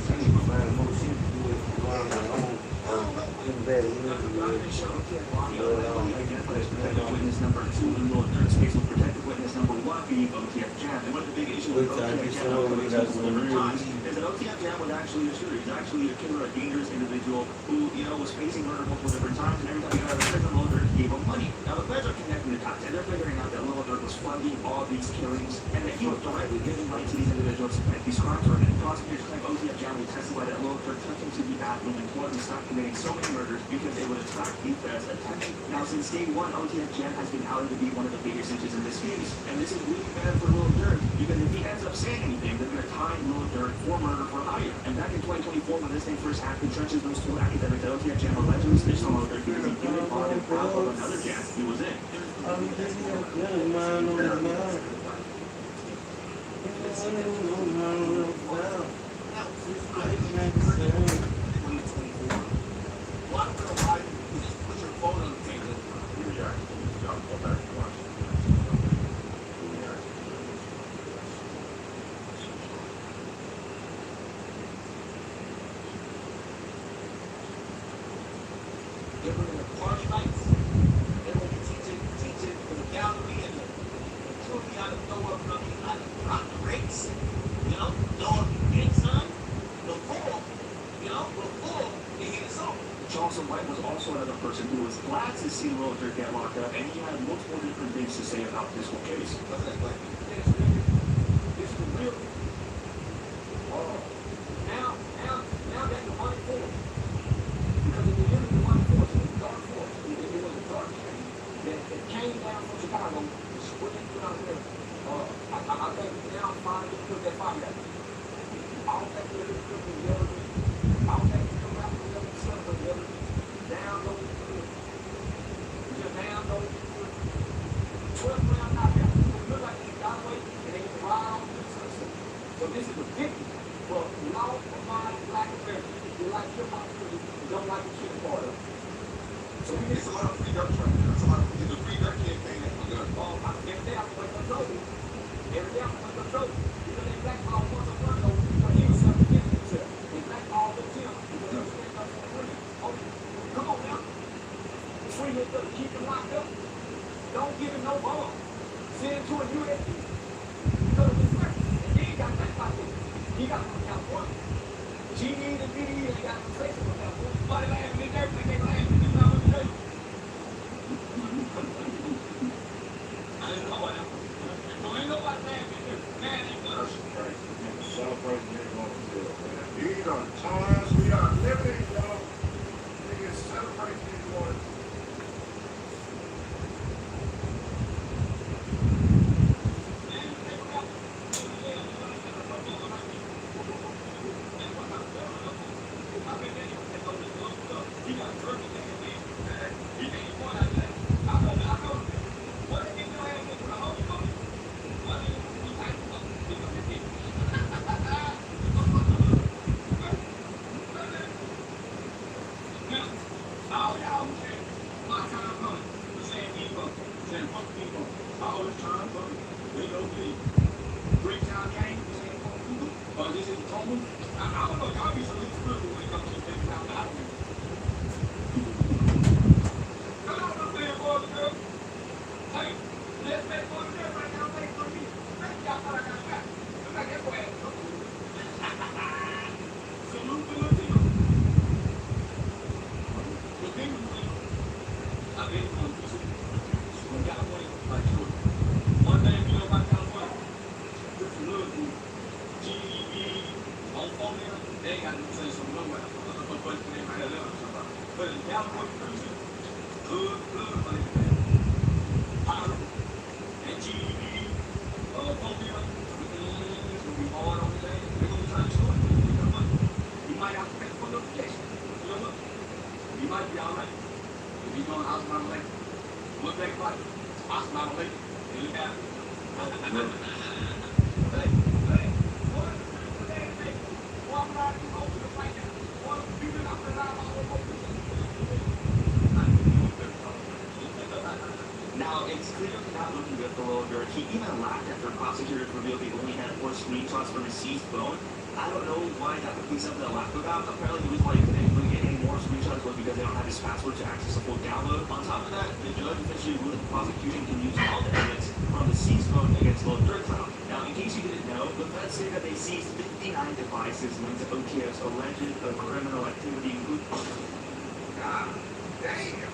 I need to find more shit to do it go on my own. Even better, you know, He allegedly identified as protected witness number 2 in Lil Durk's case, with protected witness number 1 being OTF Jam. And one of the big issues with Which I OTF just Jam saw over when the you guys over were the times reading. is that OTF Jam was actually a shooter. He's actually a killer, a dangerous individual who, you know, was facing murder multiple different times, and every time he got out of prison, Lil Durk gave him money. Now the feds are connecting the dots, and they're figuring out that Lil Durk was funding all these killings, and that he was directly giving money to these individuals to commit these crimes. And prosecutors claim OTF Jam will testify that Lil Durk took him to the bathroom and told him to stop committing so many murders because they would attract the feds' attention. Now, since day one, OTF Jam has been outed to be one of the biggest snitches in this case, and this is really bad for Lil Durk because if he ends up saying anything, they're going to tie Lil Durk for murder for hire. And back in 2024, when this thing first happened, churches those told academics that OTF Jam allegedly snitched on Lil Durk because he didn't bond him out of another jam he was in. They were in the party nights. They were teaching for the gallery and the truly out of nowhere, out of rock race. You know, no big son, the four, you know, before they hit his own. Charleston White was also another person who was glad to see Lil Durk get locked up, and he had multiple different things to say about this whole case. It's the real. Oh, now that the money for it. Because at the end of the money force, it was dark force. It was a dark train that came down from Chicago, spread throughout there. I think now finally put that fire out. I don't think they're going to put the other. I don't think they're come out with the other stuff, but the other down those. Just down those. 12 round knockout. It looked like they got away and they can ride on the sunset. So this is a victory for law-abiding black Americans. You like hip hop music, you don't like the kid part of it. So we It's a lot of free Durk right now. It's a lot of the free Durk campaign that we're gonna oh, every day I wake up trouble. Every day I wake up trouble. Because they blackball once a month though, but he was self-defending himself. They blackball the Tim because he was standing up for free. Oh, come on now. Free him to keep him locked up. Don't give him no bond. Send him to a USP. Because of his record. And he ain't got nothing like this. He got from California. GD and BD ain't got no say from California. Somebody laughing at everything they laughing at. You know what I'm saying? I didn't know what happened. So ain't nobody laughing at this. Man, ain't good. Celebrating everyone was ill, man. These are times we are living, y'all. Niggas celebrating everyone. Now, it's clearly not looking good for Lil Durk. He even laughed after prosecutors revealed he only had 4 screenshots from his seized phone. I don't know why that would be something to laugh about. Apparently, the reason why he couldn't get any more screenshots was because they don't have his password to access a full download. On top of that, the judge officially ruled the prosecution can use all the evidence from the seize vote against Lord Bertrand. Now, in case you didn't know, the feds say that they seized 59 devices linked to OTF's alleged criminal activity. God damn.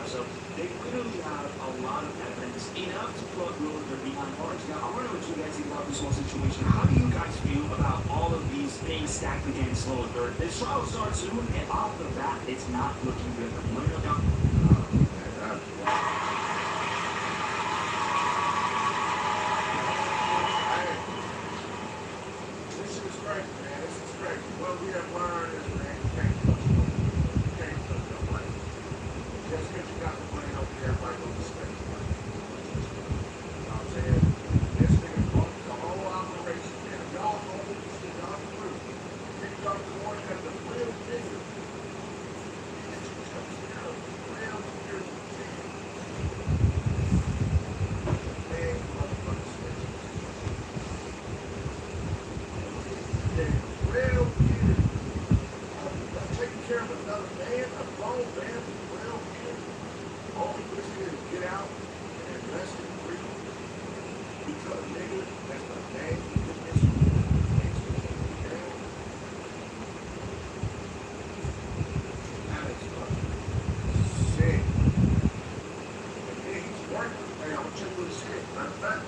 So they clearly have a lot of evidence, enough to put Wilder behind bars. Now, I wonder what you guys think about this whole situation. How do you guys feel about all of these things stacked against Wilder? This trial starts soon, and off the bat, it's not looking good. Let me know down. This shit is crazy, man. This is crazy. What we have learned is, man, you can't touch nobody. You can't touch nobody. Just because you got the money, don't get everybody gonna respect you. You know what I'm saying? This nigga broke the whole operation, man. If y'all hold this shit y'all through, pick up the one that the real nigga. Real nigga. Man, motherfuckers. Real nigga. Taking care of another man, a grown man, real nigga. All he was here to get out and rest in freedom. Because nigga, that's the man you did this that is fucking sick. And then he's working. Hey, I'm gonna check with his shit. Matter of fact,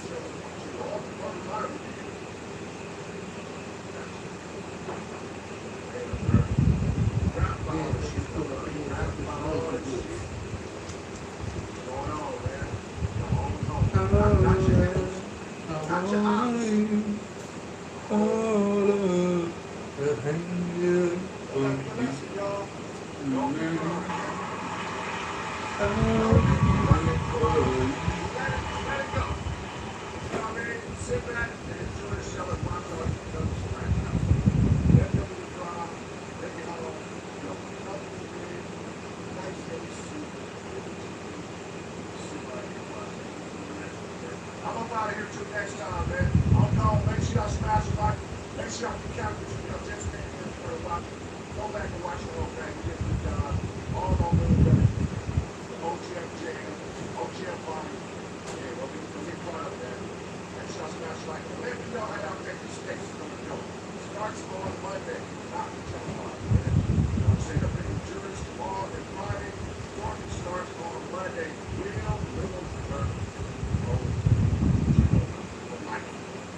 check all the fucking line with you. Sit back and enjoy the show and watch all these films right now. Let them be dry, let it all, you know, nothing to do. Nice heavy soup. Soup like it was. I'm up out of here till next time, man. I'm gone. Make sure y'all smash the like. Make sure y'all can count this video. Just stay here for a while. Go back and watch the whole thing. Get it done. All on the way. The OGM jam. OGM party. Yeah, we'll get caught up, man. Smash like a let me know how y'all think this stakes is gonna go. Starts on Monday, not until tomorrow. I'm saying up in the juries tomorrow and Friday. Morning starts on Monday. Little dirt.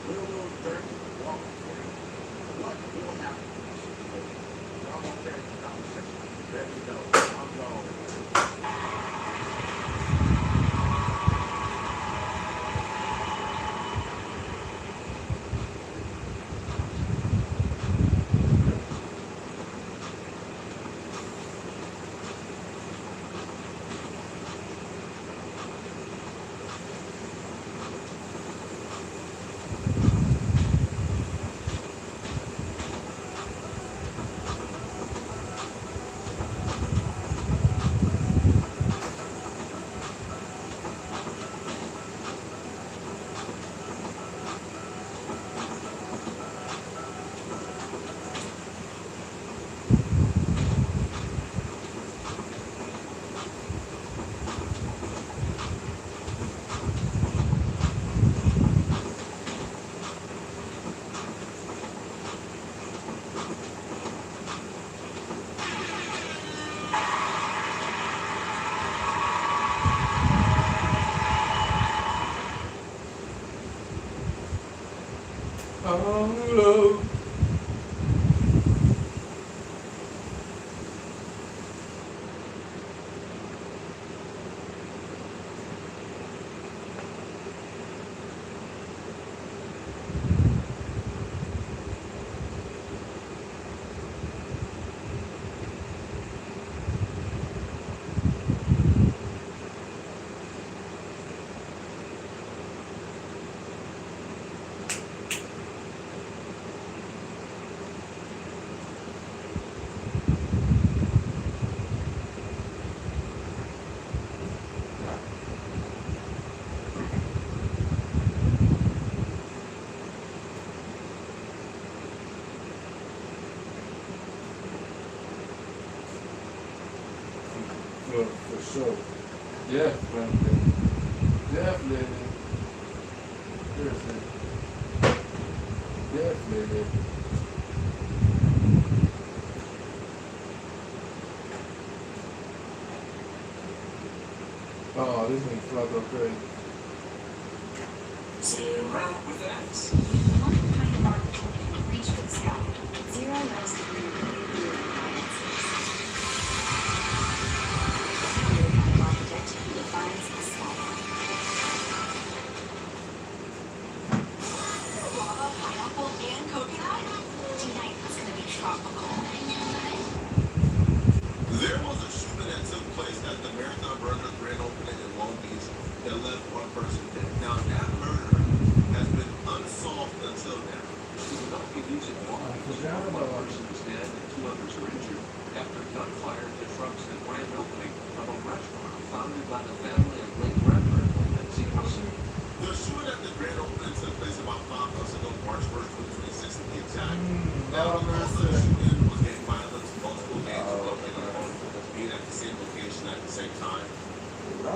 Little dirt. Walk. What will happen in this situation? Y'all want that conversation? Let me know. I'm gone. Oh, sure. Definitely. Definitely. Seriously. Definitely. Oh, this thing fly go crazy. Zero with X. One kind of opportunity to reach for the sky. Zero knows the root of the kind of object defines the skyline. Lava, pineapple, and coconut. Tonight is gonna be tropical. There was a shooting that took place at the Marathon Burger grand opening in Long Beach that left one person dead. Now, that murder has been unsolved until now. One person was dead and two others were injured after gunfire disrupts the grand opening of a restaurant founded by the family of late Redford and Seacrest. The shooting at the grand opening took place about 5 months ago, March 1st, 2026 to be exact. Now, the cause of the shooting was gang violence, multiple gangs of being at the same location at the same time. I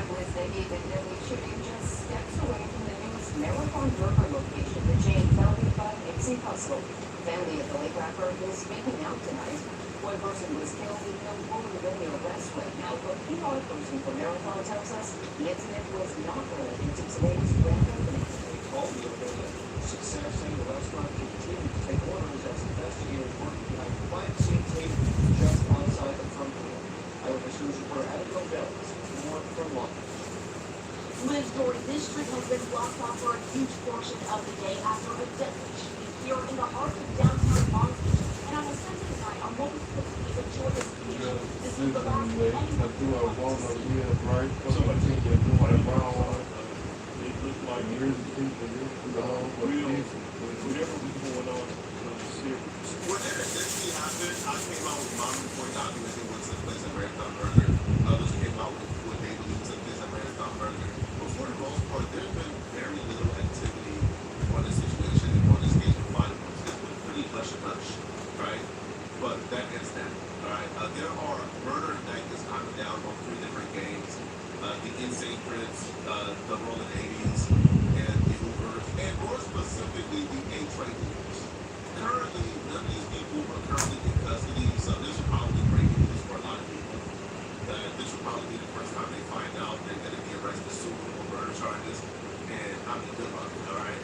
was thinking that deadly shooting just steps away from the newest Marathon Burger location, the chain founded by Nipsey Hussle. Family of the late rapper is speaking out tonight. One person was killed with no wound in the arrest right now, but PR person for Marathon tells us the incident was not related to today's grand opening. All the success saying the restaurant continued to take orders as investigators work behind crime scene tape just outside the front door. Eyewitness News reporter Adam Covell more from London. Liz Dory, this street has been blocked off for a huge portion of the day after a deadly shooting here in the heart of downtown Long Beach. And on a Sunday night, a woman could enjoy this beach. This is the last They do a one of years, right? Somebody think they're doing a brown one. It looked like Years of people, the whole whatever was going on was serious. When that initially happened, I came out with my report documenting what took place at Marathon Burger. Others came out with what they believe took place at Marathon Burger. But for the most part, there's been very little activity on this situation and on this case with violence. It's been pretty hush and hush, right? But that is that, all right? There are murder indictments coming down on 3 different gangs. The Insane Prince, the Rolling 80s, and the Ubers, and more specifically, the A-Train leaders. Currently, none of these people are currently in custody, so this will probably break news for a lot of people. This will probably be the first time they find out they're going to be arrested soon on murder charges. And I mean, good luck, all right?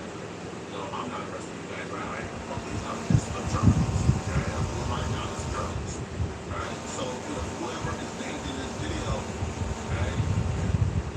No, I'm not arresting you guys, right? I'm just a journalist, right? I'm my job is a journalist, right? So, whoever is named in this video, right?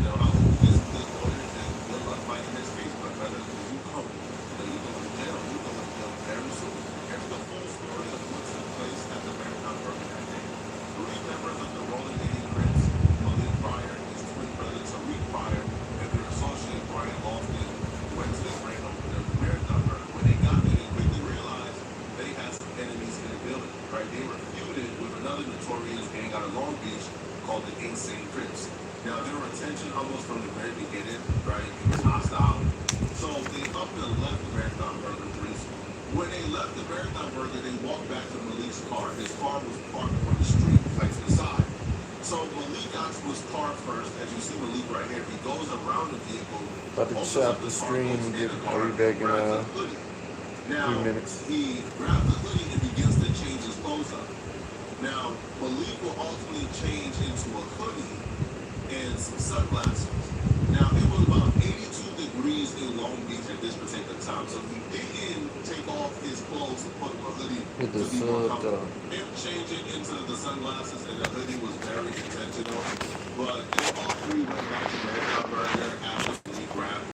I hope this lawyer and good luck fighting this case, but brother, when you come, you go to jail, you go to jail very soon. Here's the full story of what took place at the Marathon Burger that day. 3 members of the Rolling 80 Prince, Malik Pryor, his twin brother Tariq Pryor, and their associate Brian Lofton went to the grand opening of the Marathon Burger. When they got there, they quickly realized they had some enemies in the building, right? They were feuded with another notorious gang out of Long Beach called the Insane Prince. Now, there were tension almost from the very beginning, right? It was hostile. So they up and left the Marathon Burger briefly. When they left the Marathon Burger, they walked back to Malik's car. His car was parked on the street, like to the side. So Malik got to his car first. As you see Malik right here, he goes around the vehicle. About to shut the stream and get back in a few minutes. He grabs the hoodie and begins to change his clothes up. Now, Malik will ultimately change into a hoodie and some sunglasses. Now, it was about 82 degrees in Long Beach at this particular time, so he didn't take off his clothes and put a hoodie to be more comfortable. Him changing into the sunglasses and the hoodie was very intentional, but they all 3 went back to Marathon Burger after